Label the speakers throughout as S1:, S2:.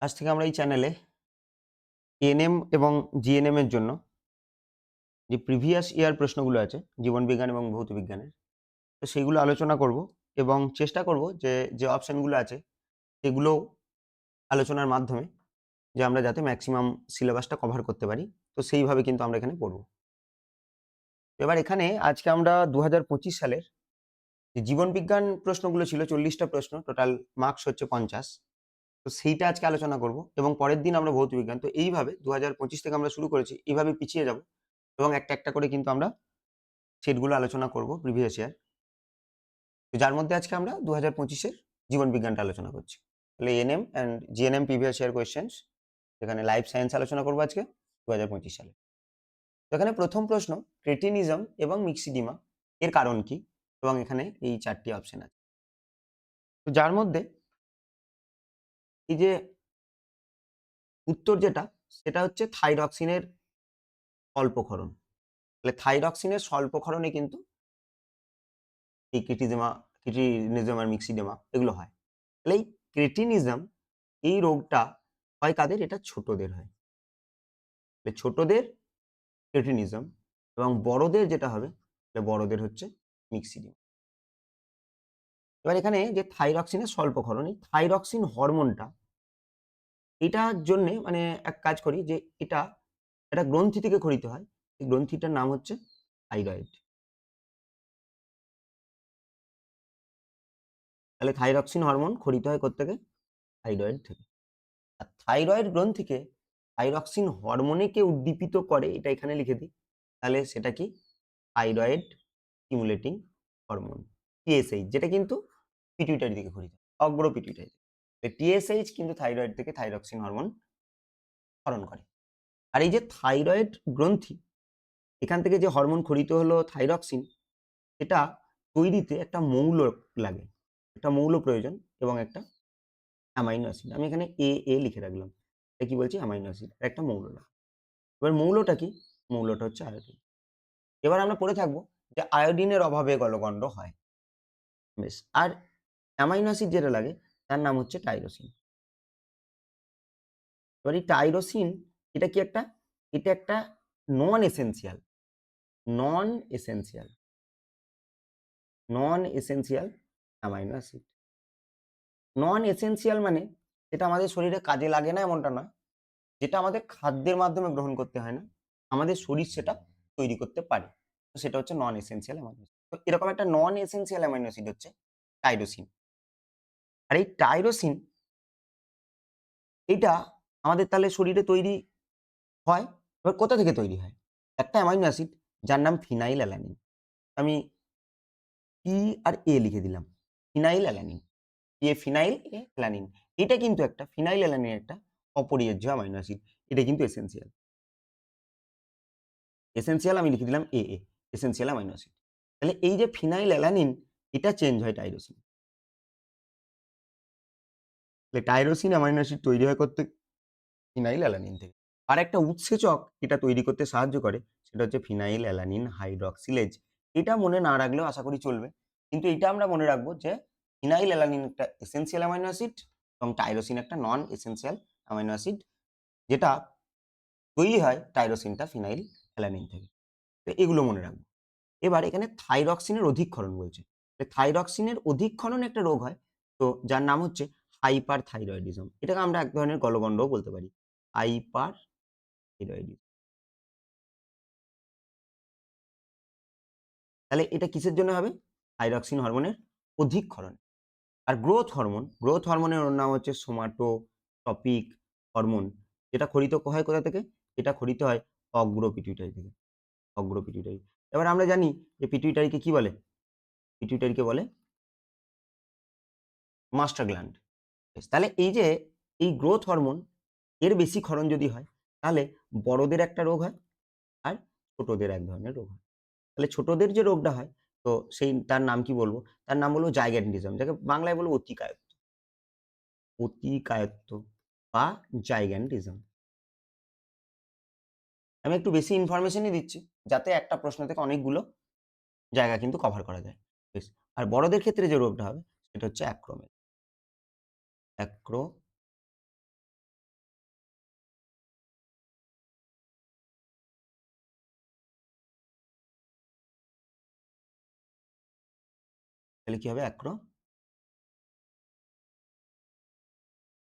S1: আজ থেকে আমরা এই চ্যানেলে এএনএম এবং জিএনএম এর জন্য যে প্রিভিয়াস ইয়ার প্রশ্নগুলো আছে জীবনবিজ্ঞান এবং ভৌত বিজ্ঞানের, তো সেইগুলো আলোচনা করব এবং চেষ্টা করব যে অপশনগুলো আছে সেগুলো আলোচনার মাধ্যমে যে আমরা যাতে ম্যাক্সিমাম সিলেবাসটা কভার করতে পারি। তো সেইভাবে কিন্তু আমরা এখানে পড়ব। এবার এখানে আজকে আমরা ২০২৫ সালের যে জীবনবিজ্ঞান প্রশ্নগুলো ছিল ৪০ টা প্রশ্ন, টোটাল মার্কস হচ্ছে ৫০। তো সেইটা আজকে আলোচনা করব এবং পরের দিন আমরা ভৌত বিজ্ঞান। তো এইভাবে ২০২৫ থেকে আমরা শুরু করেছি, এইভাবে পিছিয়ে যাব এবং একটা করে কিন্তু আমরা সেটগুলো আলোচনা করব প্রিভিয়াস ইয়ার। তো যার মধ্যে আজকে আমরা ২০২৫ এর জীবন বিজ্ঞানটা আলোচনা করছি। তাহলে ANM and GNM previous year questions, এখানে লাইফ সায়েন্স আলোচনা করব আজকে ২০২৫ সালে। তো এখানে প্রথম প্রশ্ন, ক্রেটিনিজম এবং মিক্সিডিমা এর কারণ কি? এবং এখানে এই ৪ টি অপশন আছে। তো যার মধ্যে এই যে উত্তর যেটা, সেটা হচ্ছে থাইরক্সিনের স্বল্পক্ষরণ। তাহলে থাইরক্সিনের স্বল্পক্ষরণে কিন্তু এই ক্রিটিনিজম আর মিক্সিডেমা এগুলো হয়। তাহলে এই ক্রেটিনিজম, এই রোগটা হয় কাদের? এটা ছোটদের হয়। তাহলে ছোটদের ক্রেটিনিজম এবং বড়দের যেটা হবে, বড়দের হচ্ছে মিক্সিডিমা। এবার এখানে যে থাইরক্সিনের স্বল্পক্ষরণ, এই থাইরক্সিন হরমোনটা এটার জন্যে মানে এক কাজ করি যে এটা একটা গ্রন্থি থেকে ক্ষরিত হয়। এই গ্রন্থিটার নাম হচ্ছে থাইরয়েড। তাহলে থাইরক্সিন হরমোন ক্ষরিত হয় কোত্থেকে? থাইরয়েড থেকে। আর থাইরয়েড গ্রন্থিকে থাইরক্সিন হরমোনকে উদ্দীপিত করে, এটা এখানে লিখে দিই। তাহলে সেটা কি? থাইরয়েড স্টিমুলেটিং হরমোন, টিএসএইচ, যেটা কিন্তু পিটুইটারি থেকে ক্ষরিত, অগ্র পিটুইটারি। টিএসএইচ কিন্তু থাইরয়েড থেকে থাইরক্সিন হরমোন ক্ষরণ করে। আর এই যে থাইরয়েড গ্রন্থি, এখান থেকে যে হরমোন ক্ষরিত হলো থাইরক্সিন, এটা তৈরিতে একটা মৌল লাগে, একটা মৌল প্রয়োজন এবং একটা অ্যামাইনো অ্যাসিড। আমি এখানে এ লিখে রাখলাম। এটা কি বলছি? অ্যামাইনো অ্যাসিড, একটা মৌল লাগে। এবার মৌলটা কি? মৌলটা হচ্ছে আয়োডিন। এবার আমরা পড়ে থাকবো যে আয়োডিনের অভাবে গলগণ্ড হয়। বেশ। আর অ্যামাইনো অ্যাসিড যেটা লাগে তার নাম হচ্ছে টাইরোসিন। এবার এই টাইরোসিন এটা কি একটা? এটা একটা নন এসেনশিয়াল, নন এসেনশিয়াল, নন এসেনশিয়াল অ্যামাইনো অ্যাসিড। নন এসেনশিয়াল মানে এটা আমাদের শরীরে কাজে লাগে না এমনটা নয়। যেটা আমাদের খাদ্যের মাধ্যমে গ্রহণ করতে হয় না, আমাদের শরীর সেটা তৈরি করতে পারে। তো সেটা হচ্ছে নন এসেনশিয়াল অ্যামাইনো অ্যাসিড। তো এরকম একটা নন এসেনশিয়াল অ্যামাইনো অ্যাসিড হচ্ছে টাইরোসিন। আর এই টাইরোসিন এইটা আমাদের তাহলে শরীরে তৈরি হয়। এবার কোথা থেকে তৈরি হয়? একটা অ্যামাইনো অ্যাসিড যার নাম ফিনাইল অ্যালানিন। আমি পি আর এ লিখে দিলাম। Phenylalanine. এ ফিনাইল, এ অ্যালানিন। এটা কিন্তু একটা ফিনাইল অ্যালানিন একটা অপরিহার্য অ্যামাইনো অ্যাসিড। এটা কিন্তু এসেনশিয়াল। এসেনশিয়াল আমি লিখে দিলাম এ, এসেনশিয়াল অ্যামাইনো অ্যাসিড। তাহলে এই যে ফিনাইল অ্যালানিন, এটা চেঞ্জ হয় টাইরোসিন। তাহলে টাইরোসিন অ্যামাইনো অ্যাসিড তৈরি হয় কোত্থেকে? ফিনাইল অ্যালানিন থেকে। আর একটা উৎসেচক এটা তৈরি করতে সাহায্য করে, সেটা হচ্ছে ফিনাইল অ্যালানিন হাইড্রক্সিলেজ। এটা মনে না রাখলেও আশা করি চলবে। কিন্তু এটা আমরা মনে রাখবো যে ফিনাইল অ্যালানিন একটা এসেনশিয়াল অ্যামাইনো অ্যাসিড এবং টাইরোসিন একটা নন এসেনশিয়াল অ্যামাইনো অ্যাসিড, যেটা তৈরি হয় টাইরোসিনটা ফিনাইল অ্যালানিন থেকে। তো এগুলো মনে রাখবো। এবার এখানে থাইরক্সিনের অধিকক্ষরণ বলছে। থাইরক্সিনের অধিকক্ষরণে একটা রোগ হয়, তো যার নাম হচ্ছে হাইপার থাইরয়েডিজম। এটাকে আমরা এক ধরনের গলগণ্ডও বলতে পারি। Hyper thyroidism. তাহলে এটা কিসের জন্য হবে? থাইরক্সিন হরমোনের অধিকক্ষরণ। আর গ্রোথ হরমোনের ওর নাম হচ্ছে সোমাটোট্রপিক হরমোন। যেটা ক্ষরিত হয় কোথা থেকে? এটা ক্ষরিত হয় অগ্র পিটুইটারি থেকে। অগ্র পিটুইটারি। এবার আমরা জানি যে পিটুইটারিকে কি বলে? পিটুইটারিকে বলে মাস্টার গ্ল্যান্ড। বেশ, তাহলে এই যে এই গ্রোথ হরমোন এর বেশি ক্ষরণ যদি হয়, তাহলে বড়দের একটা রোগ হয় আর ছোটদের এক ধরনের রোগ হয়। তাহলে ছোটদের যে রোগটা হয়, তো সেই তার নাম কি বলবো? তার নাম বলবো জাইগ্যান্ডিজম, যাকে বাংলায় বলবো অতিকায়ত্ত। অতিকায়ত্ত বা জাইগ্যান্ডিজম। আমি একটু বেশি ইনফরমেশনই দিচ্ছি, যাতে একটা প্রশ্ন থেকে অনেকগুলো জায়গা কিন্তু কভার করা যায়। বেশ। আর বড়দের ক্ষেত্রে যে রোগটা হবে সেটা হচ্ছে অ্যাক্রোমেগালি। তাহলে কি হবে অ্যাক্রো।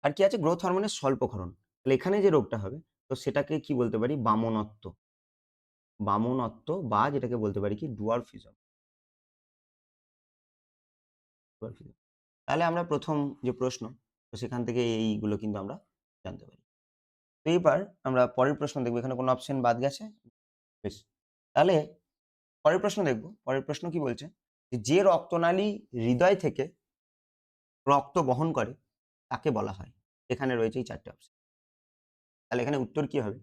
S1: আর কি আছে গ্রোথ হরমোনের স্বল্পক্ষরণ। তাহলে এখানে যে রোগটা হবে তো সেটাকে কি বলতে পারি বামনত্ব। বামনত্ব বা যেটাকে বলতে পারি কি ডুয়ারফিজম। ডুয়ারফিজম। তাহলে আমরা ১ম যে প্রশ্ন তো সেখান থেকে এইগুলো কিন্তু আমরা জানতে পারি। তো এবার আমরা পরের প্রশ্ন দেখব। এখানে কোনো অপশন বাদ গেছে? বেশ। তাহলে পরের প্রশ্ন দেখব। পরের প্রশ্ন কি বলছে? যে রক্তনালী হৃদয় থেকে রক্ত বহন করে তাকে বলা হয়। এখানে রয়েছে এই ৪ টে অপশন। তাহলে এখানে উত্তর কি হবে?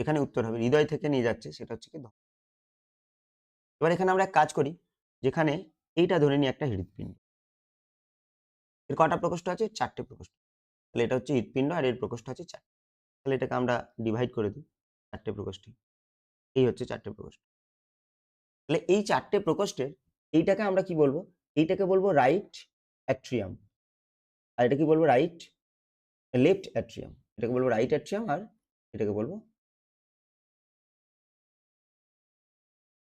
S1: এখানে উত্তর হবে হৃদয় থেকে নিয়ে যাচ্ছে সেটা হচ্ছে কি এবার এখানে আমরা এক কাজ করি, যেখানে এইটা ধরে নিই একটা হৃৎপিণ্ড। এর কটা প্রকোষ্ঠ আছে? ৪ টে প্রকোষ্ঠ। তাহলে এটা হচ্ছে হৃৎপিণ্ড আর এর প্রকোষ্ঠ আছে ৪ টা। তাহলে এটাকে আমরা ডিভাইড করে দিই ৪ টে প্রকোষ্ঠে। এই হচ্ছে ৪ টে প্রকোষ্ঠ। তাহলে এই ৪ টে প্রকোষ্ঠের এইটাকে আমরা কি বলবো? এইটাকে বলবো রাইট অ্যাট্রিয়াম। আর এটা কি বলবো? Left atrium. এটাকে বলবো রাইট অ্যাট্রিয়াম আর এটাকে বলবো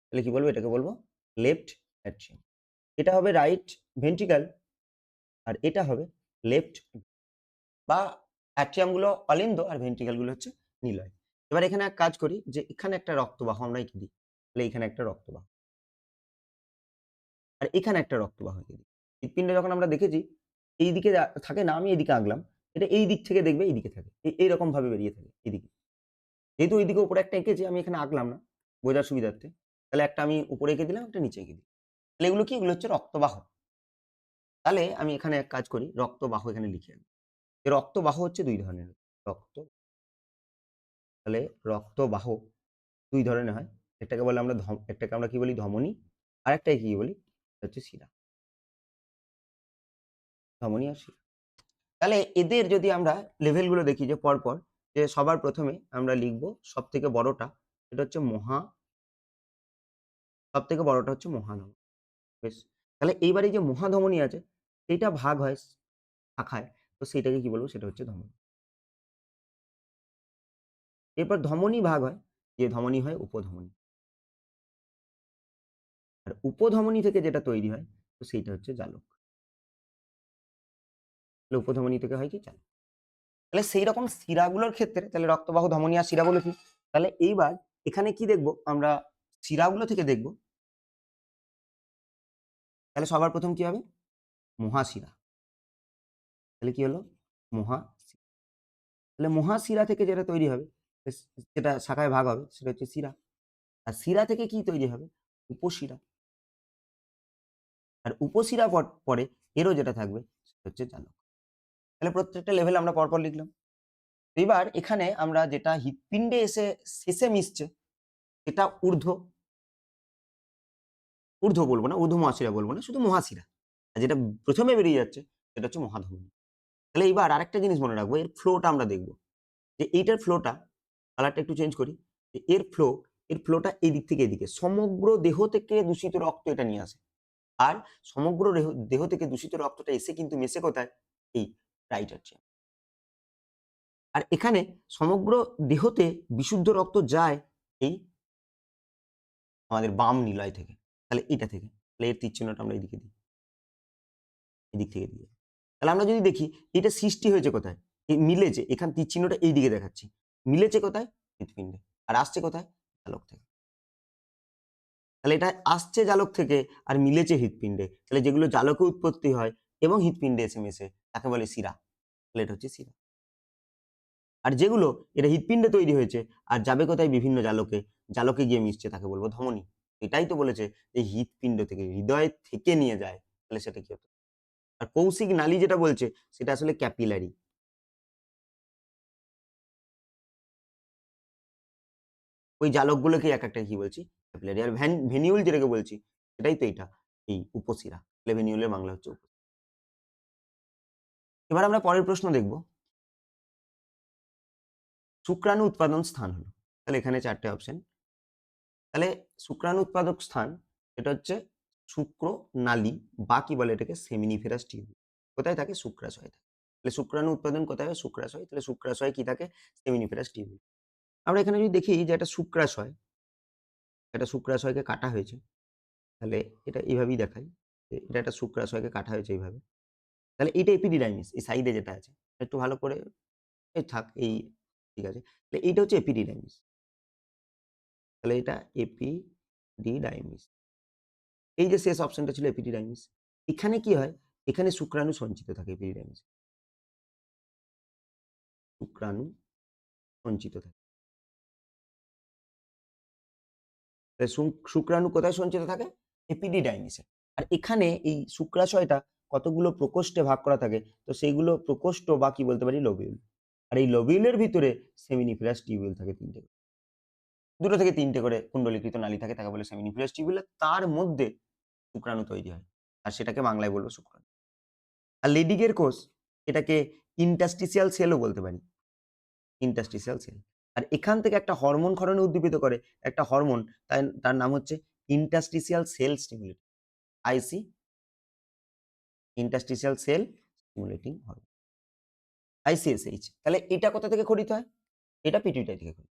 S1: তাহলে কি বলবো? এটাকে বলবো লেফট অ্যাট্রিয়াম। এটা হবে রাইট ভেন্ট্রিকল আর এটা হবে লেফট বা অ্যাট্রিয়াম গুলো অলিন্দ আর ভেন্ট্রিকল গুলো হচ্ছে নিলয়। এবার এখানে এক কাজ করি যে এখানে একটা রক্তবাহ আমরা এঁকে দিই। তাহলে এখানে একটা রক্তবাহ। আর এখানে একটা রক্তবাহ এঁকে দিই। হৃৎপিণ্ড যখন আমরা দেখেছি এইদিকে থাকে না, আমি এদিকে আঁকলাম। এটা এই দিক থেকে দেখবে এইদিকে থাকে। এইরকম ভাবে বেরিয়ে থাকে এদিকে। যেহেতু এইদিকে উপরে একটা এঁকেছি আমি এখানে আঁকলাম না বোঝার সুবিধার্থে। তাহলে একটা আমি উপরে এঁকে দিলাম, একটা নিচে এঁকে দিলাম। তাহলে এগুলো কি? এগুলো হচ্ছে রক্তবাহ। তাহলে আমি এখানে এক কাজ করি রক্তবাহ এখানে লিখে আনি। রক্তবাহ হচ্ছে ২ ধরনের। রক্ত তাহলে রক্তবাহ ২ ধরনের হয়। একটাকে বলে আমরা একটাকে আমরা কি বলি ধমনী, আরেকটাকে কি বলি? এটা হচ্ছে শিরা। ধমনী আর শিরা। তাহলে এদের যদি আমরা লেভেল গুলো দেখি যে পরপর যে সবার ১ম এ আমরা লিখব সবথেকে বড়টা সেটা হচ্ছে সবথেকে বড়টা হচ্ছে মহাধমনী। বেশ। তাহলে এইবার এই যে মহাধমনী আছে সেইটা ভাগ হয় শাখায়। তো সেইটাকে কি বলব? সেটা হচ্ছে ধমনী। এরপর ধমনী ভাগ হয়, যে ধমনী হয় উপধমনী। আর উপধমনী থেকে যেটা তৈরি হয় তো সেইটা হচ্ছে জালক। তাহলে উপধমনী থেকে হয় কি? জালক। তাহলে সেইরকম শিরাগুলোর ক্ষেত্রে তাহলে রক্তবাহ, ধমনী আর শিরা বলেছি। তাহলে এইবার এখানে কি দেখব? আমরা শিরাগুলো থেকে দেখব। তাহলে সবার ১ম কি হবে? মহাশিরা। তাহলে কি হলো? মহাশিরা। তাহলে মহাশিরা থেকে যেটা তৈরি হবে বেশ যেটা শাখায় ভাগ হবে সেটা হচ্ছে শিরা। আর শিরা থেকে কি তৈরি হবে? উপশিরা। আর উপশিরা পরে এরও যেটা থাকবে সেটা হচ্ছে জালক। তাহলে প্রত্যেকটা লেভেল আমরা পরপর লিখলাম। এবার এখানে আমরা যেটা হৃৎপিণ্ডে এসে শেষে মিশছে সেটা ঊর্ধ্ব বলব না, ঊর্ধ্ব মহাশিরা বলব না, শুধু মহাশিরা। আর যেটা ১ম এ বেরিয়ে যাচ্ছে সেটা হচ্ছে মহাধমনী। তাহলে এইবার আরেকটা জিনিস মনে রাখবো, এর ফ্লোটা আমরা দেখব। যে এইটার ফ্লোটা কালারটা একটু চেঞ্জ করি। যে এর ফ্লোটা এই দিক থেকে এদিকে। সমগ্র দেহ থেকে দূষিত রক্ত এটা নিয়ে আসে। আর সমগ্র দেহ থেকে দূষিত রক্তটা এসে কিন্তু মেশে কোথায়? এই রাইট আর্ট্রিয়াম। আর এখানে সমগ্র দেহতে বিশুদ্ধ রক্ত যায় এই আমাদের বাম নিলয় থেকে। তাহলে এটা থেকে। তাহলে এর তীর চিহ্নটা আমরা এদিকে দিই। এদিক থেকে দিয়ে। তাহলে আমরা যদি দেখি এটা সৃষ্টি হয়েছে কোথায়? মিলেছে। এখান তীর চিহ্নটা এইদিকে দেখাচ্ছি। মিলেছে কোথায়? হৃৎপিণ্ডে। আর আসছে কোথায়? জালক থেকে। তাহলে এটা আসছে জালক থেকে আর মিলেছে হৃৎপিণ্ডে। তাহলে যেগুলো জালকে উৎপত্তি হয় এবং হৃৎপিণ্ডে এসে মেশে তাকে বলে শিরা। তাহলে এটা হচ্ছে শিরা। আর যেগুলো এটা হৃৎপিণ্ডে তৈরি হয়েছে আর যাবে কোথায়? বিভিন্ন জালকে। জালকে গিয়ে মিশছে তাকে বলবো ধমনী। এটাই তো বলেছে যে হৃৎপিণ্ড থেকে, হৃদয় থেকে নিয়ে যায়। তাহলে সেটা কি হতো? আর কৌশিক নালী যেটা বলছে সেটা আসলে ক্যাপিলারি। ওই জালকগুলোকে এক একটা কি বলছি? ক্যাপিলারি। আর ভেনিউল যেটাকে বলছি সেটাই তো এইটা, এই উপশিরা। তাহলে ভেনিউলের বাংলা হচ্ছে এবার আমরা পরের প্রশ্ন দেখব। শুক্রাণু উৎপাদন স্থান হলো। তাহলে এখানে ৪ টে অপশন। তাহলে শুক্রাণু উৎপাদক স্থান এটা হচ্ছে শুক্র নালী বা কি বলে এটাকে? Seminiferous tube. কোথায় থাকে? শুক্রাশয়ে থাকে। তাহলে শুক্রাণু উৎপাদন কোথায় হয়? শুক্রাশয়। তাহলে শুক্রাশয়ে কি থাকে? Seminiferous tube. আমরা এখানে যদি দেখি যে একটা শুক্রাশয়, একটা শুক্রাশয়কে কাটা হয়েছে। তাহলে এটা এইভাবেই দেখাই। এটা একটা শুক্রাশয়কে কাটা হয়েছে এইভাবে। তাহলে এইটা এপিডিডাইমিস, এই সাইডে যেটা আছে। একটু ভালো করে থাক এই ঠিক আছে। তাহলে এইটা হচ্ছে এপিডিডাইমিস। তাহলে এটা এপিডিডাইমিস। এই যে শেষ অপশনটা ছিল এপিডিডাইমিস। এখানে কি হয়? এখানে শুক্রাণু সঞ্চিত থাকে এপিডিডাইমিসে। শুক্রাণু সঞ্চিত থাকে। তাহলে শুক্রাণু কোথায় সঞ্চিত থাকে? এপিডিডাইমিসে। আর এখানে এই শুক্রাশয়টা কতগুলো প্রকোষ্ঠে ভাগ করা থাকে। তো সেইগুলো প্রকোষ্ঠ বা কি বলতে পারি লোবিউল। আর এই লোবিউলের ভিতরে সেমিনিফেরাস টিউবিউল থাকে ৩ টে। ২ থেকে ৩ টে করে কুণ্ডলীকৃত নালী থাকে, তাকে বলে সেমিনিফেরাস টিউবিউল। তার মধ্যে শুক্রাণু তৈরি হয়। আর সেটাকে বাংলায় বলব শুক্রাণু। আর লেডিগের কোষ এটাকে ইন্টারস্টিসিয়াল সেলও বলতে পারি। Interstitial sell. আর এখান থেকে একটা হরমোন ক্ষরণে উদ্দীপিত করে একটা হরমোন, তার নাম হচ্ছে ইন্টারস্টিসিয়াল সেল স্টিমুলেটর। আইসি, interstitial sell stimulating hormone. ICSH. তাহলে এটা কোথা থেকে খরিত হয়? এটা পিটুইটারি থেকে খরিত।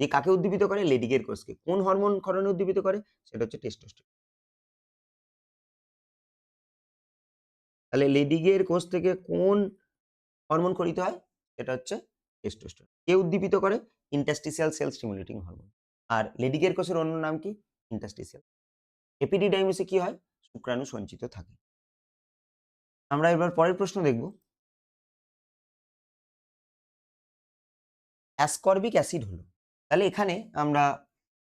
S1: যে কাকে উদ্দীপিত করে? লেডিগের কোষকে। কোন হরমোন ক্ষরণে উদ্দীপিত করে? সেটা হচ্ছে টেস্টোস্টেরন। তাহলে লেডিগের কোষ থেকে কোন হরমোন খরিত হয়? সেটা হচ্ছে টেস্টোস্টেরন। কে উদ্দীপিত করে? Interstitial sell stimulating hormone. আর লেডিগের কোষের অন্য নাম কি? ইন্টারস্টিসিয়াল। এপিডিডাইমিসে কি হয়? শুক্রাণু সঞ্চিত থাকে। আমরা এবার পরের প্রশ্ন দেখব। অ্যাসকর্বিক অ্যাসিড হলো। তাহলে এখানে আমরা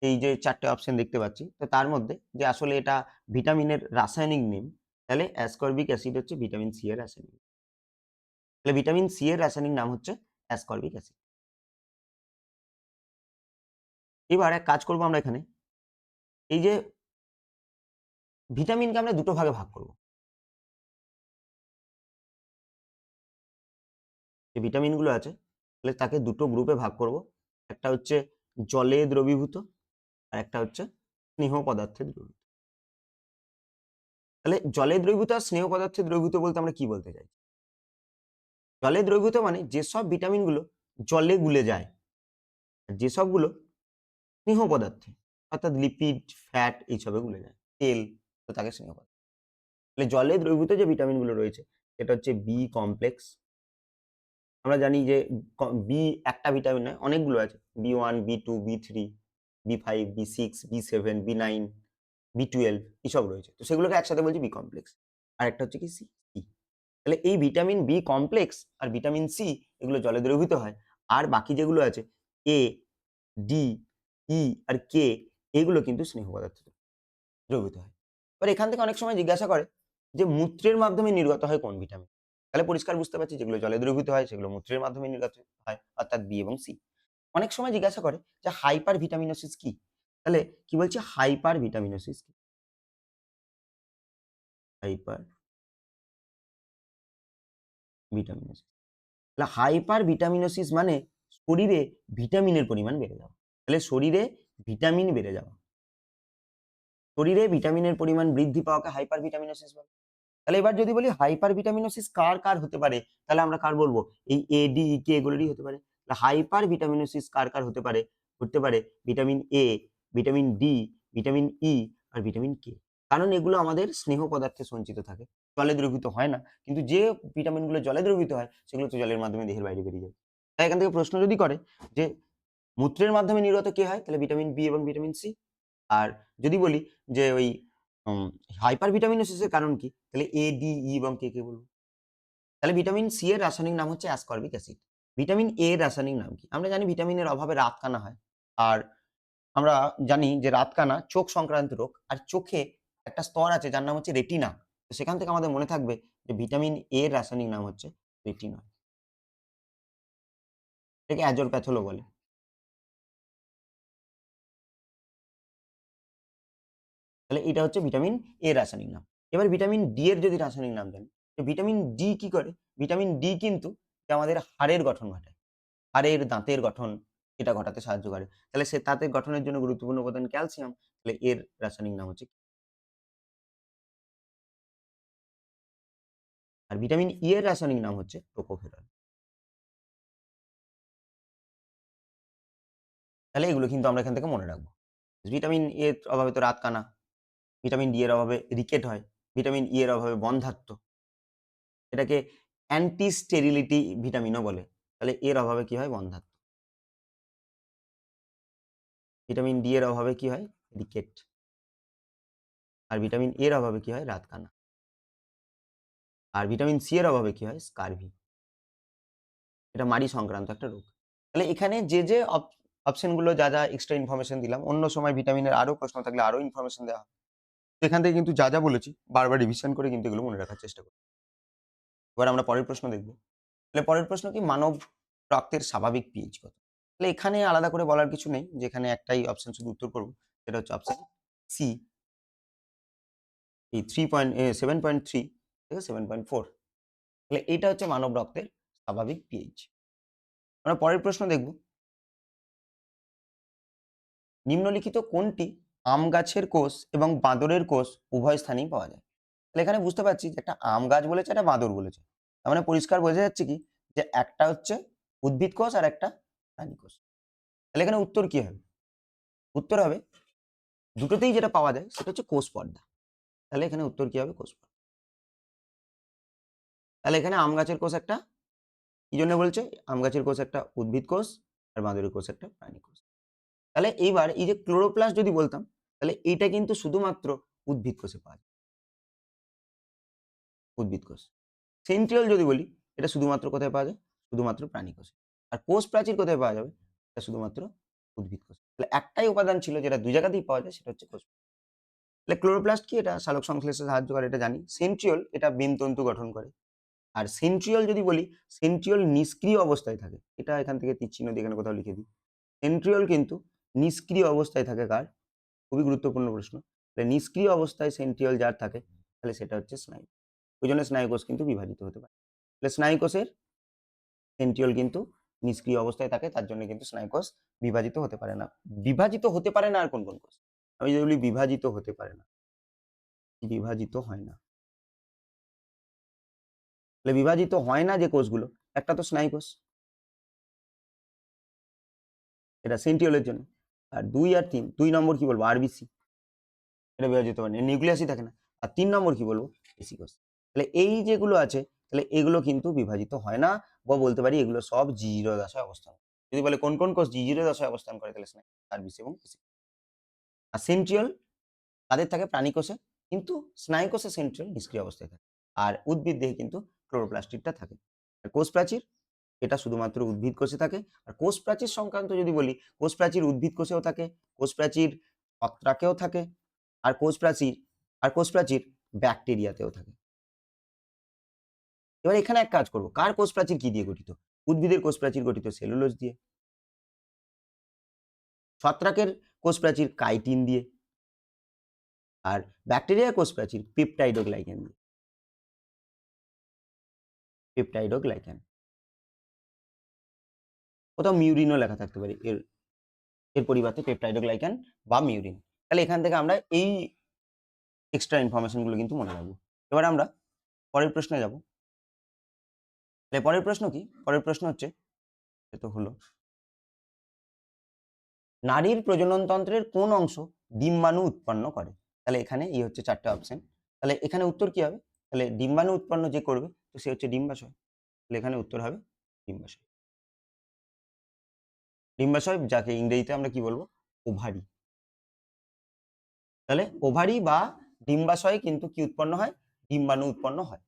S1: এই যে ৪ টে অপশন দেখতে পাচ্ছি। তো তার মধ্যে যে আসলে এটা ভিটামিনের রাসায়নিক নেম, তাহলে অ্যাসকর্বিক অ্যাসিড হচ্ছে ভিটামিন সি এর রাসায়নিক। তাহলে ভিটামিন সি এর রাসায়নিক নাম হচ্ছে অ্যাসকর্বিক অ্যাসিড। এবার এক কাজ করব আমরা এখানে। এই যে ভিটামিনকে আমরা দুটো ভাগে ভাগ করব। যে ভিটামিনগুলো আছে তাহলে তাকে দুটো গ্রুপে ভাগ করব। একটা হচ্ছে জলে দ্রবীভূত আর একটা হচ্ছে স্নেহ পদার্থে দ্রবীভূত। তাহলে জলে দ্রবীভূত আর স্নেহ পদার্থে দ্রবীভূত বলতে আমরা কি বলতে চাই? জলে দ্রবীভূত মানে যেসব ভিটামিনগুলো জলে গুলে যায়, আর যেসবগুলো স্নেহ পদার্থে অর্থাৎ লিপিড, ফ্যাট এইসবে গুলে যায়, তেল, তো তাকে স্নেহ পদার্থ। তাহলে জলে দ্রবীভূত যে ভিটামিনগুলো রয়েছে সেটা হচ্ছে বি কমপ্লেক্স। আমরা জানি যে বি একটা ভিটামিন নয়, অনেকগুলো আছে। B1, B2, B3, B5, B6, B7, B9, B12 এসব রয়েছে। তো সেগুলোকে একসাথে বলছি বি কমপ্লেক্স। আর একটা হচ্ছে কি সি। তাহলে এই ভিটামিন বি কমপ্লেক্স আর ভিটামিন সি এগুলো জলে দ্রবীভূত হয়। আর বাকি যেগুলো আছে এ, ডি, ই আর কে এগুলো কিন্তু স্নেহ পদার্থে দ্রবীভূত হয়। এবার এখান থেকে অনেক সময় জিজ্ঞাসা করে যে মূত্রের মাধ্যমে নির্গত হয় কোন ভিটামিন? তাহলে পরিষ্কার বুঝতে পারছি যেগুলো জলে দ্রবীভূত হয় সেগুলো মূত্রের মাধ্যমে নির্গত হয় অর্থাৎ বি এবং সি। অনেক সময় জিজ্ঞাসা করে যে হাইপার ভিটামিনোসিস কি? তাহলে কি বলছে হাইপার ভিটামিনোসিস কি? Hyper vitaminosis. তাহলে হাইপার ভিটামিনোসিস মানে শরীরে ভিটামিনের পরিমাণ বেড়ে যাওয়া। তাহলে শরীরে ভিটামিন বেড়ে যাওয়া। শরীরে ভিটামিনের পরিমাণ বৃদ্ধি পাওয়াকে হাইপার ভিটামিনোসিস বলে। তাহলে এবার যদি বলি হাইপার ভিটামিনোসিস কার হতে পারে? তাহলে আমরা কার বলবো? এই এ, ডি, ই, কে এগুলোরই হতে পারে। তাহলে হাইপার ভিটামিনোসিস কার হতে পারে? হতে পারে vitamin A, vitamin D, vitamin E আর ভিটামিন কে। কারণ এগুলো আমাদের স্নেহ পদার্থে সঞ্চিত থাকে। জলে দ্রবীভূত হয় না। কিন্তু যে ভিটামিনগুলো জলে দ্রবীভূত হয় সেগুলো তো জলের মাধ্যমে দেহের বাইরে বেরিয়ে যায়। তাই এখান থেকে প্রশ্ন যদি করে যে মূত্রের মাধ্যমে নির্গত কে হয়? তাহলে ভিটামিন বি এবং ভিটামিন সি। আর যদি বলি যে ওই উম হাইপার ভিটামিনোসিস এর কারণ কি? তাহলে এ, ডি, ই এবং কে বলব। তাহলে ভিটামিন সি এর রাসায়নিক নাম হচ্ছে অ্যাসকর্বিক অ্যাসিড। ভিটামিন এ এর রাসায়নিক নাম কি? আমরা জানি ভিটামিনের অভাবে রাতকানা হয়। আর আমরা জানি যে রাতকানা চোখ সংক্রান্ত রোগ। আর চোখে একটা স্তর আছে যার নাম হচ্ছে রেটিনা। তো সেখান থেকে আমাদের মনে থাকবে যে ভিটামিন এ এর রাসায়নিক নাম হচ্ছে রেটিনয়েড। এটাকে অ্যাজোরপ্যাথলও বলে। তাহলে এটা হচ্ছে ভিটামিন এ এর রাসায়নিক নাম। এবার ভিটামিন ডি এর যদি রাসায়নিক নাম জানি, তো ভিটামিন ডি কি করে? ভিটামিন ডি কিন্তু আমাদের হাড়ের গঠন ঘটায়। হাড়ের দাঁতের গঠন এটা ঘটাতে সাহায্য করে। তাহলে সে দাঁতের গঠনের জন্য গুরুত্বপূর্ণ উপাদান ক্যালসিয়াম। তাহলে এর রাসায়নিক নাম হচ্ছে। আর ভিটামিন ই এর রাসায়নিক নাম হচ্ছে টোকোফেরল। তাহলে এগুলো কিন্তু আমরা এখান থেকে মনে রাখবো। ভিটামিন এ এর অভাবে তো রাতকানা। ভিটামিন ডি এর অভাবে রিকেট হয়, ভিটামিন ই এর অভাবে বন্ধ্যাত্ব, এটাকে অ্যান্টি স্টেরিলিটি ভিটামিনও বলে। তাহলে এর অভাবে কি হয়? বন্ধ্যাত্ব। ভিটামিন ডি এর অভাবে কি হয়? রিকেট। আর ভিটামিন এর অভাবে কি হয়? রাতকানা। আর ভিটামিন সি এর অভাবে কি হয়? স্কারভি। এটা মাড়ি সংক্রান্ত একটা রোগ। তাহলে এখানে যে অপশন গুলো যা এক্সট্রা ইনফরমেশন দিলাম, অন্য সময় ভিটামিনের আরো প্রশ্ন থাকলে আরো ইনফরমেশন দেওয়া হবে। তো এখান থেকে কিন্তু যা বলেছি বারবার রিভিশন করে কিন্তু এগুলো মনে রাখার চেষ্টা করব। এবার আমরা পরের প্রশ্ন দেখব। তাহলে পরের প্রশ্ন কি? মানব রক্তের স্বাভাবিক পিএইচ কত? তাহলে এখানে আলাদা করে বলার কিছু নেই, যেখানে একটাই অপশন শুধু উত্তর করব। সেটা হচ্ছে অপশন সি, এই 7.3 থেকে 7.4। তাহলে এটা হচ্ছে মানব রক্তের স্বাভাবিক পিএইচ। আমরা পরের প্রশ্ন দেখব। নিম্নলিখিত কোনটি আম গাছের কোষ এবং বাঁদরের কোষ উভয় স্থানেই পাওয়া যায়? তাহলে এখানে বুঝতে পারছি যে একটা আম গাছ বলেছে, একটা বাঁদর বলেছে। তার মানে পরিষ্কার বোঝা যাচ্ছে কি, যে একটা হচ্ছে উদ্ভিদ কোষ আর একটা প্রাণী কোষ। তাহলে এখানে উত্তর কি হবে? উত্তর হবে দুটোতেই যেটা পাওয়া যায় সেটা হচ্ছে কোষ পর্দা। তাহলে এখানে উত্তর কি হবে? কোষ পর্দা। তাহলে এখানে আম গাছের কোষ একটা, কি জন্য বলছে? আম গাছের কোষ একটা উদ্ভিদ কোষ আর বাঁদরের কোষ একটা প্রাণী কোষ। তাহলে এইবার এই যে ক্লোরোপ্লাস্ট যদি বলতাম, তাহলে এইটা কিন্তু শুধুমাত্র উদ্ভিদ কোষে পাওয়া যায়, উদ্ভিদ কোষ। সেন্ট্রিওল যদি বলি, এটা শুধুমাত্র কোথায় পাওয়া যায়? শুধুমাত্র প্রাণী কোষে। আর কোষ প্রাচীর কোথায় পাওয়া যাবে? এটা শুধুমাত্র উদ্ভিদ কোষে। তাহলে একটাই উপাদান ছিল যেটা দুই জায়গাতেই পাওয়া যায়, সেটা হচ্ছে কোষ। তাহলে ক্লোরোপ্লাস্ট কি? এটা সালোক সংশ্লেষে সাহায্য করে, এটা জানি। সেন্ট্রিওল এটা বীনতন্তু গঠন করে। আর সেন্ট্রিওল যদি বলি, সেন্ট্রিওল নিষ্ক্রিয় অবস্থায় থাকে। এটা এখান থেকে তীর চিহ্ন দিয়ে এখানে কোথাও লিখে দিই। সেন্ট্রিওল কিন্তু নিষ্ক্রিয় অবস্থায় থাকে কার? খুবই গুরুত্বপূর্ণ প্রশ্ন। তাহলে নিষ্ক্রিয় অবস্থায় সেন্ট্রিওল যার থাকে, তাহলে সেটা হচ্ছে স্নায়ু। ওই জন্য স্নায়ুকোষ কিন্তু বিভাজিত হতে পারে। তাহলে স্নায়ুকোষের সেন্ট্রিওল কিন্তু নিষ্ক্রিয় অবস্থায় থাকে, তার জন্য কিন্তু স্নায়ুকোষ বিভাজিত হতে পারে না। বিভাজিত হতে পারে না আর কোন কোষ? আমি যদি বলি বিভাজিত হতে পারে না, বিভাজিত হয় না। তাহলে বিভাজিত হয় না যে কোষগুলো, একটা তো স্নায়ুকোষ, এটা সেন্ট্রিওলের জন্য। আর 2 আর 3, 2 নম্বর কি বলবো? আরবিসি, এটা বিভাজিত হয় না, নিউক্লিয়াসই থাকে না। আর 3 নম্বর কি বলবো? পেশি কোষ। তাহলে এই যেগুলো আছে, তাহলে এগুলো কিন্তু বিভাজিত হয় না, বা বলতে পারি এগুলো সব G0 দশায় অবস্থান করে। যদি বলে কোন কোষ G0 দশায় অবস্থান করে, তাহলে আরবিসি এবং পেশি। আর সেন্ট্রিওল তাদের থাকে প্রাণী কোষে, কিন্তু স্নায়ুকোষে সেন্ট্রিওল নিষ্ক্রিয় অবস্থায় থাকে। আর উদ্ভিদ দেহে কিন্তু ক্লোরোপ্লাস্টিকটা থাকে। আর কোষ প্রাচীর, এটা শুধুমাত্র উদ্ভিদ কোষে থাকে। আর কোষ প্রাচীর সংক্রান্ত যদি বলি, কোষ প্রাচীর উদ্ভিদ কোষেও থাকে, কোষ প্রাচীর ছত্রাকেও থাকে, আর কোষ প্রাচীর ব্যাকটেরিয়াতেও থাকে। এবার এখানে এক কাজ করব, কার কোষ প্রাচীর কি দিয়ে গঠিত? উদ্ভিদের কোষ প্রাচীর গঠিত সেলুলোজ দিয়ে, ছত্রাকের কোষ প্রাচীর কাইটিন দিয়ে, আর ব্যাকটেরিয়ার কোষ প্রাচীর পেপটাইডোগ্লাইকান দিয়ে, পেপটাইডোগ্লাইকান। কোথাও মিউরিনও লেখা থাকতে পারে এর এর পরিবর্তে পেপটাইডোগ্লাইকান বা মিউরিন। তাহলে এখান থেকে আমরা এই এক্সট্রা ইনফরমেশন গুলো কিন্তু মনে রাখবো। এবার আমরা পরের প্রশ্নে যাব। তাহলে পরের প্রশ্ন কি? পরের প্রশ্ন হচ্ছে, তো হলো নারীর প্রজননতন্ত্রের কোন অংশ ডিম্বাণু উৎপন্ন করে? তাহলে এখানে এই হচ্ছে 4টে অপশন। তাহলে এখানে উত্তর কি হবে? তাহলে ডিম্বাণু উৎপন্ন যে করবে, তো সে হচ্ছে ডিম্বাশয়। তাহলে এখানে উত্তর হবে ডিম্বাশয়। ডিম্বাশয় যাকে ইংরেজিতে আমরা কি বলবো? ওভারি। তাহলে ওভারি বা ডিম্বাশয়ে কিন্তু কি উৎপন্ন হয়? ডিম্বাণু উৎপন্ন হয়।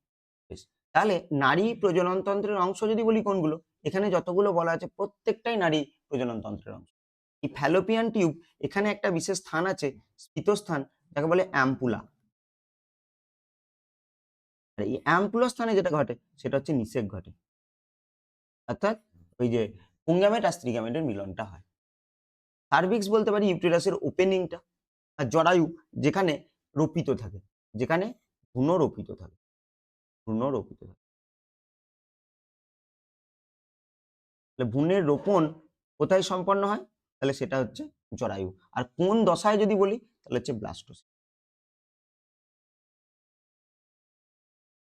S1: বেশ। তাহলে নারী প্রজননতন্ত্রের অংশ যদি বলি কোনগুলো, এখানে যতগুলো বলা আছে প্রত্যেকটাই নারী প্রজননতন্ত্রের অংশ। এই ফ্যালোপিয়ান টিউব, এখানে একটা বিশেষ স্থান আছে, স্ফীতস্থান, যাকে বলে অ্যাম্পুলা। আর এই অ্যাম্পুলা স্থানে যেটা ঘটে সেটা হচ্ছে নিষেক ঘটে, অর্থাৎ ওই যে পুংগামেট আর স্ত্রীগামেটের মিলনটা হয়। সার্ভিক্স বলতে পারি ইউটেরাসের ওপেনিংটা। আর জরায়ু যেখানে রোপিত থাকে, যেখানে ভ্রূণ রোপিত থাকে, ভ্রূণ রোপিত থাকে। তাহলে ভ্রূণের রোপণ কোথায় সম্পন্ন হয়? তাহলে সেটা হচ্ছে জরায়ু। আর কোন দশায় যদি বলি, তাহলে হচ্ছে ব্লাস্টোসিস।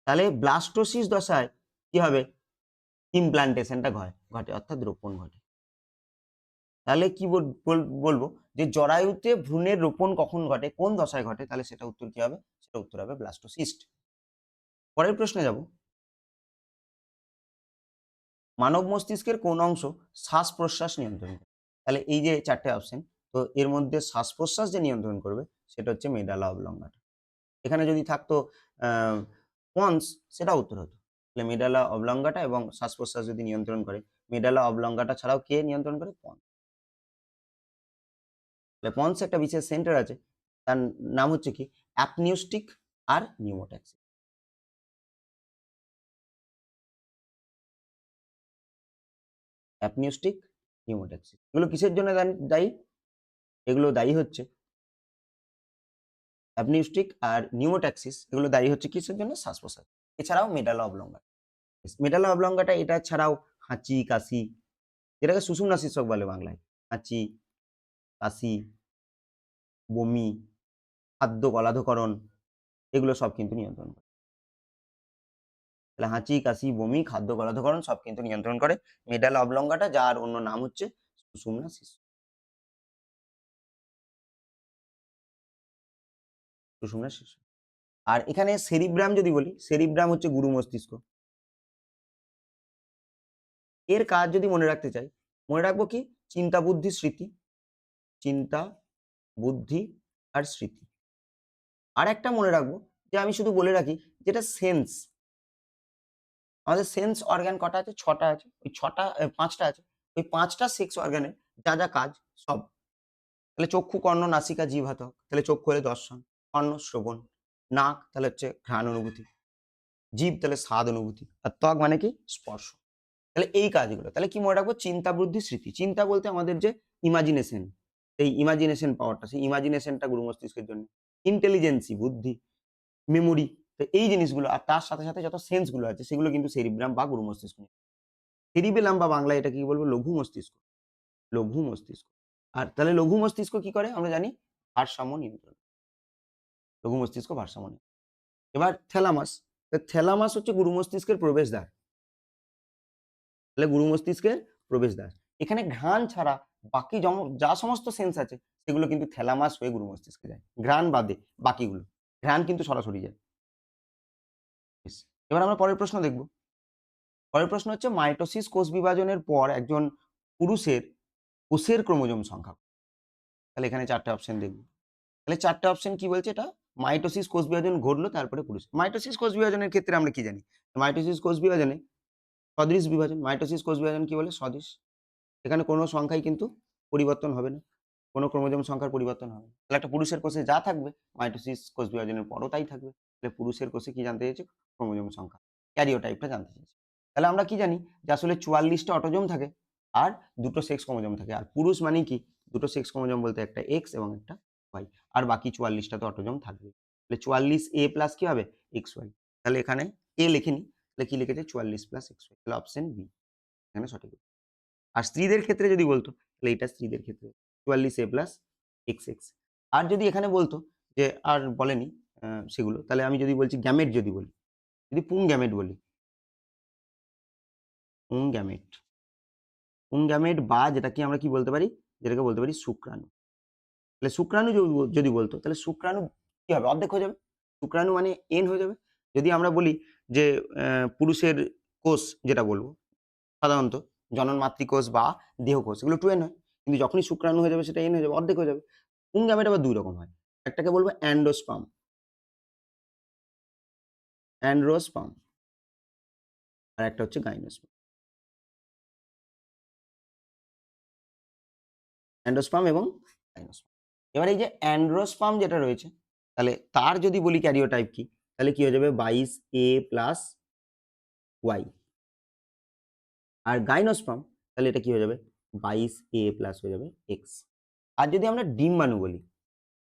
S1: তাহলে ব্লাস্টোসিস দশায় কি হবে? ইমপ্লান্টেশনটা ঘটে, অর্থাৎ রোপণ ঘটে। তাহলে কি বলবো যে জরায়ুতে ভ্রূণের রোপণ কখন ঘটে, কোন দশায় ঘটে? তাহলে সেটা উত্তর কি হবে? সেটা উত্তর হবে ব্লাস্টোসিস্ট। পরের প্রশ্নে যাব। মানব মস্তিষ্কের কোন অংশ শ্বাস-প্রশ্বাস নিয়ন্ত্রণ করে? তাহলে এই যে ৪ টে অপশন, তো এর মধ্যে শ্বাস-প্রশ্বাস যে নিয়ন্ত্রণ করবে সেটা হচ্ছে মেডালা অবলঙ্গাটা। এখানে যদি থাকতো আ পন্স সেটাও উত্তর হতো। তাহলে মেডালা অবলঙ্গাটা এবং শ্বাস-প্রশ্বাস যদি নিয়ন্ত্রণ করে, মেডালা অবলঙ্গাটা ছাড়াও কে নিয়ন্ত্রণ করে? পন্স। তাহলে পন্স একটা বিশেষ সেন্টার আছে। তার নাম হচ্ছে কি? অ্যাপনিউস্টিক আর নিউমোট্যাক্সি। অ্যাপনিউস্টিক, নিউমোট্যাক্সি। এগুলো কিসের জন্য দায়ী? এগুলো দায়ী হচ্ছে অ্যাপনিউস্টিক আর নিউমোট্যাক্সিস, এগুলো দায়ী হচ্ছে কিসের জন্য? শ্বাস-প্রশ্বাস। এছাড়াও মেডালা অবলঙ্গাটা। মেডালা অবলঙ্গাটা এটা ছাড়াও হাঁচি, কাশি, যেটাকে সুষুম্না শীর্ষক বলে বাংলায়। হাঁচি, কাশি, বমি, খাদ্য গলাধঃকরণ, এগুলো সব কিন্তু নিয়ন্ত্রণ করে। তাহলে হাঁচি, কাশি, বমি, খাদ্য গলাধঃকরণ সব কিন্তু নিয়ন্ত্রণ করে মেডালা অবলঙ্গাটা, যার অন্য নাম হচ্ছে সুষুম্না শীর্ষ। সুষুম্না শীর্ষ। আর এখানে সেরিব্রাম যদি বলি, সেরিব্রাম হচ্ছে গুরু মস্তিষ্ক। এর কাজ যদি মনে রাখতে চাই, মনে রাখবো কি? চিন্তা, বুদ্ধি, স্মৃতি। চিন্তা, বুদ্ধি আর স্মৃতি। আরেকটা মনে রাখবো যে আমি শুধু বলে রাখি, যেটা সেন্স। আমাদের সেন্স অর্গান কটা আছে? ৬ টা আছে। ওই ৬ টা ৫ টা আছে। ওই ৫ টা সেন্স অর্গানের যা কাজ সব। তাহলে চক্ষু, কর্ণ, নাসিকা, জিহ্বা, ত্বক। তাহলে চক্ষু হলে দর্শন, কর্ণ শ্রবণ, নাক তাহলে হচ্ছে ঘ্রাণ অনুভূতি, জিভ তাহলে স্বাদ অনুভূতি, আর ত্বক মানে কি? স্পর্শ। তাহলে এই কাজগুলো। তাহলে কি মনে রাখবো? চিন্তা, বুদ্ধি, স্মৃতি। চিন্তা বলতে আমাদের যে ইমাজিনেশন, এই ইমাজিনেশন পাওয়ারটা, সেই ইমাজিনেশনটা গুরু মস্তিষ্কের জন্য। ইন্টেলিজেন্সি, বুদ্ধি, মেমোরি। তো এই জিনিসগুলো আর তার সাথে যত সেন্স গুলো আছে সেগুলো কিন্তু সেরিব্রাম বা গুরু মস্তিষ্ক নিয়ে। সেরিবেলাম বা বাংলায় এটাকে কি বলবো? লঘু মস্তিষ্ক। লঘু মস্তিষ্ক। আর তাহলে লঘু মস্তিষ্ক কি করে? আমরা জানি ভারসাম্য নিয়ন্ত্রণ। লঘু মস্তিষ্ক ভারসাম্য নিয়ন্ত্রণ। এবার থ্যালামাস। থ্যালামাস হচ্ছে গুরু মস্তিষ্কের প্রবেশদ্বার। তাহলে গুরু মস্তিষ্কের প্রবেশদ্বার। এখানে ঘ্রাণ ছাড়া বাকি যা সমস্ত সেন্স আছে সেগুলো কিন্তু থ্যালামাস হয়ে গুরু মস্তিষ্কে যায়। ঘ্রাণ বাদে বাকিগুলো। ঘ্রাণ কিন্তু সরাসরি যায়। বেশ। এবার আমরা পরের প্রশ্ন দেখব। পরের প্রশ্ন হচ্ছে মাইটোসিস কোষ বিভাজনের পর একজন পুরুষের কোষের ক্রোমোজোম সংখ্যা। তাহলে এখানে ৪ টে অপশন দেখব। তাহলে ৪ টে অপশন কি বলছে এটা? মাইটোসিস কোষ বিভাজন ঘটলো তারপরে পুরুষ। মাইটোসিস কোষ বিভাজনের ক্ষেত্রে আমরা কি জানি? মাইটোসিস কোষ বিভাজনে সদৃশ বিভাজন। মাইটোসিস কোষ বিভাজন কি বলে? সদৃশ। এখানে কোনো সংখ্যাই কিন্তু পরিবর্তন হবে না। কোনো ক্রোমোজোম সংখ্যার পরিবর্তন হবে না। তাহলে একটা পুরুষের কোষে যা থাকবে মাইটোসিস কোষ বিভাজনের পরও তাই থাকবে। তাহলে পুরুষের কোষে কি জানতে চেয়েছে? ক্রোমোজোম সংখ্যা। ক্যারিওটাইপটা জানতে চেয়েছে। তাহলে আমরা কি জানি? যে আসলে ৪৪ টা অটোজোম থাকে আর ২ টো সেক্স ক্রোমোজোম থাকে। আর পুরুষ মানেই কি? ২ টো সেক্স ক্রোমোজোম বলতে একটা X এবং একটা Y। আর বাকি ৪৪ টা তো অটোজোম থাকবেই। তাহলে ৪৪ A প্লাস কি হবে? XY। তাহলে এখানে A লিখিনি। তাহলে কি লিখেছে? ৪৪ প্লাস XY। তাহলে অপশন বি এখানে সঠিক। আর স্ত্রীদের ক্ষেত্রে যদি বলতো, তাহলে এটা স্ত্রীদের ক্ষেত্রে 44A প্লাস XX। আর যদি এখানে বলতো যে আর বলেনি সেগুলো, তাহলে আমি যদি বলছি গ্যামেট যদি বলি, যদি পুং গ্যামেট বলি, পুং গ্যামেট, পুং গ্যামেট বা যেটাকে আমরা কি বলতে পারি? যেটাকে বলতে পারি শুক্রাণু। তাহলে শুক্রাণু যদি বলতো, তাহলে শুক্রাণু কি হবে? অর্ধেক হয়ে যাবে। শুক্রাণু মানে N হয়ে যাবে। যদি আমরা বলি যে পুরুষের কোষ যেটা বলব সাধারণত জনন মাতৃকোষ বা দেহকোষ এগুলো 2n হয়। কিন্তু যখনই শুক্রাণু হয়ে যাবে সেটা n হয়ে যাবে, অর্ধেক হয়ে যাবে। পুং গ্যামেট আবার ২ রকম হয়। একটাকে বলবো অ্যান্ডোস্পার্ম, অ্যান্ড্রোস্পার্ম, আর একটা হচ্ছে গাইনোস্পার্ম। অ্যান্ডোস্পার্ম এবং গাইনোস্পার্ম। এবার এই যে অ্যান্ড্রোস্পার্ম যেটা রয়েছে, তাহলে তার যদি বলি ক্যারিওটাইপ কি? তাহলে কি হয়ে যাবে? 22A plus Y। আর গাইনোস্পার্ম তাহলে এটা কি হয়ে যাবে? 22A প্লাস হয়ে যাবে X। আর যদি আমরা ডিম্বাণু বলি,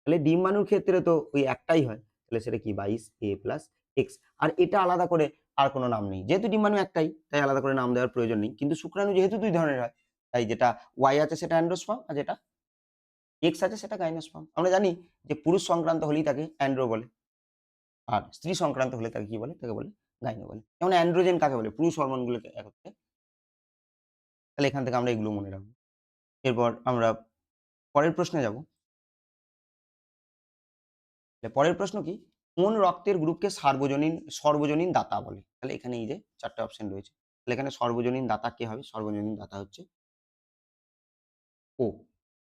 S1: তাহলে ডিম্বাণুর ক্ষেত্রে তো ওই একটাই হয়। তাহলে সেটা কি? 22A plus X। আর এটা আলাদা করে আর কোনো নাম নেই। যেহেতু ডিম্বাণু একটাই, তাই আলাদা করে নাম দেওয়ার প্রয়োজন নেই। কিন্তু শুক্রাণু যেহেতু ২ ধরনের হয়, তাই যেটা Y আছে সেটা অ্যান্ড্রোস্পার্ম আর যেটা X আছে সেটা গাইনোস্পার্ম। আমরা জানি যে পুরুষ সংক্রান্ত হলেই তাকে অ্যান্ড্রো বলে। আর স্ত্রী সংক্রান্ত হলে তাকে কি বলে? তাকে বলে গাইনো বলে। যেমন অ্যান্ড্রোজেন কাকে বলে? পুরুষ হরমোনগুলোকে একত্রে। তাহলে এখান থেকে আমরা এগুলো মনে রাখবো। এরপর আমরা পরের প্রশ্নে যাব। পরের প্রশ্ন কি? কোন রক্তের গ্রুপকে সর্বজনীন দাতা বলে? তাহলে এখানে এই যে ৪ টে অপশন রয়েছে। তাহলে এখানে সর্বজনীন দাতা কে হবে? সর্বজনীন দাতা হচ্ছে O।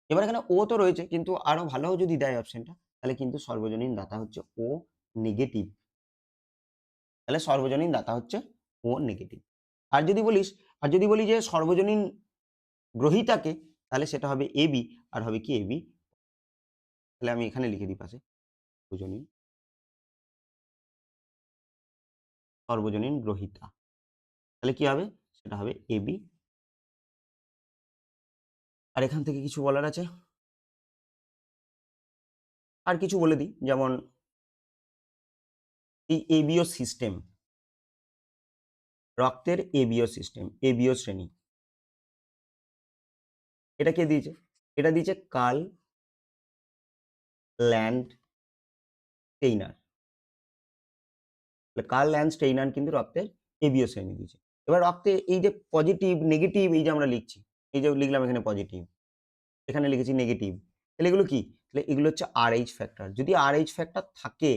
S1: এবার এখানে O তো রয়েছে, কিন্তু আরো ভালো যদি দেয় অপশনটা, তাহলে কিন্তু সর্বজনীন দাতা হচ্ছে O নেগেটিভ। তাহলে সর্বজনীন দাতা হচ্ছে O নেগেটিভ। আর যদি বলি যে সর্বজনীন গ্রহীতাকে, তাহলে সেটা হবে AB। আর হবে কি AB? তাহলে আমি এখানে লিখে দিই পাশে সর্বজনীন গ্রহীতা। তাহলে কি হবে? সেটা হবে AB। আর এখান থেকে কিছু বলার আছে? আর কিছু বলে দিই, যেমন এই ABO সিস্টেম, রক্তের ABO সিস্টেম, ABO শ্রেণী, এটা কে দিয়েছে? এটা দিয়েছে Karl Landsteiner. Karl Landsteiner কিন্তু রক্তের ABO শ্রেণী দিয়েছে। এবার রক্তে এই যে পজিটিভ নেগেটিভ, এই যে আমরা লিখছি, এই যে লিখলাম এখানে পজিটিভ, এখানে লিখেছি নেগেটিভ, তাহলে এগুলো কি? তাহলে এগুলো হচ্ছে RH ফ্যাক্টর। যদি RH ফ্যাক্টর থাকে,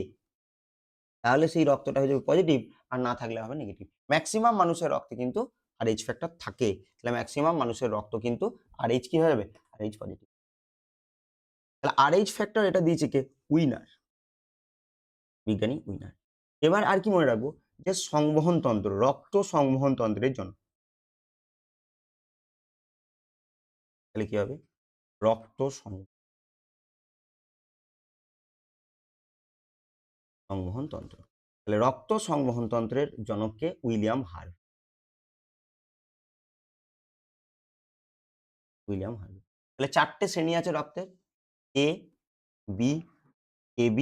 S1: তাহলে সেই রক্তটা হয়ে যাবে পজিটিভ, আর না থাকলে হবে নেগেটিভ। ম্যাক্সিমাম মানুষের রক্তে কিন্তু RH ফ্যাক্টর থাকে, তাহলে ম্যাক্সিমাম মানুষের রক্ত কিন্তু RH কি হয়ে যাবে? RH positive. তাহলে RH ফ্যাক্টর এটা দিয়েছে কে? উইনার, বিজ্ঞানী উইনার। এবার আর কি মনে রাখবো? যে সংবহন তন্ত্র, রক্ত সংবহন তন্ত্রের জন্য, তাহলে কি হবে? রক্ত সংবহন তন্ত্র। তাহলে রক্ত সংবহন তন্ত্রের জনককে উইলিয়াম হার্ভ। William herb. তাহলে 4 টে শ্রেণী আছে রক্তের, A, B, AB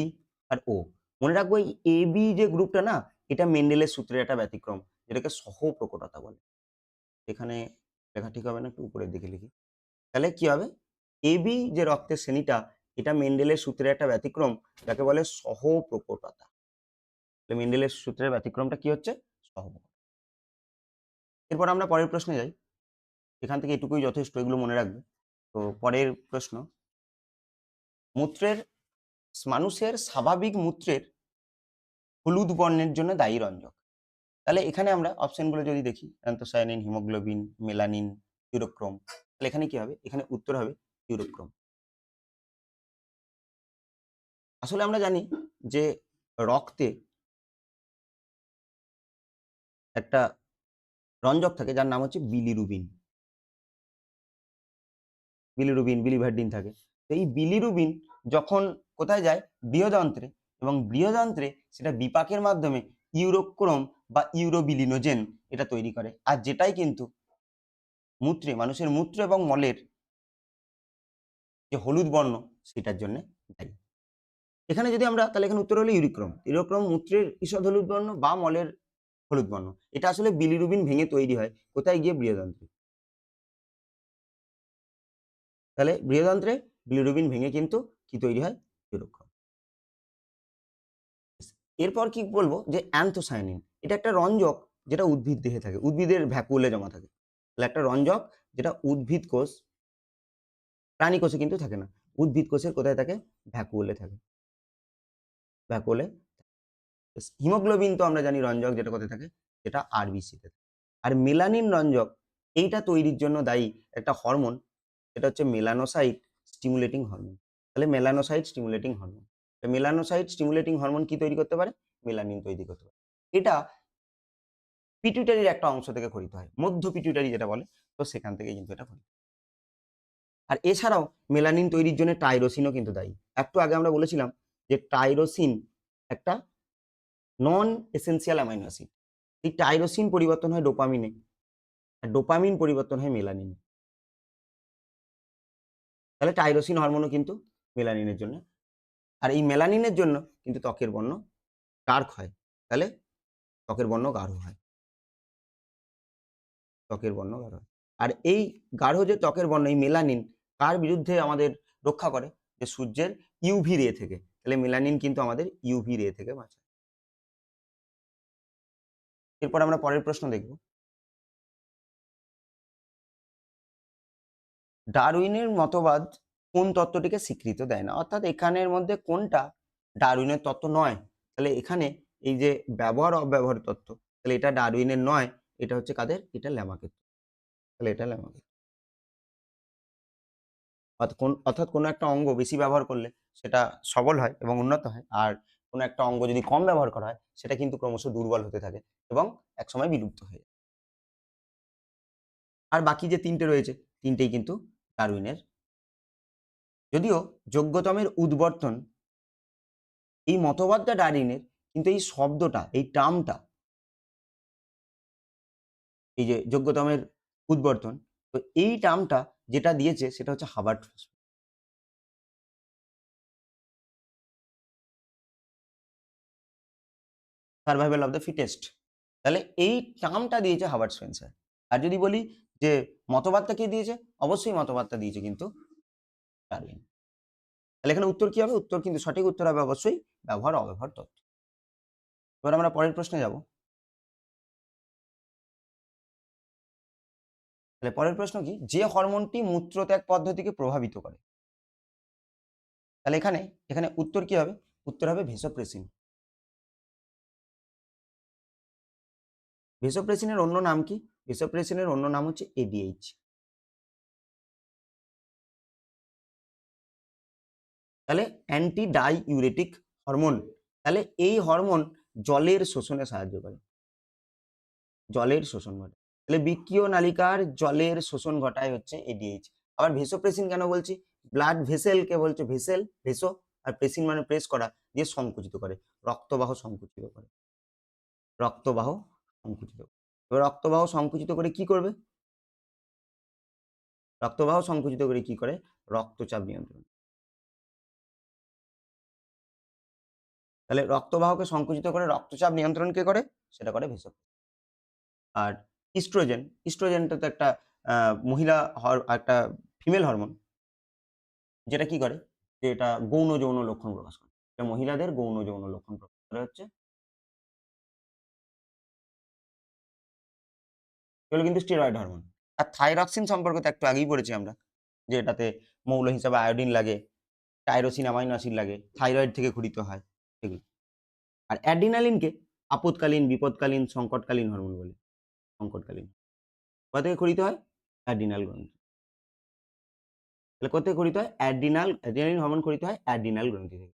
S1: R O। মনে রাখবো এই AB যে গ্রুপটা না, এটা মেন্ডেলের সূত্রের একটা ব্যতিক্রম, যেটাকে সহপ্রকটতা বলে। এখানে লেখা ঠিক হবে না, একটু উপরের দিকে লিখি। তাহলে কি হবে? AB যে রক্তের শ্রেণীটা, এটা মেন্ডেলের সূত্রের একটা ব্যতিক্রম, যাকে বলে সহপ্রকটতা। তাহলে মেন্ডেলের সূত্রের ব্যতিক্রমটা কি হচ্ছে? সহপ্রকটতা। এরপর আমরা পরের প্রশ্নে যাই। এখান থেকে এটুকুই যথেষ্ট, এগুলো মনে রাখবে। তো পরের প্রশ্ন, মূত্রের মানুষের স্বাভাবিক মূত্রের হলুদ বর্ণের জন্য দায়ী রঞ্জক। তাহলে এখানে আমরা অপশনগুলো যদি দেখি, অ্যান্থোসায়ানিন, হিমোগ্লোবিন, মেলানিন, ইউরোক্রোম, তাহলে এখানে কি হবে? এখানে উত্তর হবে ইউরোক্রোম। আসলে আমরা জানি যে রক্তে একটা রঞ্জক থাকে যার নাম হচ্ছে বিলিরুবিন। বিলিভার্ডিন থাকে। তো এই বিলিরুবিন যখন কোথায় যায়? বৃহদন্ত্রে, এবং বৃহদন্ত্রে সেটা বিপাকের মাধ্যমে ইউরোক্রোম বা ইউরোবিলিনোজেন এটা তৈরি করে, আর যেটাই কিন্তু মূত্রে, মানুষের মূত্র এবং মলের যে হলুদ বর্ণ, সেটার জন্য দায়ী। এখানে যদি আমরা, তাহলে এখানে উত্তর হলো ইউরোক্রোম। ইউরোক্রোম মূত্রের ঈষৎ হলুদ বর্ণ বা মলের হলুদ বর্ণ, এটা আসলে বিলিরুবিন ভেঙে তৈরি হয় কোথায় গিয়ে? বৃহদন্ত্রে। তাহলে বৃহদন্ত্রে বিলিরুবিন ভেঙে কিন্তু কি তৈরি হয়? ইউরোক্রোম। এরপর কি বলবো? যে অ্যান্থোসায়ানিন, এটা একটা রঞ্জক যেটা উদ্ভিদ দেহে থাকে, উদ্ভিদের ভ্যাকুওলে জমা থাকে। তাহলে একটা রঞ্জক যেটা উদ্ভিদ কোষ, প্রাণী কোষে কিন্তু থাকে না, উদ্ভিদ কোষের কোথায় থাকে? ভ্যাকুওলে থাকে, ভ্যাকুওলে। হিমোগ্লোবিন তো আমরা জানি রঞ্জক যেটা কোথায় থাকে, যেটা আরবিসিতে। আর মেলানিন রঞ্জক, এইটা তৈরির জন্য দায়ী একটা হরমোন, এটা হচ্ছে মেলানোসাইট স্টিমুলেটিং হরমোন। তাহলে melanocyte stimulating hormone, melanocyte stimulating hormone কি তৈরি করতে পারে? মেলানিন তৈরি করতে পারে। এটা পিটুইটারির একটা অংশ থেকে খরিত হয়, মধ্য পিটুইটারি যেটা বলে, তো সেখান থেকে কিন্তু এটা খরিত। আর এছাড়াও মেলানিন তৈরির জন্য টাইরোসিনও কিন্তু দায়ী। একটু আগে আমরা বলেছিলাম যে টাইরোসিন একটা নন এসেন্সিয়াল অ্যামাইনো অ্যাসিড। এই টাইরোসিন পরিবর্তন হয় ডোপামিনে, আর ডোপামিন পরিবর্তন হয় মেলানিনে। তাহলে টাইরোসিন হরমোনও কিন্তু মেলানিনের জন্য। আর এই মেলানিনের জন্য কিন্তু ত্বকের বর্ণ ডার্ক হয়। তাহলে ত্বকের বর্ণ গাঢ় হয়, ত্বকের বর্ণ গাঢ় হয়। আর এই গাঢ় যে ত্বকের বর্ণ, এই মেলানিন কার বিরুদ্ধে আমাদের রক্ষা করে? যে সূর্যের ইউভি রে থেকে। তাহলে মেলানিন কিন্তু আমাদের ইউভি রে থেকে বাঁচায়। এরপর আমরা পরের প্রশ্ন দেখব। ডারউইনের মতবাদ কোন তত্ত্বটিকে স্বীকৃত দেয় না? অর্থাৎ এখানের মধ্যে কোনটা ডারউইনের তত্ত্ব নয়? তাহলে এখানে এই যে ব্যবহার অব্যবহার তত্ত্ব, তাহলে এটা ডারউইনের নয়, এটা হচ্ছে কাদের? এটা ল্যামার্কের। তাহলে এটা ল্যামার্কের। অর্থাৎ কোনো একটা অঙ্গ বেশি ব্যবহার করলে সেটা সবল হয় এবং উন্নত হয়। আর কোনো একটা অঙ্গ যদি কম ব্যবহার করা হয় সেটা কিন্তু ক্রমশ দুর্বল হতে থাকে এবং একসময় বিলুপ্ত হয়ে যায়। আর বাকি যে ৩ টে রয়েছে, ৩ টেই কিন্তু ডারউইনের। যদিও যোগ্যতমের উদ্বর্তন এই মতবাদটা ডারউইনের, কিন্তু এই শব্দটা, এই টার্মটা, এই যে যোগ্যতমের উদ্বর্তন, তো এই টার্মটা যেটা দিয়েছে সেটা হচ্ছে Hubbard. Survival of the fittest. তাহলে এই টার্মটা দিয়েছে হাবার্ট স্পেন্সার। আর যদি বলি যে মতবাদটা কে দিয়েছে? অবশ্যই মতবাদটা দিয়েছে কিন্তু ডারউইন। তাহলে এখানে উত্তর কি হবে? উত্তর কিন্তু সঠিক উত্তর হবে অবশ্যই ব্যবহার অব্যবহার তত্ত্ব। এবার আমরা পরের প্রশ্নে যাব। তাহলে পরের প্রশ্ন কি? যে হরমোনটি মূত্রত্যাগ পদ্ধতিকে প্রভাবিত করে। তাহলে এখানে উত্তর কি হবে? উত্তর হবে ভেসোপ্রেসিন। ভেসোপ্রেসিনের অন্য নাম কি? ভেসোপ্রেসিনের অন্য নাম হচ্ছে এডিএইচ। তাহলে অ্যান্টি ডাইউরেটিক হরমোন। তাহলে এই হরমোন জলের শোষণে সাহায্য করে। জলের শোষণ ঘটায়। তাহলে বৃক্কীয় নালিকার জলের শোষণ ঘটায় হচ্ছে এডিএইচ। আবার ভেসোপ্রেসিন কেন বলছি? ব্লাড ভেসেলকে বলছে ভেসেল, ভেসো, আর প্রেসিং মানে প্রেস করা, দিয়ে সংকুচিত করে। রক্তবাহ সংকুচিত করে। রক্তবাহ সংকুচিত। এবার রক্তবাহ সংকুচিত করে কি করবে? রক্তবাহ সংকুচিত করে কি করে? রক্তচাপ নিয়ন্ত্রণ। তাহলে রক্তবাহকে সংকুচিত করে রক্তচাপ নিয়ন্ত্রণ কে করে? সেটা করে ভেসোপ্রেসিন। আর ইস্ট্রোজেন, ইস্ট্রোজেনটা তো একটা মহিলা একটা ফিমেল হরমোন, যেটা কি করে? যে এটা গৌণ যৌন লক্ষণ প্রকাশ করে। এটা মহিলাদের গৌণ যৌন লক্ষণ প্রকাশ করে হচ্ছে, এগুলো কিন্তু স্টেরয়েড হরমোন। আর থাইরক্সিন সম্পর্কে তো একটু আগেই পড়েছি আমরা, যে এটাতে মৌল হিসাবে আয়োডিন লাগে, টাইরোসিন অ্যামাইনো অ্যাসিড লাগে, থাইরয়েড থেকে ক্ষরিত হয় এগুলো। আর অ্যাড্রিনালিনকে আপদকালীন, বিপদকালীন, সংকটকালীন হরমোন বলে। সংকটকালীন। কোথা থেকে ক্ষরিত হয়? অ্যাড্রিনাল গ্রন্থি। তাহলে কোথা থেকে ক্ষরিত হয়? অ্যাড্রিনালিন হরমোন ক্ষরিত হয় অ্যাড্রিনাল গ্রন্থি থেকে।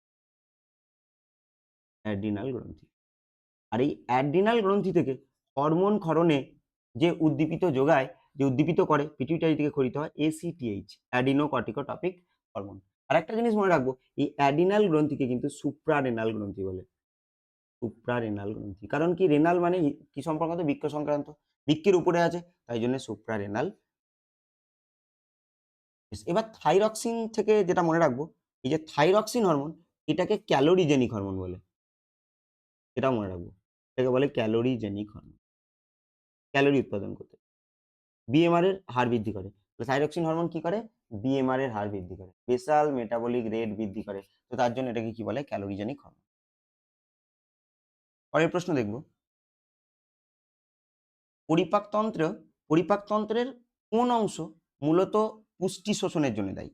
S1: অ্যাড্রিনাল গ্রন্থি। আর এই অ্যাড্রিনাল গ্রন্থি থেকে হরমোন ক্ষরণে যে উদ্দীপিত যোগায়, যে উদ্দীপিত করে পিটুইটারি থেকে ক্ষরিত হয় এসিটিএইচ, অ্যাডিনোকর্টিকোট্রপিক হরমোন। আর একটা জিনিস মনে রাখবো, এই অ্যাড্রিনাল গ্রন্থিকে কিন্তু সুপ্রারেনাল গ্রন্থি বলে। সুপ্রারেনাল গ্রন্থি। কারণ কি? রেনাল মানে কি সংক্রান্ত? বৃক্ক সংক্রান্ত। বৃক্কের উপরে আছে, তাই জন্য সুপ্রারেনাল। এবার থাইরক্সিন থেকে যেটা মনে রাখবো, এই যে থাইরক্সিন হরমোন, এটাকে ক্যালোরিজেনিক হরমোন বলে। এটাও মনে রাখবো। এটাকে বলে ক্যালোরিজেনিক হরমোন। ক্যালোরি উৎপাদন করতে। বিএমআর এর হার বৃদ্ধি করে। তো থাইরক্সিন হরমোন কি করে? বিএমআর এর হার বৃদ্ধি করে। বেসাল মেটাবলিক রেট বৃদ্ধি করে। তো তার জন্য এটাকে কি বলে? Calorigenic hormone. পরের প্রশ্ন দেখব। পরিপাকতন্ত্র, পরিপাকতন্ত্রের কোন অংশ মূলত পুষ্টি শোষণের জন্য দায়ী?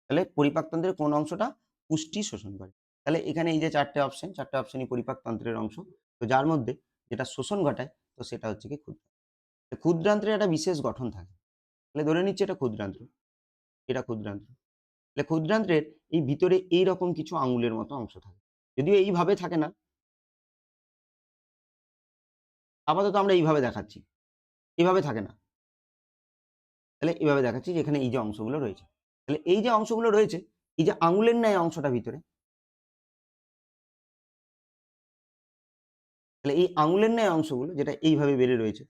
S1: তাহলে পরিপাকতন্ত্রের কোন অংশটা পুষ্টি শোষণ করে? তাহলে এখানে এই যে ৪ টে অপশন, ৪ টে অপশনই পরিপাকতন্ত্রের অংশ। তো যার মধ্যে যেটা শোষণ ঘটায়, তো সেটা হচ্ছে কি ক্ষুদ্রান্ত্র। ক্ষুদ্রান্ত্রের একটা বিশেষ গঠন থাকে। তাহলে ধরে নিচ্ছি এটা ক্ষুদ্রান্ত্র, এটা ক্ষুদ্রান্ত্র। তাহলে ক্ষুদ্রান্ত্রের এই ভিতরে এইরকম কিছু আঙুলের মতো অংশ থাকে। যদিও এইভাবে থাকে না, আপাতত আমরা এইভাবে দেখাচ্ছি। এভাবে থাকে না। তাহলে এভাবে দেখাচ্ছি যে এখানে এই যে অংশগুলো রয়েছে। তাহলে এই যে অংশগুলো রয়েছে, এই যে আঙুলের ন্যায় অংশটা ভিতরে, তাহলে এই আঙুলের ন্যায় অংশগুলো যেটা এইভাবে বেড়ে রয়েছে,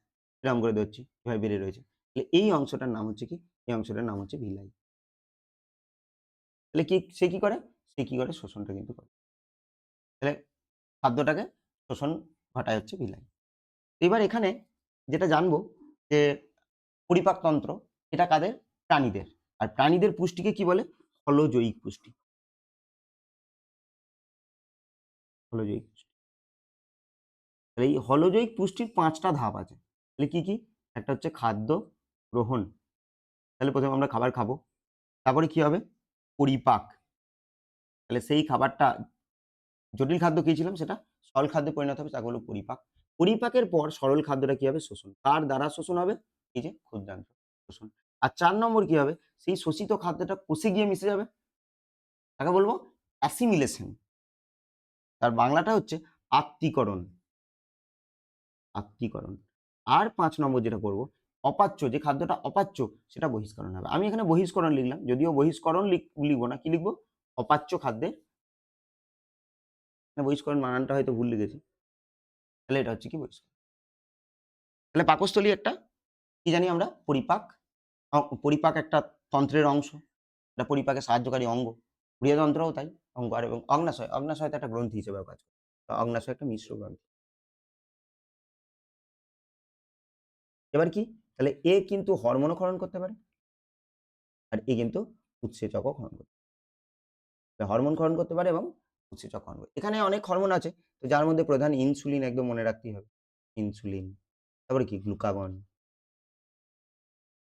S1: এরকম করে ধরছি, এভাবে বেড়ে রয়েছে। তাহলে এই অংশটার নাম হচ্ছে কি? এই অংশটার নাম হচ্ছে ভিলাই। তাহলে সে কি করে? সে কি করে? শোষণটা কিন্তু করে। তাহলে খাদ্যটাকে শোষণ ঘটায় হচ্ছে ভিলাই। এবার এখানে যেটা জানবো যে পরিপাকতন্ত্র, এটা কাদের? প্রাণীদের। আর প্রাণীদের পুষ্টিকে কি বলে? হলোজৈবিক পুষ্টি। হলোজৈবিক পুষ্টি। তাহলে এই হলোজৈবিক পুষ্টির ৫টা ধাপ আছে। তাহলে কি কি? একটা হচ্ছে খাদ্য গ্রহণ। তাহলে প্রথমে আমরা খাবার খাবো। তারপরে কি হবে? পরিপাক। তাহলে সেই খাবারটা জটিল খাদ্য কি ছিলাম সেটা সরল খাদ্যে পরিণত হবে, তাকে বলব পরিপাক। পরিপাকের পর সরল খাদ্যটা কি হবে? শোষণ। কার দ্বারা শোষণ হবে? এই যে ক্ষুদ্রান্ত শোষণ। আর ৪ নম্বর কি হবে? সেই শোষিত খাদ্যটা কোষে গিয়ে মিশে যাবে। তাকে বলব অ্যাসিমিলেশন। তার বাংলাটা হচ্ছে আত্তীকরণ। আত্তীকরণ। আর ৫ নম্বর যেটা করব, অপাচ্য, যে খাদ্যটা অপাচ্য সেটা বহিষ্করণ হবে। আমি এখানে বহিষ্করণ লিখলাম। যদিও বহিষ্করণ লিখব না, কি লিখব? অপাচ্য খাদ্যের, বহিষ্করণ বানানটা হয়তো ভুল লিখেছি। তাহলে এটা হচ্ছে কি? বহিষ্করণ। তাহলে পাকস্থলী একটা কি জানি আমরা? পরিপাক। পরিপাক একটা তন্ত্রের অংশ। এটা পরিপাকে সাহায্যকারী অঙ্গ। বৃহদন্ত্রও তাই অঙ্গ। আর এবং অগ্নাশয়, অগ্নাশয় তো একটা গ্রন্থি হিসেবেও কাজ করে। অগ্নাশয় একটা মিশ্র গ্রন্থি। এবার কি? তাহলে এ কিন্তু হরমোনও ক্ষরণ করতে পারে। আর এ কিন্তু উৎসেচকও ক্ষরণ করতে পারে। হরমোন ক্ষরণ করতে পারে এবং উৎসেচক ক্ষরণ করে। এখানে অনেক হরমোন আছে। তো যার মধ্যে প্রধান ইনসুলিন, একদম মনে রাখতেই হবে। ইনসুলিন। তারপরে কি? গ্লুকাগন।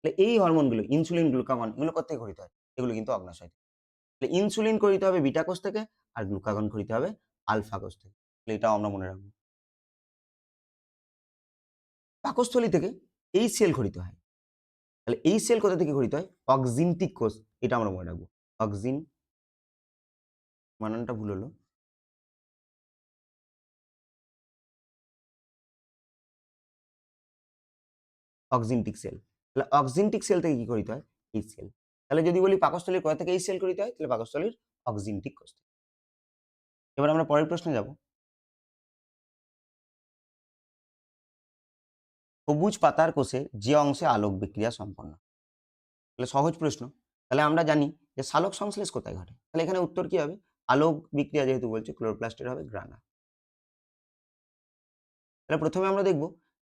S1: তাহলে এই হরমোনগুলো ইনসুলিন, গ্লুকাগন এগুলো কোত্থেকে খরিত হয়? এগুলো কিন্তু অগ্নাশয় থেকে। তাহলে ইনসুলিন খরিত হবে বিটা কোষ থেকে আর গ্লুকাগন খরিত হবে আলফা কোষ থেকে। তাহলে এটাও আমরা মনে রাখবো। পাকস্থলী থেকে এই সেল খরিত হয়। তাহলে এই সেল কোথা থেকে খরিত হয়? অক্সিনটিক কোষ। এটা আমরা মনে রাখবো। অক্সিন, বানানটা ভুল হলো। অক্সিনটিক সেল। তাহলে অক্সিনটিক সেল থেকে কি খরিত হয়? এই সেল। তাহলে যদি বলি পাকস্থলীর কোথা থেকে এই সেল খরিত হয়? তাহলে পাকস্থলীর অক্সিনটিক কোষ থেকে। এবার আমরা পরের প্রশ্নে যাব। সবুজ পাতার কোষে যে অংশে আলোক বিক্রিয়া সম্পন্ন। তাহলে সহজ প্রশ্ন। তাহলে আমরা জানি যে সালোক সংশ্লেষ কোথায় ঘটে? তাহলে এখানে উত্তর কি হবে? আলোক বিক্রিয়া যেহেতু বলছে, ক্লোরোপ্লাস্টের হবে গ্রানা। তাহলে প্রথমে আমরা দেখব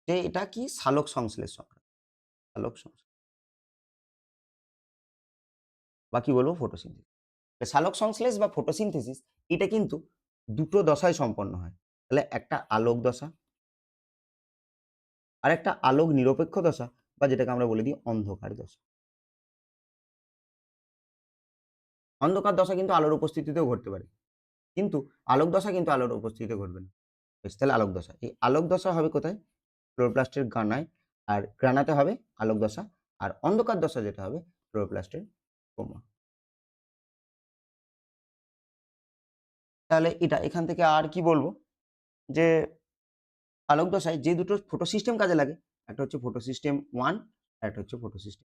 S1: যে এটা কি সালোক সংশ্লেষ সংক্রান্ত। সালোক সংশ্লেষ বা কি বলবো? ফটোসিনথেসিস। সালোক সংশ্লেষ বা ফটোসিনথেসিস এটা কিন্তু দুটো দশায় সম্পন্ন হয়। তাহলে একটা আলোক দশা আর একটা আলোক নিরপেক্ষ দশা, বা যেটাকে আমরা বলে দিই অন্ধকার দশা। অন্ধকার দশা কিন্তু আলোর উপস্থিতিতেও ঘটতে পারে, কিন্তু আলোক দশা কিন্তু আলোর উপস্থিতিতে ঘটবে না। বেশ, তাহলে আলোক দশা, এই আলোক দশা হবে কোথায়? ক্লোরোপ্লাস্টের গ্রানায়। আর গ্রানাতে হবে আলোক দশা। আর অন্ধকার দশা যেটা হবে ক্লোরোপ্লাস্টের স্ট্রোমা। তাহলে এটা এখান থেকে আর কি বলবো যে আলোক দশায় যে দুটো ফটোসিস্টেম কাজে লাগে, একটা হচ্ছে ফটোসিস্টেম 1 আর একটা হচ্ছে ফটোসিস্টেম।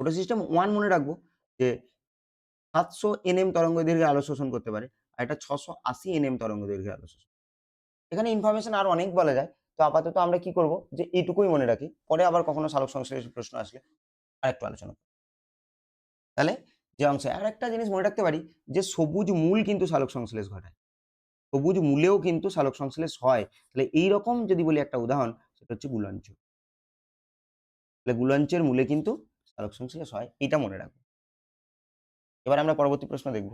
S1: ফটোসিস্টেম 1 মনে রাখবো যে 700 nm তরঙ্গদৈর্ঘ্যে আলো শোষণ করতে পারে, আর এটা 680 nm তরঙ্গদৈর্ঘ্যে আলো শোষণ। এখানে ইনফরমেশন আরো অনেক বলা যায়। তো আপাতত আমরা কি করব যে এইটুকুই মনে রাখি। পরে আবার কখনো সালোক সংশ্লেষের প্রশ্ন আসলে আরেকটু আলোচনা করব। তাহলে যে অংশে আরেকটা জিনিস মনে রাখতে পারি যে সবুজ মূল কিন্তু সালোক সংশ্লেষ ঘটায়। সবুজ মূলেও কিন্তু সালোক সংশ্লেষ হয়। তাহলে এইরকম যদি বলি একটা উদাহরণ, সেটা হচ্ছে গুলঞ্চ। তাহলে গুলঞ্চের মূলে কিন্তু সালোক সংশ্লেষ হয়, এটা মনে রাখবো। এবার আমরা পরবর্তী প্রশ্ন দেখব।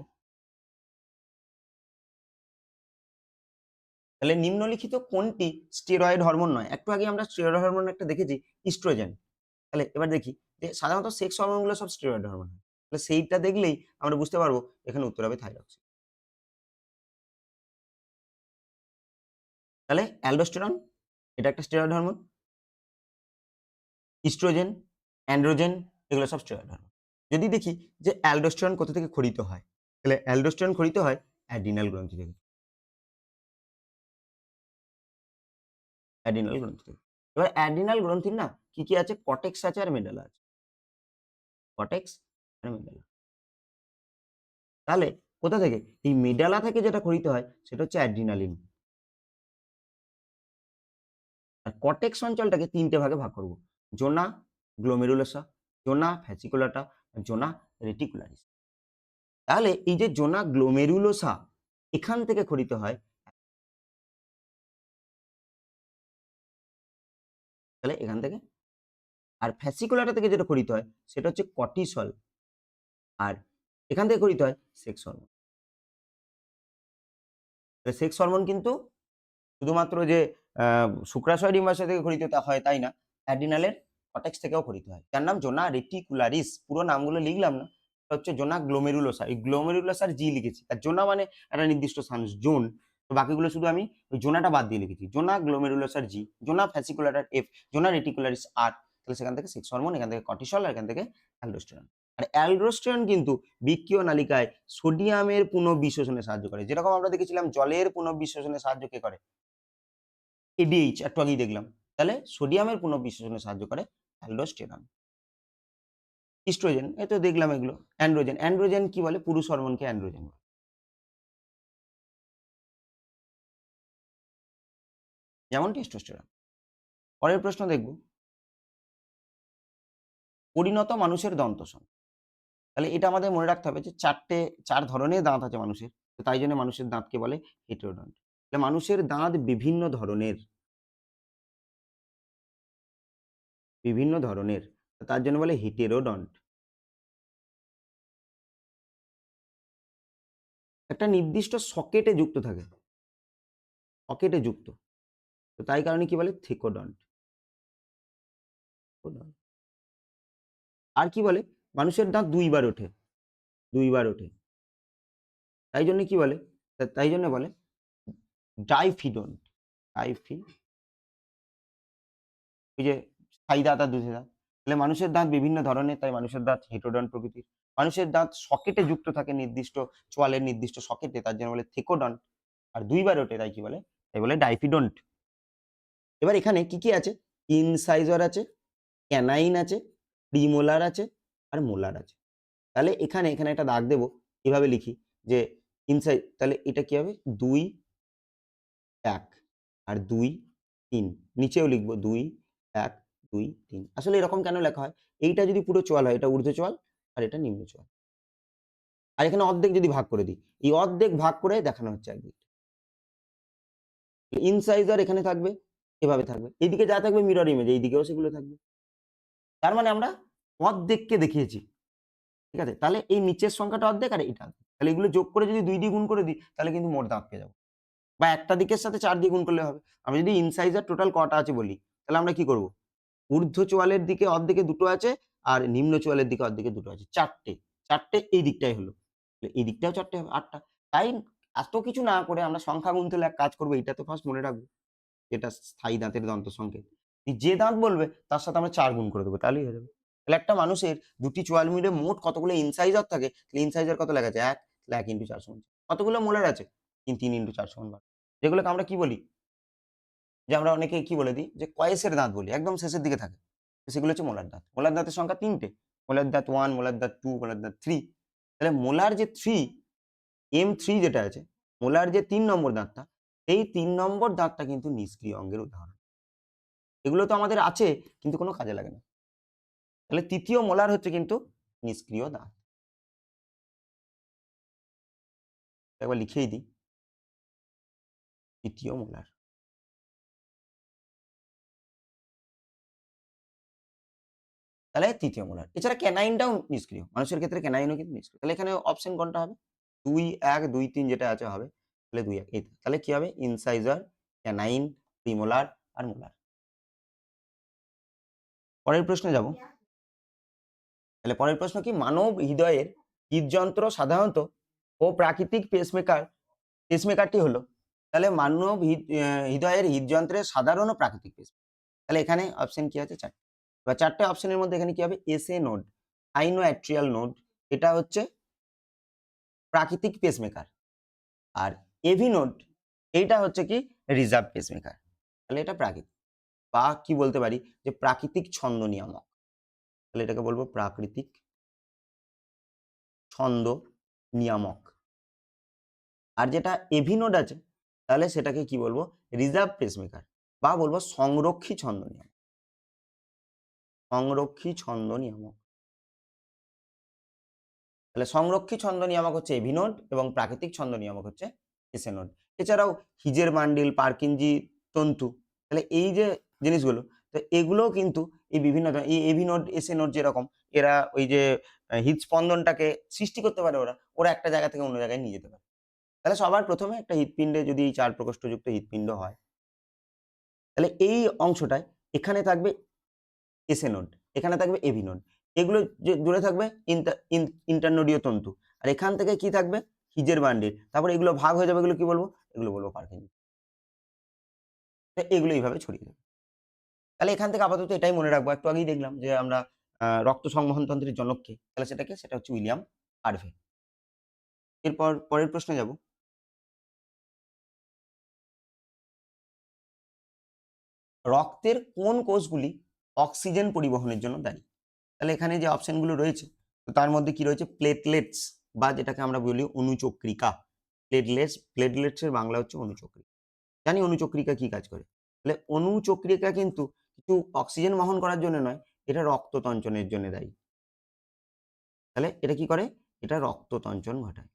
S1: তাহলে নিম্নলিখিত কোনটি স্টেরয়েড হরমোন নয়? একটু আগে আমরা স্টেরয়েড হরমোন একটা দেখেছি, ইস্ট্রোজেন। তাহলে এবার দেখি যে সাধারণত সেক্স হরমোনগুলো সব স্টেরয়েড হরমোন হয়। তাহলে সেইটা দেখলেই আমরা বুঝতে পারবো এখানে উত্তর হবে থাইরক্সিন। তাহলে অ্যালডোস্টেরন এটা একটা স্টেরয়েড হরমোন, ইস্ট্রোজেন, অ্যান্ড্রোজেন এগুলো সব স্টেরয়েড হরমোন। যদি দেখি যে অ্যালডোস্টেরন কোথা থেকে খরিত হয়, তাহলে অ্যালডোস্টেরন খরিত হয় অ্যাড্রিনাল গ্রন্থি থেকে। অ্যাড্রিনাল গ্রন্থি থেকে। এবার অ্যাড্রিনাল গ্রন্থির না কি আছে? কর্টেক্স আছে আর মেডালা আছে। কর্টেক্স আর মেডালা। তাহলে কোথা থেকে? এই মেডালা থেকে যেটা খরিত হয় সেটা হচ্ছে অ্যাড্রিনালিন। আর কর্টেক্স অঞ্চলটাকে ৩ টে ভাগে ভাগ করব। জোনা গ্লোমেরুলোসা, জোনা ফ্যাসিকুলাটা, জোনা রেটিকুলারিস। তাহলে এই যে জোনা গ্লোমেরুলোসা এখান থেকে খরিত হয়, তাহলে এখান থেকে। আর ফ্যাসিকুলাটা থেকে যেটা খরিত হয় সেটা হচ্ছে কর্টিসল। আর এখান থেকে খরিত হয় সেক্স হরমোন। সেক্স হরমোন কিন্তু শুধুমাত্র যে শুক্রাশয় ডিম্বাশয় থেকে খরিত হয় তাই না, অ্যাড্রিনালের কর্টেক্স থেকেও ক্ষরিত হয়। যার নাম জোনা রেটিকুলারিস, পুরো নামগুলো লিখলাম না, এটা হচ্ছে জোনা গ্লোমেরুলোসা। এই গ্লোমেরুলোসার জি লিখেছি, আর জোনা মানে একটা নির্দিষ্ট স্থান জোন, তো বাকিগুলো শুধু আমি ওই জোনাটা বাদ দিয়ে লিখেছি। জোনা গ্লোমেরুলোসার জি, জোনা ফ্যাসিকুলাটার এফ, জোনা রেটিকুলারিস আর, তাহলে সেখান থেকে সেক্স হরমোন, এখান থেকে কর্টিসল, আর এখান থেকে অ্যালডোস্টেরন। আর অ্যালডোস্টেরন কিন্তু বৃক্কীয় নালিকায় সোডিয়ামের পুনঃবিশ্লেষণে সাহায্য করে। যেরকম আমরা দেখেছিলাম জলের পুনঃবিশ্লেষণে সাহায্য কে করে? এডিএইচ একটু আগেই দেখলাম। তাহলে সোডিয়ামের পুনঃবিশ্লেষণে সাহায্য করে অ্যালডোস্টেরন। ইস্ট্রোজেন এই তো দেখলাম এগুলো। অ্যান্ড্রোজেন, অ্যান্ড্রোজেন কি বলে? পুরুষ হরমোনকে অ্যান্ড্রোজেন বলে। যেমন টেস্টোস্টেরন। পরের প্রশ্ন দেখব, পরিণত মানুষের দন্তসংখ্যা। তাহলে এটা আমাদের মনে রাখতে হবে যে 4 ধরনের দাঁত আছে মানুষের। তো তাই জন্য মানুষের দাঁতকে বলে হেটেরোডন্ট। তাহলে মানুষের দাঁত বিভিন্ন ধরনের, বিভিন্ন ধরনের। তার জন্য বলে হেটেরোডন্ট। একটা নির্দিষ্ট সকেটে যুক্ত থাকে, সকেটে যুক্ত। তো তাই কারণে কি বলে? থেকোডন্ট। আর কি বলে? মানুষের দাঁত 2 বার ওঠে, 2 বার ওঠে। তাই জন্য কি বলে? তাই জন্য বলে ডাইফিডন্ট। ডাইফি, ওই যে স্থায়ী দাঁত আর দুধে দাঁত। তাহলে মানুষের দাঁত বিভিন্ন ধরনের, তাই মানুষের দাঁত হেটেরোডন্ট প্রকৃতির। মানুষের দাঁত সকেটে যুক্ত থাকে, নির্দিষ্ট চোয়ালের নির্দিষ্ট সকেটে, তার জন্য বলে থেকোডন্ট। আর 2 বার ওঠে, তাই কি বলে? তাই বলে ডাইফিডন্ট। এবার এখানে কি কি আছে? ইনসাইজর আছে, ক্যানাইন আছে, প্রিমোলার আছে, আর মোলার আছে। তাহলে এখানে একটা দাগ দেবো, এভাবে লিখি যে তাহলে এটা কি হবে? 2, 1 আর 2, 3। নিচেও লিখবো 2, 1, 2, 3। আসলে এরকম কেন লেখা হয়? এইটা যদি পুরো চোয়াল হয়, এটা ঊর্ধ্ব চোয়াল আর এটা নিম্ন চোয়াল। আর এখানে অর্ধেক যদি ভাগ করে দিই, এই অর্ধেক ভাগ করে দেখানো হচ্ছে একদিক। ইনসাইজার এখানে থাকবে, এভাবে থাকবে। এইদিকে যা থাকবে মিরর ইমেজ, এইদিকেও সেগুলো থাকবে। তার মানে আমরা অর্ধেককে দেখিয়েছি। ঠিক আছে? তাহলে এই নিচের সংখ্যাটা অর্ধেক আর এটা অর্ধেক। তাহলে এগুলো যোগ করে যদি 2 দিয়ে গুণ করে দিই, তাহলে কিন্তু মোট দাঁত পেয়ে যাবো। বা একটা দিকের সাথে 4 দিয়ে গুণ করলে হবে। আমি যদি ইনসাইজার টোটাল কটা আছে বলি, তাহলে আমরা কি করব? ঊর্ধ্ব চোয়ালের দিকে অর্ধেকে 2টো আছে, আর নিম্ন চোয়ালের দিকে অর্ধেকে 2টো আছে। 4টে। 4টে এই দিকটাই হলো। এই দিকটাও 4টে হবে, 8টা। তাই এত কিছু না করে আমরা সংখ্যা গুনতে হলে এক কাজ করব, এটা তো ফার্স্ট মনে রাখবো। এটা স্থায়ী দাঁতের দন্ত সংকেত। যে দাঁত বলবে তার সাথে আমরা 4 গুণ করে দেবো, তাহলেই হয়ে যাবে। তাহলে একটা মানুষের 2টি চোয়াল মিলে মোট কতগুলো ইনসাইজার থাকে? তাহলে ইনসাইজার কত লেখা আছে? 1, তাহলে 1 × 4 = 4। কতগুলো মোলার আছে? 3 × 4 = 12। যেগুলোকে আমরা কি বলি? যে আমরা অনেকে কি বলে দিই যে কয়েসের দাঁত বলি, একদম শেষের দিকে থাকে। তো সেগুলো হচ্ছে মোলার দাঁত। মোলার দাঁতের সংখ্যা 3টে। মোলার দাঁত 1, মোলার দাঁত 2, মোলার দাঁত 3। তাহলে মোলার যে 3, M3 যেটা আছে, মোলার যে 3 নম্বর দাঁতটা, এই 3 নম্বর দাঁতটা কিন্তু নিষ্ক্রিয় অঙ্গের উদাহরণ। এগুলো তো আমাদের আছে কিন্তু কোনো কাজে লাগে না। তাহলে তৃতীয় মোলার হচ্ছে কিন্তু নিষ্ক্রিয় দাঁত। একবার লিখেই দিই, তৃতীয় মোলার। তাহলে তৃতীয় মোলার। এছাড়া ক্যানাইনটাও নিষ্ক্রিয়। মানুষের ক্ষেত্রে ক্যানাইনও কিন্তু নিষ্ক্রিয়। তাহলে এখানে অপশন কোনটা হবে? 2, 1, 2, 3 যেটা আছে হবে। তাহলে 2, 1 এই তো। তাহলে কি হবে? ইনসাইজার, ক্যানাইন, প্রিমোলার আর মোলার। পরের প্রশ্নে যাব। তাহলে পরের প্রশ্ন কি? মানব হৃদয়ের হৃদযন্ত্র সাধারণত ও প্রাকৃতিক পেসমেকারটি হলো। তাহলে মানব হৃদয়ের হৃদযন্ত্রের সাধারণ ও প্রাকৃতিক পেসমেকার। তাহলে এখানে অপশন কি আছে? 4। এবার 4টে অপশনের মধ্যে এখানে কি হবে? এসএ নোড, সাইনোঅ্যাট্রিয়াল নোড, এটা হচ্ছে প্রাকৃতিক পেসমেকার। আর এভি নোড, এইটা হচ্ছে কি? Reserve pacemaker. তাহলে এটা প্রাকৃতিক, বা কি বলতে পারি যে প্রাকৃতিক ছন্দ নিয়ামক। তাহলে এটাকে বলবো প্রাকৃতিক ছন্দ নিয়ামক। আর যেটা এভি নোড আছে, তাহলে সেটাকে কি বলবো? রিজার্ভ পেসমেকার, বা বলবো সংরক্ষী ছন্দ নিয়ামক। সংরক্ষী ছন্দ নিয়ামক। তাহলে সংরক্ষী ছন্দ নিয়ামক হচ্ছে এভি নোড এবং প্রাকৃতিক ছন্দ নিয়ামক হচ্ছে এসএ নোড। এছাড়াও হিজের বান্ডিল, পার্কিনজি তন্তু, তাহলে এই যে জিনিসগুলো, তো এগুলোও কিন্তু এই বিভিন্ন এই এভি নোড, এসএ নোড যেরকম, এরা ওই যে হৃদস্পন্দনটাকে সৃষ্টি করতে পারে, ওরা একটা জায়গা থেকে অন্য জায়গায় নিয়ে যেতে পারে। তাহলে সবার প্রথমে একটা হৃদপিণ্ডে যদি এই 4 প্রকোষ্ঠযুক্ত হৃদপিণ্ড হয়, তাহলে এই অংশটায় এখানে থাকবে এসএ নোড, এখানে থাকবে এভি নোড। এগুলো জুড়ে থাকবে ইন্টারনোডীয় তন্তু। আর এখান থেকে কি থাকবে? হিজের বান্ডিল। তারপর এগুলো ভাগ হয়ে যাবে, এগুলো কি বলবো? এগুলো বলবো পারফিউম। এগুলো এইভাবে ছড়িয়ে যাবে। তাহলে এখান থেকে আপাতত এটাই মনে রাখবো। একটু আগেই দেখলাম যে আমরা রক্ত সংবহন তন্ত্রের জনক কে? তাহলে সেটা কে? সেটা হচ্ছে উইলিয়াম হার্ভে। এরপর পরের প্রশ্নে যাব। রক্তের কোন কোষগুলি অক্সিজেন পরিবহনের জন্য দায়ী? তাহলে এখানে যে অপশনগুলো রয়েছে, তো তার মধ্যে কি রয়েছে? প্লেটলেটস, বা যেটাকে আমরা বলি অণুচক্রিকা। প্লেটলেটস এর বাংলা হচ্ছে অণুচক্রিকা। জানি অণুচক্রিকা কি কাজ করে। তাহলে অণুচক্রিকা কিন্তু কিছু অক্সিজেন বহন করার জন্য নয়, এটা রক্ততঞ্চনের জন্য দায়ী। তাহলে এটা কি করে? এটা রক্ততঞ্চন ঘটায়।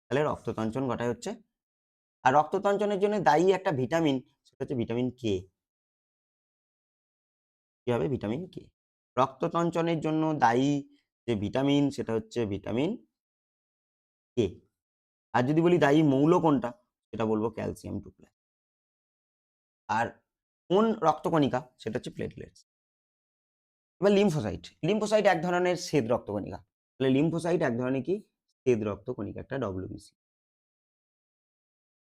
S1: তাহলে রক্ততঞ্চন ঘটায় হচ্ছে। আর রক্ততঞ্চনের জন্য দায়ী একটা ভিটামিন, সেটা হচ্ছে ভিটামিন কে। কি হবে? Vitamin K. রক্ততঞ্চনের জন্য দায়ী যে ভিটামিন, সেটা হচ্ছে ভিটামিন কে। আর যদি বলি দায়ী মৌল কোনটা, সেটা বলবো ক্যালসিয়াম 2+। আর কোন রক্তকণিকা? সেটা হচ্ছে প্লেটলেটস। এবার লিম্ফোসাইট এক ধরনের শ্বেত রক্তকণিকা। তাহলে লিম্ফোসাইট এক ধরনের কি? শ্বেত রক্তকণিকা, একটা ডব্লিউবিসি।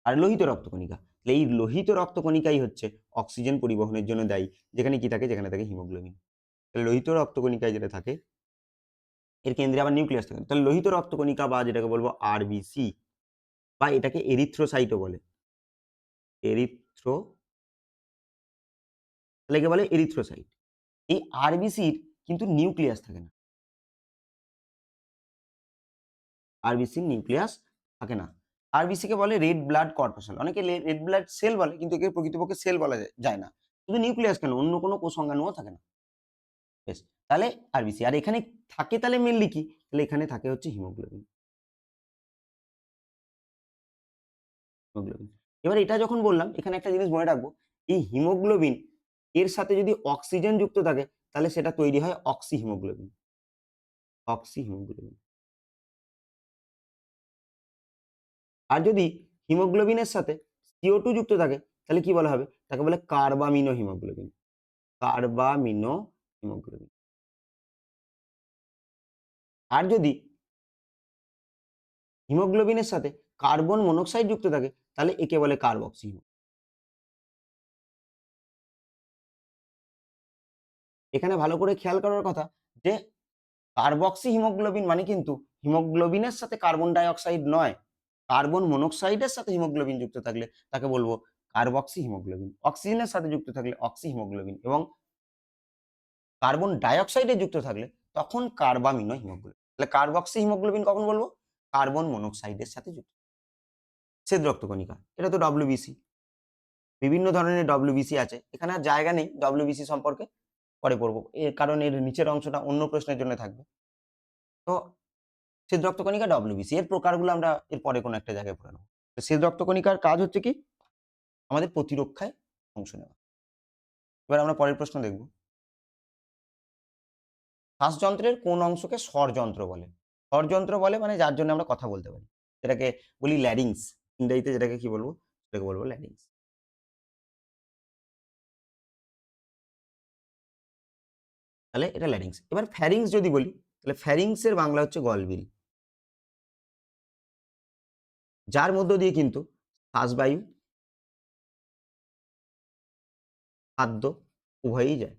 S1: আর লোহিত রক্তকণিকা, এই লোহিত রক্তকণিকাই হচ্ছে অক্সিজেন পরিবহনের জন্য দায়ী। যেখানে কি থাকে? যেখানে থাকে হিমোগ্লোবিন। তাহলে লোহিত রক্তকণিকায় যেটা থাকে, এর কেন্দ্রে আবার নিউক্লিয়াস থাকে। তাহলে লোহিত রক্তকণিকা, বা যেটাকে বলবো আরবিসি, বা এটাকে এরিথ্রোসাইটও বলে। এরিথ্রো, তাহলে একে বলে এরিথ্রোসাইট। এই আরবিসির কিন্তু নিউক্লিয়াস থাকে না। আরবিসির নিউক্লিয়াস থাকে না। আরবিসি কে বলে রেড ব্লাড কর্পাসেল। অনেকে রেড ব্লাড সেল বলে, কিন্তু একে প্রকৃতপক্ষে সেল বলা যায় না। শুধু নিউক্লিয়াস কেন, অন্য কোনো কোষ অঙ্গাণুও থাকে না। বেশ, তাহলে আরবিসি। আর এখানে থাকে তাহলে মেনলি কি? তাহলে এখানে থাকে হচ্ছে হিমোগ্লোবিন। হিমোগ্লোবিন। এবার এটা যখন বললাম, এখানে একটা জিনিস মনে রাখবো, এই হিমোগ্লোবিন এর সাথে যদি অক্সিজেন যুক্ত থাকে, তাহলে সেটা তৈরি হয় অক্সি হিমোগ্লোবিন। Oxyhaemoglobin. আর যদি হিমোগ্লোবিনের সাথে CO2 যুক্ত থাকে, তাহলে কি বলা হবে? তাকে বলে কার্বামিনো হিমোগ্লোবিন। Carbamino haemoglobin. আর যদি হিমোগ্লোবিনের সাথে কার্বন মনোক্সাইড যুক্ত থাকে, তাহলে একে বলে কার্বক্সি। এখানে ভালো করে খেয়াল করার কথা যে কার্বক্সি হিমোগ্লোবিন মানে কিন্তু হিমোগ্লোবিনের সাথে কার্বন ডাই অক্সাইড নয়, কার্বন মনোক্সাইডের সাথে হিমোগ্লোবিন যুক্ত থাকলে তাকে বলবো কার্বক্সি হিমোগ্লোবিন। অক্সিজেনের সাথে যুক্ত থাকলে অক্সি হিমোগ্লোবিন, এবং কার্বন ডাই অক্সাইডে যুক্ত থাকলে তখন কার্বামিনো হিমোগ্লোবিন। তাহলে কার্বক্সি হিমোগ্লোবিন কখন বলবো? কার্বন মনোক্সাইডের সাথে যুক্ত। শ্বেত রক্তকণিকা, এটা তো ডব্লিউবিসি। বিভিন্ন ধরনের ডব্লিউবিসি আছে, এখানে আর জায়গা নেই ডব্লিউবিসি সম্পর্কে, পরে পড়বো, এর কারণ এর নিচের অংশটা অন্য প্রশ্নের জন্য থাকবে। তো শ্বেত রক্তকণিকা ডব্লিউবিসি এর প্রকারগুলো আমরা এর পরে কোনো একটা জায়গায় পড়ে নেব। শ্বেত রক্তকণিকার কাজ হচ্ছে কি? আমাদের প্রতিরক্ষায় অংশ নেওয়া। এবার আমরা পরের প্রশ্ন দেখব। শ্বাসযন্ত্রের কোন অংশকে স্বরযন্ত্র বলে? স্বরযন্ত্র বলে মানে যার জন্য আমরা কথা বলতে পারি, যেটাকে বলি ল্যারিংস। ইংরেজিতে যেটাকে কি বলবো? সেটাকে বলবো ল্যারিংস। তাহলে এটা ল্যারিংস। এবার ফ্যারিংস যদি বলি, তাহলে ফ্যারিংস এর বাংলা হচ্ছে গলবিল, যার মধ্য দিয়ে কিন্তু শ্বাসবায়ু, খাদ্য উভয়ই যায়।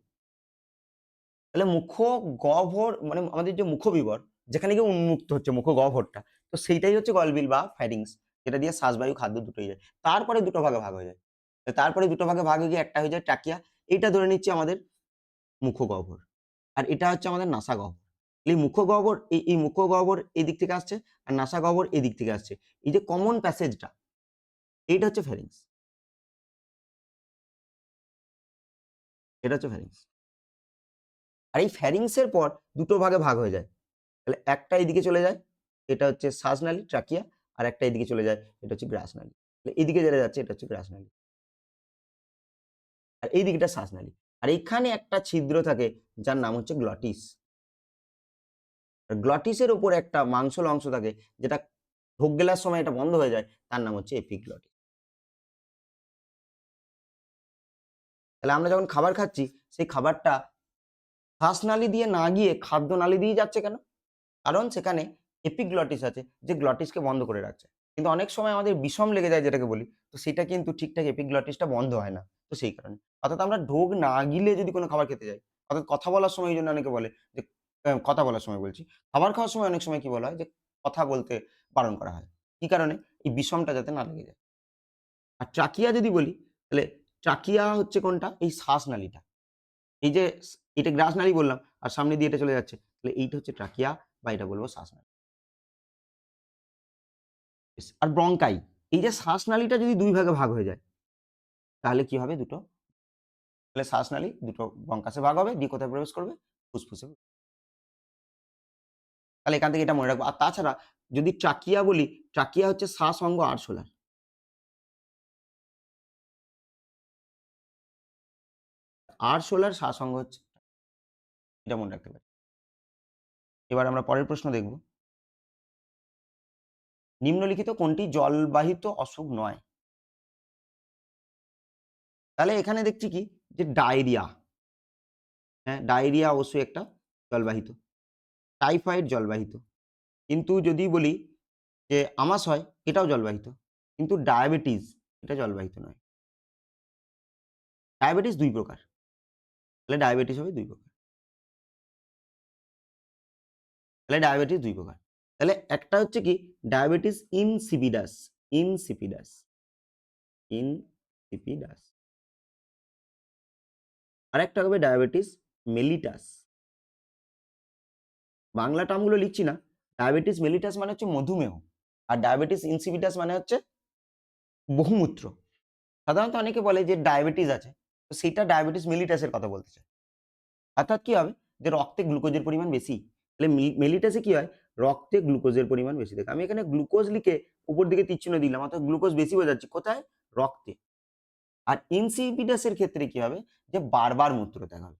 S1: তাহলে মুখ গহ্বর মানে আমাদের যে মুখবিবর, যেখানে গিয়ে উন্মুক্ত হচ্ছে মুখ গহ্বরটা, তো সেইটাই হচ্ছে গলবিল বা ফ্যারিংস, যেটা দিয়ে শ্বাসবায়ু খাদ্য দুটোই যায়। তারপরে দুটো ভাগে ভাগ হয়ে যায়। তারপরে দুটো ভাগে ভাগ হয়ে গিয়ে একটা হয়ে যায় ট্রাকিয়া। এইটা ধরে নিচ্ছি আমাদের মুখগহ্বর। আর এটা হচ্ছে আমাদের নাসাগহ্বর। এই মুখগহ্বর, এই মুখগহ্বর এই দিক থেকে আসছে, আর নাসাগহ্বর এই দিক থেকে আসছে। এই যে কমন প্যাসেজটা, এইটা হচ্ছে ফ্যারিংস। এটা হচ্ছে ফ্যারিংস। আর এই ফ্যারিংস এর পর দুটো ভাগে ভাগ হয়ে যায়। তাহলে একটা এদিকে চলে যায়, এটা হচ্ছে শ্বাসনালী ট্রাকিয়া, আর একটা এদিকে চলে যায়, এটা হচ্ছে গ্রাসনালী। তাহলে এইদিকে যেটা যাচ্ছে এটা হচ্ছে গ্রাসনালী, আর এই দিকটা শ্বাসনালী। আর এখানে একটা ছিদ্র থাকে যার নাম হচ্ছে গ্লটিস। আর গ্লটিসের উপর একটা মাংসল অংশ থাকে, যেটা ঢোক গেলার সময় এটা বন্ধ হয়ে যায়, তার নাম হচ্ছে এপিগ্লটিস। তাহলে আমরা যখন খাবার খাচ্ছি, সেই খাবারটা শ্বাসনালী দিয়ে না গিয়ে খাদ্যনালী দিয়ে যাচ্ছে কেন? কারণ সেখানে এপিগ্লটিস আছে যে গ্লটিসকে বন্ধ করে রাখছে। কিন্তু অনেক সময় আমাদের বিষম লেগে যায় যেটাকে বলি, তো সেটা কিন্তু ঠিকঠাক এপিগ্লটিসটা বন্ধ হয় না। তো সেই কারণে। অর্থাৎ আমরা ঢোক না গিলে যদি কোনো খাবার খেতে যাই, অর্থাৎ কথা বলার সময় এইজন্য অনেকে বলে যে কথা বলার সময় বলছি। খাবার খাওয়ার সময় অনেক সময় কি বলা হয় যে কথা বলতে বারণ করা হয়। কি কারণে? এই বিষমটা যাতে না লেগে যায়। আর ট্রাকিয়া যদি বলি, তাহলে ট্রাকিয়া হচ্ছে কোনটা? এই শ্বাসনালীটা। এই যে এটা গ্রাসনালী বললাম আর সামনে দিয়ে এটা চলে যাচ্ছে। তাহলে এইটা হচ্ছে ট্রাকিয়া বা এটা বলব শ্বাসনালী। আর ব্রঙ্কাই, এই যে শ্বাসনালীটা যদি ২ ভাগে ভাগ হয়ে যায়, তাহলে কি হবে দুটো? তাহলে শ্বাসনালী দুটো ব্রঙ্কাসে ভাগ হবে, দিয়ে কোথায় প্রবেশ করবে? ফুসফুসে। তাহলে এখান থেকে এটা মনে রাখবো। আর তাছাড়া যদি ট্রাকিয়া বলি, ট্রাকিয়া হচ্ছে শ্বাস অঙ্গ আরশোলা। আরশোলার শ্বাস অঙ্গ হচ্ছে, এটা মনে রাখতে পারি। এবার আমরা পরের প্রশ্ন দেখব। নিম্নলিখিত কোনটি জলবাহিত অসুখ নয়? তাহলে এখানে দেখছি কি? যে ডায়রিয়া। হ্যাঁ, ডায়রিয়া অবশ্যই একটা জলবাহিত। টাইফয়েড জলবাহিত। কিন্তু যদি বলি যে আমাশয়, এটাও জলবাহিত। কিন্তু ডায়াবেটিস এটা জলবাহিত নয়। ডায়াবেটিস ২ প্রকার। তাহলে ডায়াবেটিস হবে ২ প্রকার। তাহলে ডায়াবেটিস ২ প্রকার। তাহলে একটা হচ্ছে কি ডায়াবেটিস ইনসিপিডাস, ইনসিপিডাস, ইনসিপিডাস। আরেকটা হবে ডায়াবেটিস মেলিটাস। বাংলা টার্মগুলো লিখছি না। ডায়াবেটিস মেলিটাস মানে হচ্ছে মধুমেহ। আর ডায়াবেটিস ইনসিপিডাস মানে হচ্ছে বহুমূত্র। সাধারণত অনেকে বলে যে ডায়াবেটিস আছে। তো সেটা ডায়াবেটিস মেলিটাসের কথা বলতে চায়। অর্থাৎ কি হবে? যে রক্তে গ্লুকোজের পরিমাণ বেশি। তাহলে মেলিটাসে কি হয়? রক্তে গ্লুকোজের পরিমাণ বেশি থাকে। আমি এখানে গ্লুকোজ লিখে উপর দিকে তীরচিহ্ন দিলাম। অর্থাৎ গ্লুকোজ বেশি বোঝাচ্ছি। কোথায়? রক্তে। আর ইনসিপিডাস এর ক্ষেত্রে কি হবে? যে বারবার মূত্রত্যাগ হবে।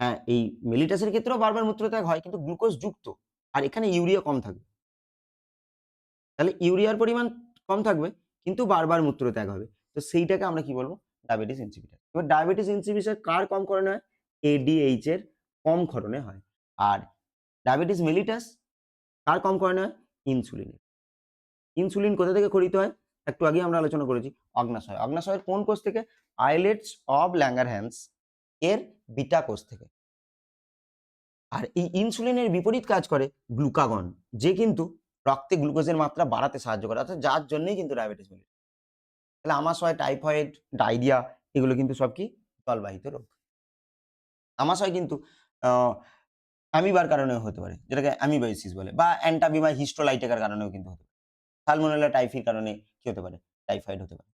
S1: হ্যাঁ, এই মেলিটাসের ক্ষেত্রেও বারবার মূত্রত্যাগ হয় কিন্তু গ্লুকোজ যুক্ত। আর এখানে ইউরিয়া কম থাকবে। তাহলে ইউরিয়ার পরিমাণ কম থাকবে কিন্তু বারবার মূত্রত্যাগ হবে। তো সেইটাকে আমরা কি বলবো? Diabetes insipidus. এবার ডায়াবেটিস ইনসিপিটাস কার কম ক্ষরণে হয়? এডিএইচ এর কম ক্ষরণে হয়। আর ডায়াবেটিস মেলিটাস কার কম ক্ষরণে হয়? ইনসুলিনের। ইনসুলিন কোথা থেকে ক্ষরিত হয়? একটু আগেই আমরা আলোচনা করেছি অগ্নাশয়। অগ্নাশয়ের কোন কোষ থেকে? আইলেটস অব ল্যাঙ্গারহ্যান্স এর বিটা কোষ থেকে। আর এই ইনসুলিনের বিপরীত কাজ করে গ্লুকাগন, যে কিন্তু রক্তে গ্লুকোজের মাত্রা বাড়াতে সাহায্য করে। অর্থাৎ যার জন্যই কিন্তু ডায়াবেটিস মেলিটাস। তাহলে আমাশয়, টাইফয়েড, ডায়রিয়া এগুলো কিন্তু সব কি? জলবাহিত রোগ। আমাশয় কিন্তু আ অ্যামিবার কারণেও হতে পারে। যেটাকে অ্যামিবাইসিস বলে বা অ্যান্টাবিমা হিস্টোলাইটিকার কারণেও কিন্তু হতে পারে। সালমোনেলা টাইফির কারণে কি হতে পারে? টাইফয়েড হতে পারে।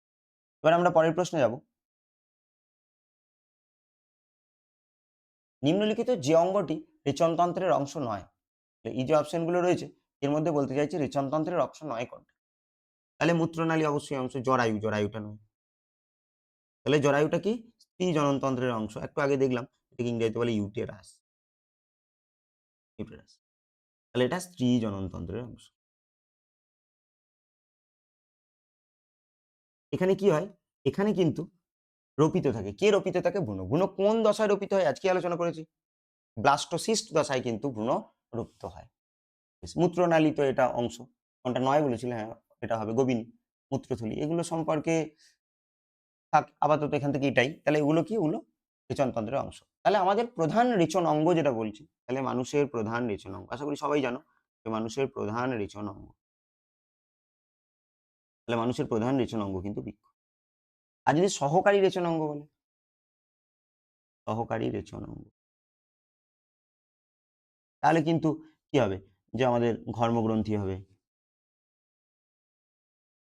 S1: এবার আমরা পরের প্রশ্নে যাব। নিম্নলিখিত যে অঙ্গটি রেচনতন্ত্রের অংশ নয়। এই যে অপশনগুলো রয়েছে এর মধ্যে বলতে চাইছি রেচনতন্ত্রের অংশ নয় কোনটা? তাহলে মূত্রনালী অবশ্যই অংশ, জরায়ু, জরায়ুটা নয়। তাহলে জরায়ুটা কি? স্ত্রী জননতন্ত্রের অংশ। একটু আগে দেখলাম এটাকে ইংরেজিতে বলে ইউটেরাস, ইউটেরাস। তাহলে এটা স্ত্রী জননতন্ত্রের অংশ। এখানে কি হয়? এখানে কিন্তু রোপিত থাকে। কে রোপিত থাকে? ভ্রূণ। ভ্রূণ কোন দশায় রোপিত হয়? আজকে আলোচনা করেছি। ব্লাস্টোসিস্ট দশায় কিন্তু ভ্রূণ রোপিত হয়। মূত্রনালী তো এটা অংশ। কোনটা নয় বলেছিলে? হ্যাঁ, এটা হবে গোবিন, মূত্রথলি। এগুলো সম্পর্কে থাক, আপাতত এখান থেকে এটাই। তাহলে এগুলো কি? এগুলো রেচনতন্ত্রের অংশ। তাহলে আমাদের প্রধান রেচন অঙ্গ যেটা বলছি, তাহলে মানুষের প্রধান রেচন অঙ্গ। আশা করি সবাই জানো যে মানুষের প্রধান রেচন অঙ্গ। তাহলে মানুষের প্রধান রেচন অঙ্গ কিন্তু বৃক্ক। আর যদি সহকারী রেচন অঙ্গ বলে? সহকারী রেচন অঙ্গ। তাহলে কিন্তু কি হবে? যে আমাদের ঘর্মগ্রন্থি হবে,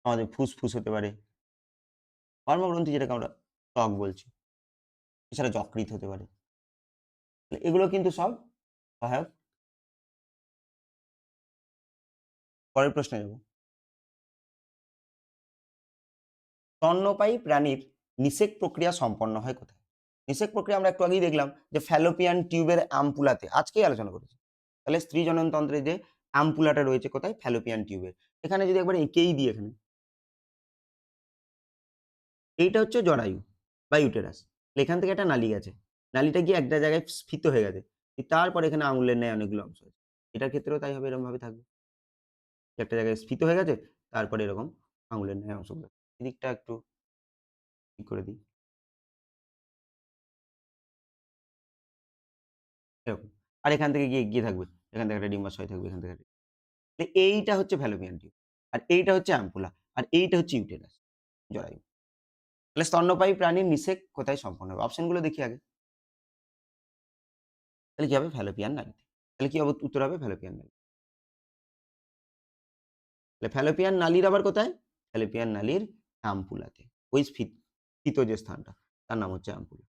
S1: আমাদের ফুসফুস হতে পারে। কর্মগ্রন্থি যেটাকে আমরা ত্বক বলছি। এছাড়া যকৃৎ হতে পারে। এগুলো কিন্তু সব সহায়ক। পরের প্রশ্নে যাব। স্তন্যপায়ী প্রাণীর নিষেক প্রক্রিয়া সম্পন্ন হয় কোথায়? নিষেক প্রক্রিয়া আমরা একটু আগেই দেখলাম যে ফ্যালোপিয়ান টিউবের অ্যাম্পুলাতে। আজকেই আলোচনা করেছি। তাহলে স্ত্রী জননতন্ত্রে যে অ্যাম্পুলাটা রয়েছে কোথায়? ফ্যালোপিয়ান টিউবে। এখানে যদি একবার এঁকেই দিই এখানে। এইটা হচ্ছে জরায়ু বা ইউটেরাস। এখান থেকে একটা নালি গেছে। নালিটা গিয়ে একটা জায়গায় স্ফীত হয়ে গেছে। তারপরে এখানে আঙুলের ন্যায় অনেকগুলো অংশ আছে। এটার ক্ষেত্রেও তাই হবে, এরকমভাবে থাকবে। একটা জায়গায় স্ফীত হয়ে গেছে, তারপরে এরকম আঙুলের ন্যায় অংশগুলো। এদিকটা একটু ঠিক করে দিই। এরকম। আর এখান থেকে গিয়ে এগিয়ে থাকবে। এখান থেকে একটা ডিম্বাশয় থাকবে, এখান থেকে এইটা হচ্ছে ফ্যালোপিয়ান টিউব। আর এইটা হচ্ছে অ্যাম্পুলা। আর এইটা হচ্ছে ইউটেরাস, জরায়ু। তাহলে স্তন্যপায়ী প্রাণীর নিষেক কোথায় সম্পন্ন হবে? অপশনগুলো দেখি আগে। তাহলে কি হবে? ফ্যালোপিয়ান নালীতে। তাহলে কি হবে? উত্তর হবে ফ্যালোপিয়ান নালী। তাহলে ফ্যালোপিয়ান নালীর আবার কোথায়? ফ্যালোপিয়ান নালীর অ্যাম্পুলাতে। ওই স্ফীত যে স্থানটা, তার নাম হচ্ছে অ্যাম্পুলা।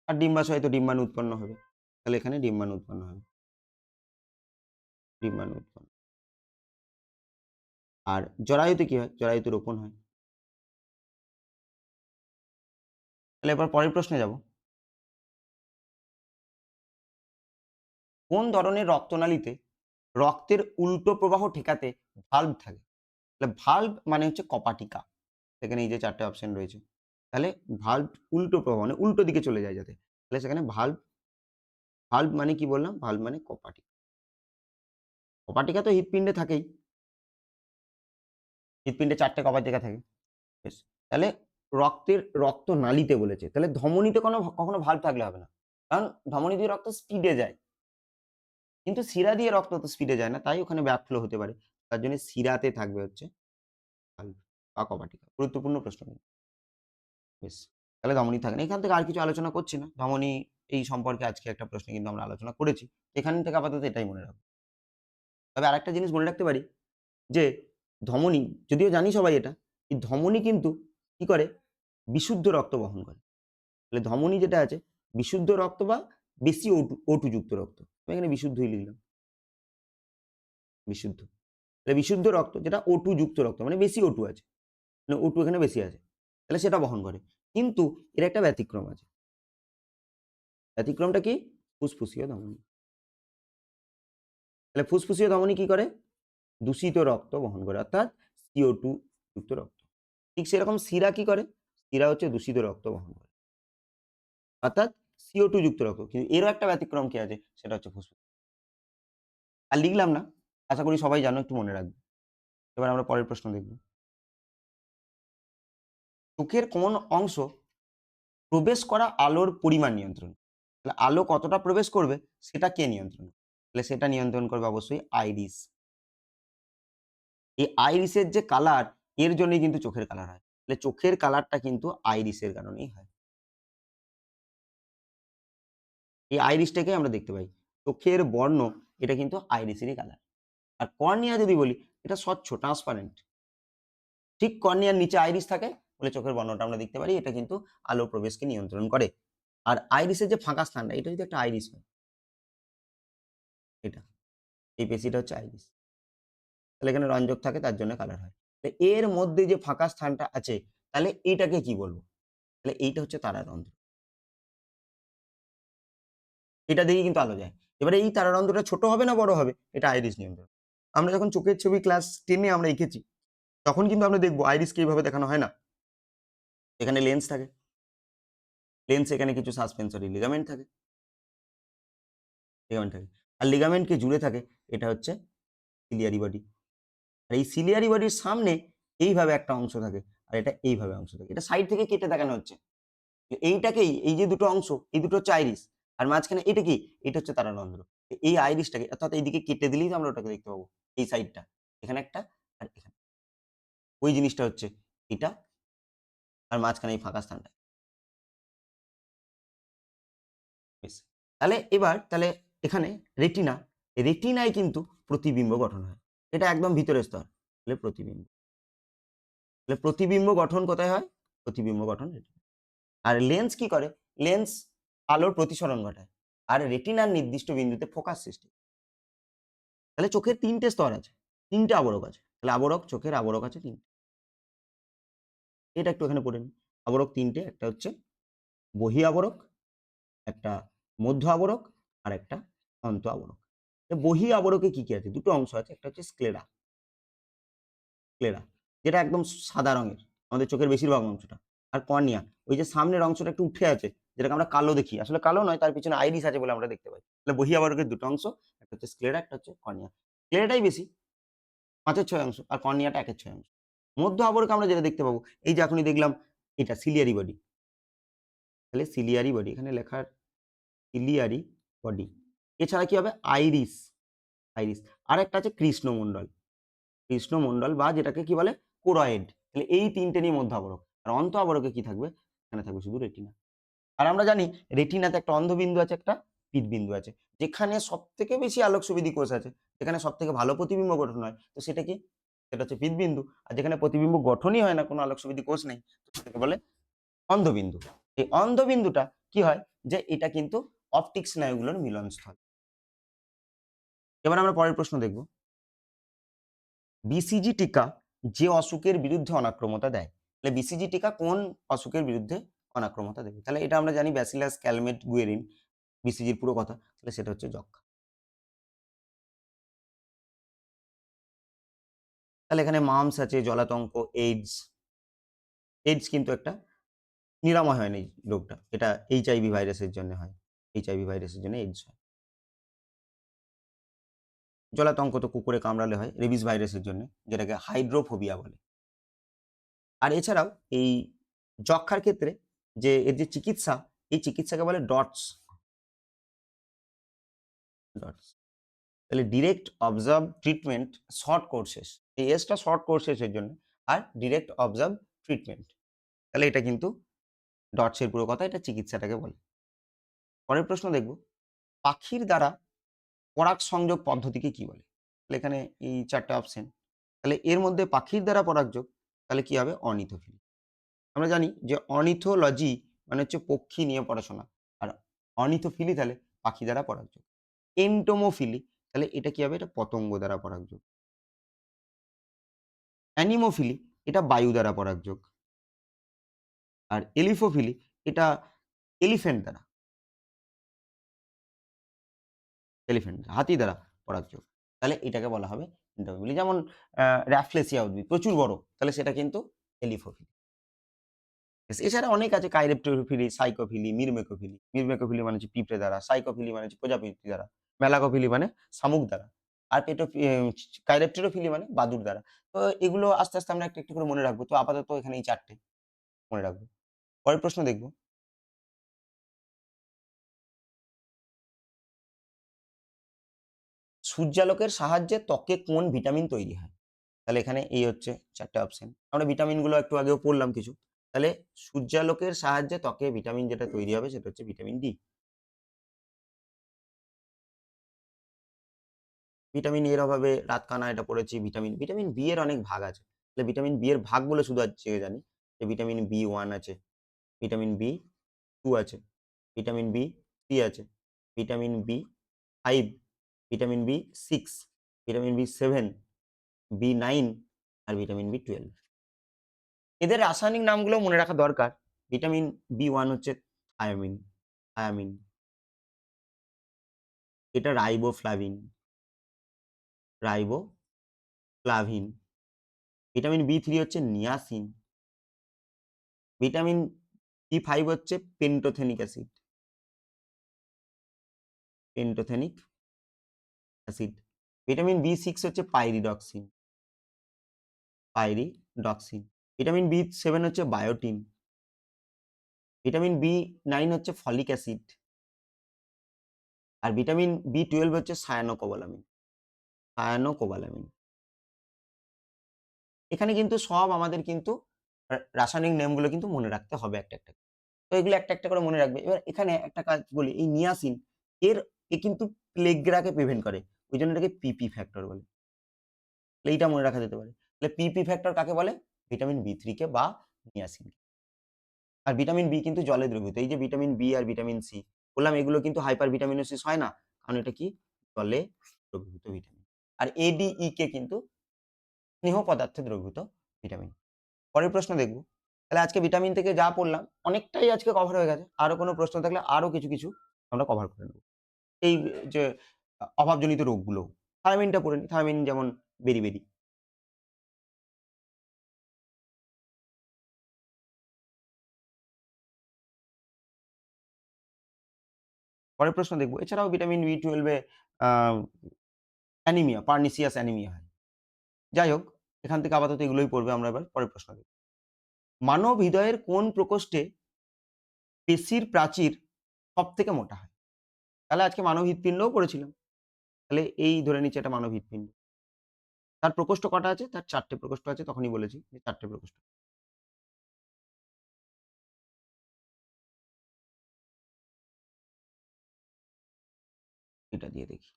S1: আর ডিম্বাশয়ে তো ডিম্বাণু উৎপন্ন হবে। তাহলে এখানে ডিম্বাণু উৎপন্ন হবে। ডিম্বাণু উৎপন্ন। আর জরায়ুতে কি হয়? জরায়ুতে রোপণ হয়। তাহলে এবার পরের প্রশ্নে যাব। কোন ধরনের রক্তনালীতে রক্তের উল্টো প্রবাহ ঠেকাতে ভাল্ব থাকে? তাহলে ভাল্ব মানে হচ্ছে কপাটিকা। সেখানে এই যে ৪ টে অপশন রয়েছে। তাহলে ভাল্ব উল্টো প্রবাহ মানে উল্টো দিকে চলে যায় যাতে। তাহলে সেখানে ভাল্ব, ভাল্ব মানে কি বললাম? ভাল্ব মানে কপাটিকা। কপাটিকা তো হৃৎপিণ্ডে থাকেই। হৃৎপিণ্ডে ৪ টে কপাটিকা থাকে। বেশ। তাহলে রক্তনালীতে বলেছে। তাহলে ধমনীতে কখনো ভাল্ব থাকলে হবে না। কারণ ধমনী দিয়ে রক্ত স্পিডে যায়। কিন্তু শিরা দিয়ে রক্ত অত স্পিডে যায় না। তাই ওখানে ব্যাকফ্লো হতে পারে। তার জন্য শিরাতে থাকবে হচ্ছে ভাল্ব বা কপাটিকা। গুরুত্বপূর্ণ প্রশ্ন কিন্তু। বেশ। তাহলে ধমনী থাকে না। এখান থেকে আর কিছু আলোচনা করছি না। ধমনী এই সম্পর্কে আজকে একটা প্রশ্নে কিন্তু আমরা আলোচনা করেছি। এখান থেকে আপাতত এটাই মনে রাখবো। তবে আরেকটা জিনিস মনে রাখতে পারি যে ধমনী, যদিও জানি সবাই এটা, এই ধমনী কিন্তু কি করে? বিশুদ্ধ রক্ত বহন করে। তাহলে ধমনী যেটা আছে, বিশুদ্ধ রক্ত বা বেশি O2 যুক্ত রক্ত। আমি এখানে বিশুদ্ধই লিখলাম। বিশুদ্ধ। তাহলে বিশুদ্ধ রক্ত যেটা O2 যুক্ত রক্ত মানে বেশি O2 আছে। মানে O2 এখানে বেশি আছে। তাহলে সেটা বহন করে। কিন্তু এর একটা ব্যতিক্রম আছে। ব্যতিক্রমটা কি? ফুসফুসীয় ধমনী। তাহলে ফুসফুসীয় ধমনী কি করে? দূষিত রক্ত বহন করে, অর্থাৎ CO2 যুক্ত রক্ত। ঠিক সেরকম শিরা কি করে? শিরা হচ্ছে দূষিত রক্ত বহন করে, অর্থাৎ CO2 যুক্ত রক্ত। কিন্তু এরও একটা ব্যতিক্রম কি আছে? সেটা হচ্ছে ফুসফুস। আর লিখলাম না। আশা করি সবাই জানো, একটু মনে রাখবে। এবার আমরা পরের প্রশ্ন দেখব। চোখের কোন অংশ প্রবেশ করা আলোর পরিমাণ নিয়ন্ত্রণ? তাহলে আলো কতটা প্রবেশ করবে সেটা কে নিয়ন্ত্রণ করে? তাহলে সেটা নিয়ন্ত্রণ করবে অবশ্যই আইরিস। এই আইরিসের যে কালার, এর জন্যই কিন্তু চোখের কালার হয়। তাহলে চোখের কালারটা কিন্তু আইরিসের কারণেই হয়। এই আইরিসটাকেই আমরা দেখতে পাই। চোখের বর্ণ এটা কিন্তু আইরিসেরই কালার। আর কর্নিয়া যদি বলি, এটা স্বচ্ছ, ট্রান্সপারেন্ট। ঠিক কর্নিয়ার নিচে আইরিস থাকে বলে চোখের বর্ণটা আমরা দেখতে পারি। এটা কিন্তু আলো প্রবেশকে নিয়ন্ত্রণ করে। আর আইরিসের যে ফাঁকা স্থানটা, এটা যদি একটা আইরিস হয়, এটা এই পেশিটা হচ্ছে আইরিস। তাহলে এখানে রঞ্জক থাকে, তার জন্য কালার হয়। এর মধ্যে যে ফাঁকা স্থানটা আছে, তাহলে এইটাকে কি বলবো? তাহলে এইটা হচ্ছে তারারন্ধ্র। এটা দিয়েই কিন্তু আলো যায়। এবারে এই তারারন্ধ্রটা ছোট হবে না বড় হবে? এটা আইরিস নিয়ন্ত্রণ। আমরা যখন চোখের ছবি ক্লাস 10 এ আমরা এঁকেছি, তখন কিন্তু আমরা দেখব আইরিসকে এইভাবে দেখানো হয় না। এখানে লেন্স থাকে। লেন্স, এখানে কিছু সাসপেনসরি লিগামেন্ট থাকে। লিগামেন্ট থাকে। আর লিগামেন্টকে জুড়ে থাকে এটা হচ্ছে সিলিয়ারি বডি। আর এই সিলিয়ারি বডির সামনে এইভাবে একটা অংশ থাকে। আর এটা এইভাবে অংশ থাকে। এটা সাইড থেকে কেটে দেখানো হচ্ছে। এইটাকেই, এই যে দুটো অংশ, এই দুটো হচ্ছে আইরিস। আর মাঝখানে এটা কি? এটা হচ্ছে তারারন্ধ্র। এই আইরিসটাকে, অর্থাৎ এইদিকে কেটে দিলেই তো আমরা ওটাকে দেখতে পাবো। এই সাইডটা। এখানে একটা, আর এখানে। ওই জিনিসটা হচ্ছে এটা, আর মাঝখানে এই ফাঁকা স্থানটা। বেশ। তাহলে এখানে রেটিনা, রেটিনায় কিন্তু প্রতিবিম্ব গঠন হয়। এটা একদম ভিতরের স্তর। তাহলে প্রতিবিম্ব। তাহলে প্রতিবিম্ব গঠন কোথায় হয়? প্রতিবিম্ব গঠন রেটিনা। আর লেন্স কি করে? লেন্স আলোর প্রতিসরণ ঘটায়। আর রেটিনার নির্দিষ্ট বিন্দুতে ফোকাস সৃষ্টি। তাহলে চোখের ৩ টে স্তর আছে। ৩ টে আবরক আছে। তাহলে আবরক, চোখের আবরক আছে ৩ টে। এটা একটু এখানে পড়ে নিই। আবরক ৩ টে। একটা হচ্ছে বহি আবরক, একটা মধ্য আবরক, আর একটা অন্ত আবরক। বহি আবরকে কি আছে? দুটো অংশ আছে। একটা হচ্ছে স্ক্লেরা। স্ক্লেরা। যেটা একদম সাদা রঙের, আমাদের চোখের বেশিরভাগ অংশটা। আর কর্নিয়া, ওই যে সামনের অংশটা একটু উঠে আছে, যেটাকে আমরা কালো দেখি। আসলে কালো নয়, তার পিছনে আইরিস আছে বলে আমরা দেখতে পাই। তাহলে বহিরাবরকের ২ টো অংশ, একটা হচ্ছে স্ক্লেরা, একটা হচ্ছে কর্নিয়া। স্ক্লেরাটাই বেশি, ৫/৬ অংশ, আর কর্নিয়াটা ১/৬ অংশ। মধ্য আবরকে আমরা যেটা দেখতে পাবো, এই যে এখনই দেখলাম এটা সিলিয়ারি বডি। তাহলে সিলিয়ারি বডি, এখানে লেখা সিলিয়ারি বডি। এছাড়া কি হবে? Iris, iris. আরেকটা আছে কৃষ্ণমণ্ডল। কৃষ্ণমণ্ডল বা যেটাকে কি বলে? কোরয়েড। তাহলে এই ৩ টে নিয়ে মধ্য আবরক। আর অন্ত আবরকে কি থাকবে? এখানে থাকবে শুধু রেটিনা। আর আমরা জানি রেটিনাতে একটা অন্ধবিন্দু আছে, একটা পীতবিন্দু আছে। যেখানে সবথেকে বেশি আলোক সুবিধি কোষ আছে, যেখানে সবথেকে ভালো প্রতিবিম্ব গঠন হয়, তো সেটা কি? সেটা হচ্ছে পীতবিন্দু। আর যেখানে প্রতিবিম্ব গঠনই হয় না, কোনো আলোক সুবিধি কোষ নেই, তো সেটাকে বলে অন্ধবিন্দু। এই অন্ধবিন্দুটা কি হয়? যে এটা কিন্তু অপটিক স্নায়ুগুলোর মিলনস্থল। এবার আমরা পরের প্রশ্ন দেখব। বিসিজি টিকা যে অসুখের বিরুদ্ধে অনাক্রমতা দেয়। তাহলে বিসিজি টিকা কোন অসুখের বিরুদ্ধে অনাক্রমতা দেবে? তাহলে এটা আমরা জানি ব্যাসিলাস ক্যালমেট গুয়েরিন, বিসিজির পুরো কথা। তাহলে সেটা হচ্ছে যক্ষ্মা। তাহলে এখানে মামস আছে, জলাতঙ্ক, এইডস। এইডস কিন্তু একটা নিরাময় হয় না এই রোগটা। এটা এইচআইভি ভাইরাসের জন্য হয়। এইচআইভি ভাইরাসের জন্য এইডস হয়। জলাতঙ্ক তো কুকুরে কামড়ালে হয়, রেবিস ভাইরাসের জন্য, যেটাকে হাইড্রোফোবিয়া বলে। আর এছাড়াও এই যক্ষ্মার ক্ষেত্রে যে এর যে চিকিৎসা, এই চিকিৎসাকে বলে ডটস। ডটস। তাহলে direct observe treatment short courses. এই এসটা শর্ট কোর্সেস এর জন্য, আর ডিরেক্ট অবজার্ভ ট্রিটমেন্ট। তাহলে এটা কিন্তু ডটস এর পুরো কথা, এটা চিকিৎসাটাকে বলে। পরের প্রশ্ন দেখব, পাখির দ্বারা পরাগ সংযোগ পদ্ধতিকে কি বলে? তাহলে এখানে এই ৪ টা অপশন। তাহলে এর মধ্যে পাখির দ্বারা পরাগযোগ, তাহলে কি হবে? অর্নিথোফিলি। আমরা জানি যে অর্নিথোলজি মানে হচ্ছে পক্ষী নিয়ে পড়াশোনা। আর অর্নিথোফিলি তাহলে পাখি দ্বারা পরাগযোগ। এন্টোমোফিলি, তাহলে এটা কি হবে? এটা পতঙ্গ দ্বারা পরাগযোগ। অ্যানিমোফিলি, এটা বায়ু দ্বারা পরাগযোগ। আর এলিফোফিলি, এটা এলিফ্যান্ট দ্বারা, হাতি দ্বারা পরাগযোগ। তাহলে এটাকে বলা হবে এন্টোমোফিলি। যেমন রাফলেসিয়া উদ্ভিদ প্রচুর বড়, তাহলে সেটা কিন্তু এলিফোফিলি। এছাড়া অনেক আছে, কাইরেপ্টোফিলি, সাইকোফিলি, মিরমেকোফিলি। মিরমেকোফিলি মানে হচ্ছে পিঁপড়ে দ্বারা, সাইকোফিলি মানে হচ্ছে প্রজাপতি দ্বারা, মেলাকোফিলি মানে শামুক দ্বারা, আর কাইরেপ্টেরোফিলি মানে বাদুড় দ্বারা। তো এগুলো আস্তে, আস্তে আমরা একটু, একটু করে মনে রাখবো। তো আপাতত এখানে এই ৪ টে মনে রাখবো। পরের প্রশ্ন দেখব। সূর্যালোকের সাহায্যে ত্বকে কোন ভিটামিন তৈরি হয়? তাহলে এখানে এই হচ্ছে ৪ টে অপশন। আমরা ভিটামিনগুলো একটু আগেও পড়লাম কিছু। তাহলে সূর্যালোকের সাহায্যে ত্বকে ভিটামিন যেটা তৈরি হবে সেটা হচ্ছে ভিটামিন ডি। ভিটামিন এর অভাবে রাতকানা এটা পড়েছি। ভিটামিন বি এর অনেক ভাগ আছে। তাহলে ভিটামিন বি এর ভাগগুলো শুধু আজকে জানি যে ভিটামিন বি1 আছে, ভিটামিন বি2 আছে, ভিটামিন বি3 আছে, ভিটামিন বি5, ভিটামিন বি6, ভিটামিন বি7, বি9 আর ভিটামিন বি12। এদের রাসায়নিক নামগুলো মনে রাখা দরকার। ভিটামিন বি1 হচ্ছে থায়ামিন, থায়ামিন। এটা রাইবোফ্লাভিন, রাইবোফ্লাভিন। ভিটামিন বি3 হচ্ছে নিয়াসিন। ভিটামিন বি5 হচ্ছে pantothenic acid, pantothenic acid. Vitamin বি6 হচ্ছে পাইরিডক্সিন, পাইরিডক্সিন। ভিটামিন বি7 হচ্ছে বায়োটিন। ভিটামিন বি9 হচ্ছে ফলিক অ্যাসিড। আর ভিটামিন বি12 হচ্ছে সায়ানোকোবালামিন, সায়ানোকোবালামিন। এখানে কিন্তু সব আমাদের কিন্তু রাসায়নিক নেমগুলো কিন্তু মনে রাখতে হবে একটা, একটা। তো এগুলো একটা, একটা করে মনে রাখবে। এবার এখানে একটা কাজ বলি, এই নিয়াসিন এর কিন্তু প্লেগরাকে প্রিভেন্ট করে। ওইজন্য এটাকে পিপি ফ্যাক্টর বলে। তাহলে এইটা মনে রাখা যেতে পারে। তাহলে পিপি ফ্যাক্টর কাকে বলে? ভিটামিন বি3 কে বা নিয়াসিন। আর ভিটামিন বি কিন্তু জলে দ্রবীভূত। এই যে ভিটামিন বি আর ভিটামিন সি বললাম, এগুলো কিন্তু হাইপার ভিটামিনোসিস হয় না। কারণ এটা কি? জলে দ্রবীভূত ভিটামিন। আর এ, ডি, ই কে কিন্তু স্নেহ পদার্থে দ্রবীভূত ভিটামিন। পরের প্রশ্ন দেখব। তাহলে আজকে ভিটামিন থেকে যা পড়লাম অনেকটাই আজকে কভার হয়ে গেছে। আরো কোনো প্রশ্ন থাকলে আরো কিছু, কিছু আমরা কভার করে নেব। এই যে অভাবজনিত রোগগুলো। থায়ামিনটা পড়ে নিই। থায়ামিন যেমন বেরি, বেরি। পরের প্রশ্ন দেখব। এছাড়াও ভিটামিন B12 এ আ অ্যানিমিয়া, পার্নিসিয়াস অ্যানিমিয়া হয়। যাই হোক, এখান থেকে আপাতত এগুলোই পড়বে। আমরা এবার পরের প্রশ্ন দেখব। মানব হৃদয়ের কোন প্রকোষ্ঠে পেশির প্রাচীর সবথেকে মোটা হয়? তাহলে আজকে মানব হৃৎপিণ্ডও পড়েছিলাম। তাহলে এই ধরে নিচ্ছি এটা মানব হৃৎপিণ্ড। তার প্রকোষ্ঠ কটা আছে? তার ৪ টে প্রকোষ্ঠ আছে। তখনই বলেছি যে ৪ টে প্রকোষ্ঠ। এটা দিয়ে দেখি।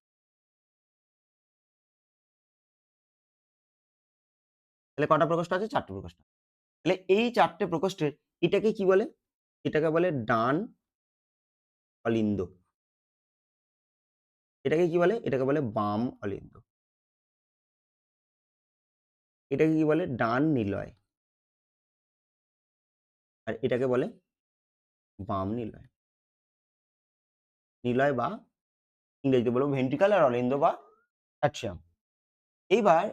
S1: তাহলে কটা প্রকোষ্ঠ আছে? ৪ টে প্রকোষ্ঠ। তাহলে এই ৪ টে প্রকোষ্ঠের এটাকে কি বলে? এটাকে বলে ডান অলিন্দ। এটাকে কি বলে? এটাকে বলে বাম অলিন্দ। এটাকে কি বলে? ডান নিলয়। আর এটাকে বলে বাম নিলয়। নিলয় বা ইংরেজিতে বলব ভেন্ট্রিকল আর অলিন্দ বা অ্যাট্রিয়াম। এইবার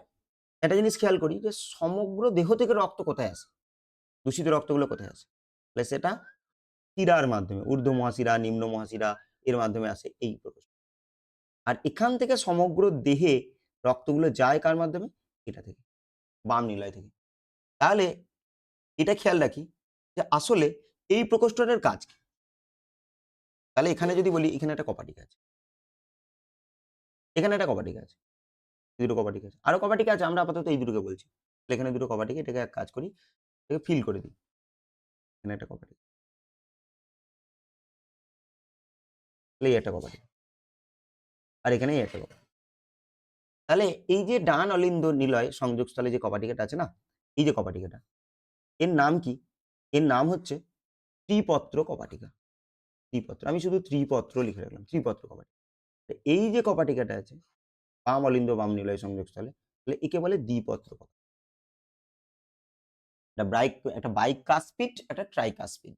S1: একটা জিনিস খেয়াল করি যে সমগ্র দেহ থেকে রক্ত কোথায় আসে? দূষিত রক্তগুলো কোথায় আসে? তাহলে সেটা শিরার মাধ্যমে ঊর্ধ্ব মহাশিরা, নিম্ন মহাশিরা এর মাধ্যমে আসে এই প্রকোষ্ঠ। আর এখান থেকে সমগ্র দেহে রক্তগুলো যায় কার মাধ্যমে? এটা থেকে, বাম নিলয় থেকে। তাহলে এটা খেয়াল রাখি যে আসলে এই প্রকোষ্ঠটার কাজ কি? তাহলে এখানে যদি বলি এখানে একটা কপাটিক আছে। এখানে একটা কপাটিক আছে। এই দুটো কপাটিক আছে। আরো কপাটিক আছে আমরা আপাতত এই দুটোকে বলছি। তাহলে এখানে দুটো কপাটিক এটাকে এক কাজ করি, এটাকে ফিল করে দিই। এখানে একটা কপাটিক। তাহলে এই একটা কপাটিক। আর এখানে এই একটা কপাটিক। তাহলে এই যে ডান অলিন্দ নিলয় সংযোগস্থলে যে কপাটিকাটা আছে না? এই যে কপাটিকাটা, এর নাম কি? এর নাম হচ্ছে ত্রিপত্র কপাটিকা। ত্রিপত্র। আমি শুধু ত্রিপত্র লিখে রাখলাম। ত্রিপত্র কপাটিকা। তো এই যে কপাটিকাটা আছে, বাম অলিন্দ বাম নিলয় সংযোগস্থলে, তাহলে একে বলে দ্বিপত্র কপাটিকা। একটা বাইকাসপিড, একটা ট্রাইকাসপিড।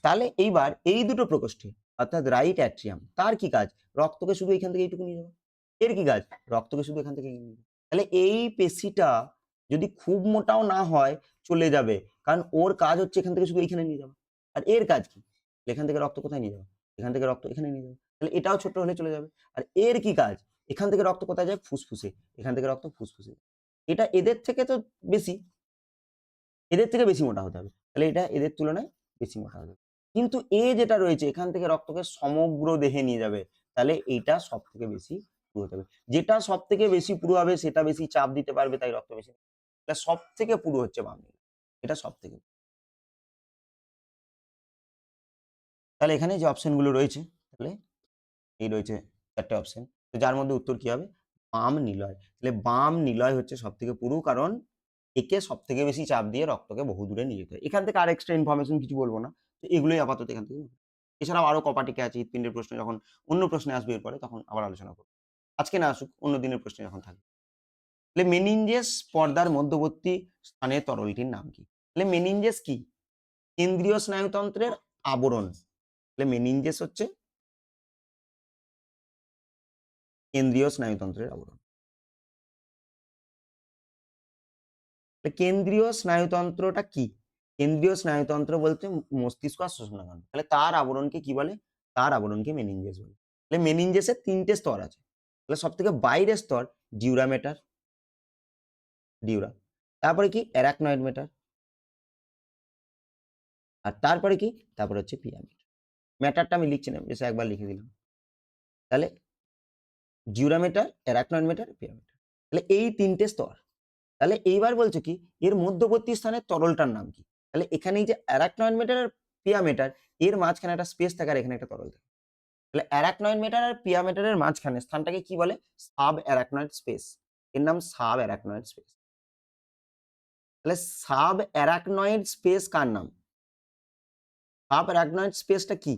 S1: তাহলে এইবার এই দুটো প্রকোষ্ঠে অর্থাৎ রাইট অ্যাট্রিয়াম তার কি কাজ? রক্তকে শুধু এখান থেকে এইটুকু নিয়ে যাওয়া। এর কি কাজ? রক্তকে শুধু এখান থেকে নিয়ে যাওয়া। তাহলে এই পেশিটা যদি খুব মোটাও না হয় চলে যাবে। কারণ ওর কাজ হচ্ছে এখান থেকে শুধু এইখানে নিয়ে যাওয়া। আর এর কাজ কি? এখান থেকে রক্ত কোথায় নিয়ে যাওয়া? এখান থেকে রক্ত এখানে নিয়ে যাওয়া। তাহলে এটাও ছোট হলে চলে যাবে। আর এর কি কাজ? এখান থেকে রক্ত কোথায় যায়? ফুসফুসে। এখান থেকে রক্ত ফুসফুসে। এটা এদের থেকে তো বেশি। এদের থেকে বেশি মোটা হতে হবে। তাহলে এটা এদের তুলনায় বেশি মোটা হবে। কিন্তু এ যেটা রয়েছে এখান থেকে রক্তকে সমগ্র দেহে নিয়ে যাবে। তাহলে এইটা সবথেকে বেশি পুরু হতে হবে। যেটা সবথেকে বেশি পুরু হবে সেটা বেশি চাপ দিতে পারবে তাই রক্ত বেশি। এটা সবথেকে পুরু হচ্ছে বাম দিকে। এটা সবথেকে। তাহলে এখানে যে অপশন গুলো রয়েছে তাহলে এই রয়েছে ৪ টে অপশন। তো যার মধ্যে উত্তর কি হবে? বাম নিলয়। তাহলে বাম নিলয় হচ্ছে সবথেকে পুরু কারণ একে সবথেকে বেশি চাপ দিয়ে রক্তকে বহু দূরে নিয়ে যেতে হয়। এখান থেকে আর এক্সট্রা ইনফরমেশন কিছু বলব না। তো এগুলোই আপাতত এখান থেকে। এছাড়াও আরো কপাটিকা আছে হৃৎপিণ্ডের প্রশ্ন যখন অন্য প্রশ্নে আসবে এরপরে তখন আবার আলোচনা করব। আজকে না আসুক অন্য দিনের প্রশ্নে যখন থাকবে। তাহলে মেনিনজেস পর্দার মধ্যবর্তী স্থানের তরলটির নাম কি? তাহলে মেনিনজেস কি? কেন্দ্রীয় স্নায়ুতন্ত্রের আবরণ। তাহলে মেনিনজেস হচ্ছে কেন্দ্রীয় স্নায়ুতন্ত্রের আবরণ। কেন্দ্রীয় স্নায়ুতন্ত্রটা কি? কেন্দ্রীয় স্নায়ুতন্ত্র বলতে মস্তিষ্ক আর শ্বসনাঙ্গ। তাহলে তার আবরণকে কি বলে? তার আবরণকে মেনিনজেস বলে। তাহলে মেনিনজেসের ৩ টে স্তর আছে। তাহলে সবথেকে বাইরের স্তর ডিউরা ম্যাটার, ডিউরা। তারপরে কি? Arachnoid matter. আর তারপরে কি? তারপরে হচ্ছে পিয়া ম্যাটার। ম্যাটারটা আমি লিখছি না, বেশ একবার লিখে দিলাম। তাহলে ডিউরা ম্যাটার, অ্যারাকনয়েড ম্যাটার, পিয়া ম্যাটার। তাহলে এই ৩ টে স্তর। তাহলে এইবার বলছে কি এর মধ্যবর্তী স্থানের তরলটার নাম কি? তাহলে এখানে এই যে অ্যারাকনয়েড ম্যাটার আর পিয়া ম্যাটার এর মাঝখানে একটা স্পেস থাকে আর এখানে একটা তরল থাকে। তাহলে অ্যারাকনয়েড ম্যাটার আর পিয়া ম্যাটারের মাঝখানে স্থানটাকে কি বলে? Sub arachnoid space. এর নাম সাব অ্যারাকনয়েড স্পেস। তাহলে সাব অ্যারাকনয়েড স্পেস কার নাম? সাব অ্যারাকনয়েড স্পেসটা কি?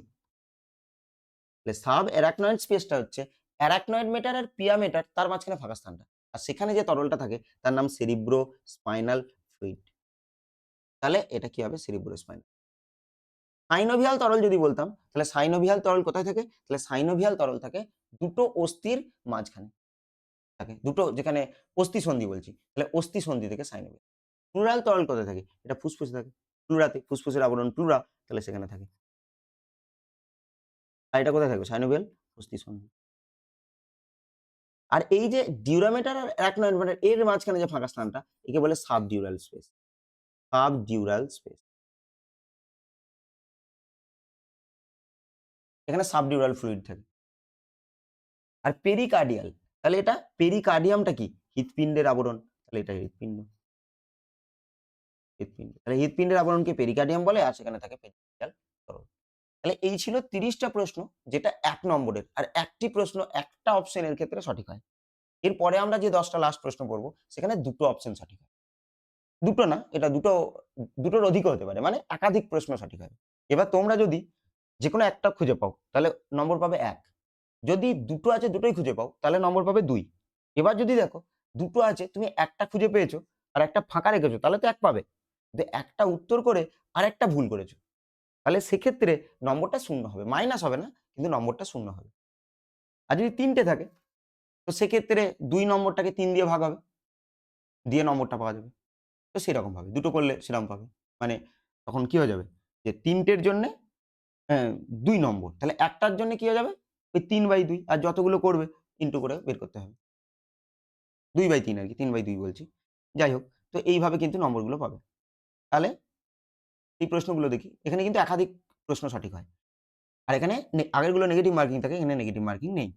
S1: তাহলে সাব অ্যারাকনয়েড স্পেসটা হচ্ছে অ্যারাকনয়েড ম্যাটার আর পিয়া ম্যাটার তার মাঝখানে ফাঁকা স্থানটা। আর সেখানে যে তরলটা থাকে তার নাম সেরিব্রো স্পাইনাল ফ্লুইড। তাহলে এটা কি হবে? Cerebro spinal. সাইনোভিয়াল তরল যদি বলতাম তাহলে সাইনোভিয়াল তরল কোথায় থাকে? তাহলে সাইনোভিয়াল তরল থাকে দুটো অস্থির মাঝখানে থাকে। দুটো যেখানে অস্থিসন্ধি বলছি। তাহলে অস্থিসন্ধি থেকে সাইনোভিয়াল। প্লুরাল তরল কোথায় থাকে? এটা ফুসফুসে থাকে। প্লুরাতে ফুসফুসের আবরণ প্লুরা তাহলে সেখানে থাকে। আর এটা কোথায় থাকবে? সাইনোভিয়াল অস্থিসন্ধি। আর এই যে ডিউরামেটার আর অ্যারাকনয়েড মানে এর মাঝখানে যে ফাঁকা স্থানটা একে বলে সাবডিউরাল স্পেস। Subdural space. এখানে সাবডিউরাল ফ্লুইড থাকে। আর পেরিকার্ডিয়াল, তাহলে এটা পেরিকার্ডিয়ামটা কি? হৃৎপিণ্ডের আবরণ। তাহলে এটা হৃৎপিণ্ড। হৃৎপিণ্ড। তাহলে হৃৎপিণ্ডের আবরণকে পেরিকার্ডিয়াম বলে আর সেখানে থাকে পেরিকার্ডিয়াল তরল। তাহলে এই ছিল ৩০ টা প্রশ্ন যেটা ১ নম্বরের। আর একটি প্রশ্ন একটা অপশনের ক্ষেত্রে সঠিক হয়। এরপরে আমরা যে ১০ টা লাস্ট প্রশ্ন পড়ব সেখানে ২ টো অপশন সঠিক হয়। ২ টো না, এটা দুটোর অধিকও হতে পারে। মানে একাধিক প্রশ্ন সঠিক হয়। এবার তোমরা যদি যেকোনো একটা খুঁজে পাও তাহলে নম্বর পাবে ১। যদি ২ টো আছে দুটোই খুঁজে পাও তাহলে নম্বর পাবে ২। এবার যদি দেখো ২ টো আছে তুমি একটা খুঁজে পেয়েছো আর একটা ফাঁকা রেখেছো তাহলে তো ১ পাবে। কিন্তু একটা উত্তর করে আরেকটা ভুল করেছো। তাহলে সেক্ষেত্রে নম্বরটা ০ হবে। মাইনাস হবে না কিন্তু নম্বরটা ০ হবে। আর যদি ৩ টে থাকে তো সেক্ষেত্রে ২ নম্বরটাকে ৩ দিয়ে ভাগ হবে। দিয়ে নম্বরটা পাওয়া যাবে। তো সেরকমভাবে ২ টো করলে সেরকম পাবে। মানে তখন কি হয়ে যাবে? যে ৩ টের জন্যে ২ নম্বর। তাহলে একটার জন্য কি হয়ে যাবে? ওই ৩/২ আর যতগুলো করবে ইন্টু করে বের করতে হবে। ২/৩ আরকি ৩/২ বলছি। যাই হোক, তো এইভাবে কিন্তু নম্বরগুলো পাবে। তাহলে এই প্রশ্নগুলো দেখি। এখানে কিন্তু একাধিক প্রশ্ন সঠিক হয়। আর এখানে আগেরগুলো নেগেটিভ মার্কিং থাকে, এখানে নেগেটিভ মার্কিং নেই।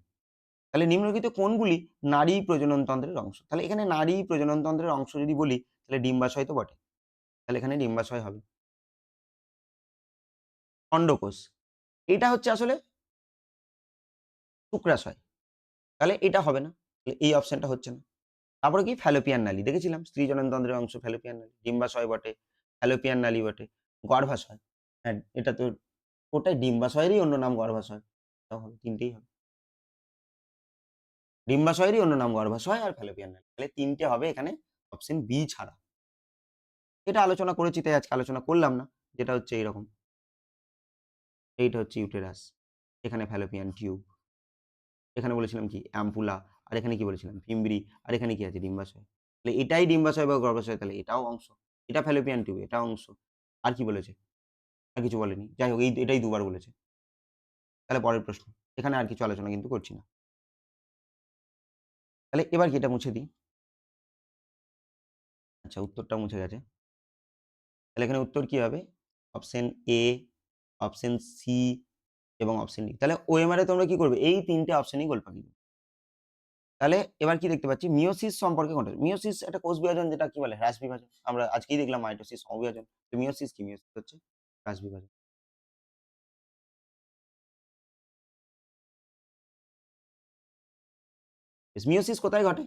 S1: তাহলে নিম্নলিখিত কোনগুলি নারী প্রজননতন্ত্রের অংশ? তাহলে এখানে নারী প্রজননতন্ত্রের অংশ যদি বলি তাহলে ডিম্বাশয় তো বটে। তাহলে এখানে ডিম্বাশয় হবে। অন্ডকোষ। এটা হচ্ছে আসলে শুক্রাশয়। তাহলে এটা হবে না। তাহলে এই অপশনটা হচ্ছে না। তারপরে কি ফ্যালোপিয়ান নালী দেখেছিলাম স্ত্রী জননতন্ত্রের অংশ ফ্যালোপিয়ান নালী, ডিম্বাশয় বটে, ফ্যালোপিয়ান নালী বটে, গর্ভাশয়। হ্যাঁ, এটা তো ওটাই ডিম্বাশয়েরই অন্য নাম গর্ভাশয়। তাও হবে ৩ টেই হবে। ডিম্বাশয়েরই অন্য নাম গর্ভাশয় আর ফ্যালোপিয়ান নালী। তাহলে ৩ টে হবে এখানে অপশন বি ছাড়া। এটা আলোচনা করেছি তাই আজকে আলোচনা করলাম না। যেটা হচ্ছে এইরকম। এইটা হচ্ছে ইউটেরাস। এখানে ফ্যালোপিয়ান টিউব। এখানে বলেছিলাম কি অ্যাম্পুলা আর এখানে কি বলেছিলাম ফিমব্রি আর এখানে কি আছে ডিম্বাশয়। তাহলে এটাই ডিম্বাশয় বা গর্ভাশয় তাহলে এটাও অংশ। এটা ফ্যালোপিয়ান টিউব এটাও অংশ। আর কি বলেছে? আর কিছু বলেনি। যাই হোক এটাই ২ বার বলেছে। তাহলে পরের প্রশ্ন। এখানে আর কিছু আলোচনা কিন্তু করছি না। তাহলে এবার কি এটা মুছে দিই। আচ্ছা উত্তরটা মুছে গেছে। তাহলে এখানে উত্তর কি হবে? অপশন এ, অপশন সি এবং অপশন ডি। তাহলে ওএমআর এ তোমরা কি করবে? এই ৩ টে অপশনই গোলপাক দিবে। তাহলে এবার কি দেখতে পাচ্ছি? মিয়োসিস সম্পর্কে কোনটা? মিয়োসিস একটা কোষ বিভাজন যেটা কি বলে? হ্রাস বিভাজন। আমরা আজকেই দেখলাম মাইটোসিস সমবিভাজন। তো মিয়োসিস কি? মিয়োসিস হচ্ছে হ্রাস বিভাজন। মিয়োসিস কোথায় ঘটে?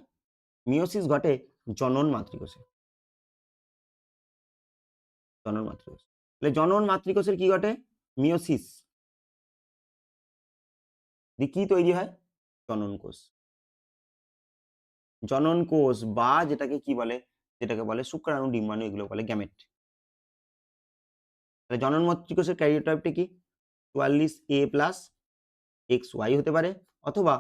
S1: মিয়োসিস ঘটে জনন মাতৃকোষে। জনন মাতৃকোষ। তাহলে জনন মাতৃকোষের কি ঘটে? মিয়োসিস। দিয়ে কি তৈরি হয়? জনন কোষ। জনন কোষ বা যেটাকে কি বলে? যেটাকে বলে শুক্রাণু, ডিম্বাণু এগুলো বলে গ্যামেট। তাহলে জনন মাতৃকোষের ক্যারিওটাইপটা কি? 44A প্লাস XY হতে পারে অথবা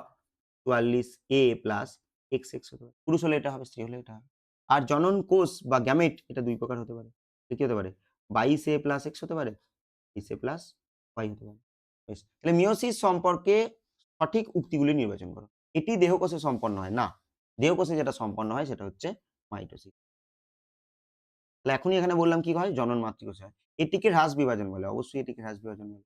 S1: 44A প্লাস XX হতে পারে। পুরুষ হলে এটা হবে, স্ত্রী হলে এটা হবে। আর জনন কোষ বা গ্যামেট এটা ২ প্রকার হতে পারে। কি হতে পারে? 22A প্লাস X হতে পারে, 23A প্লাস Y হতে পারে। বেশ। তাহলে মিয়োসিস সম্পর্কে সঠিক উক্তিগুলি নির্বাচন করো। এটি দেহকোষে সম্পন্ন হয় না। দেহকোষে যেটা সম্পন্ন হয় সেটা হচ্ছে মাইটোসিস। তাহলে এখনই এখানে বললাম কি হয়? জনন মাতৃকোষে হয়। এটিকে হ্রাস বিভাজন বলে। অবশ্যই এটিকে হ্রাস বিভাজন বলে।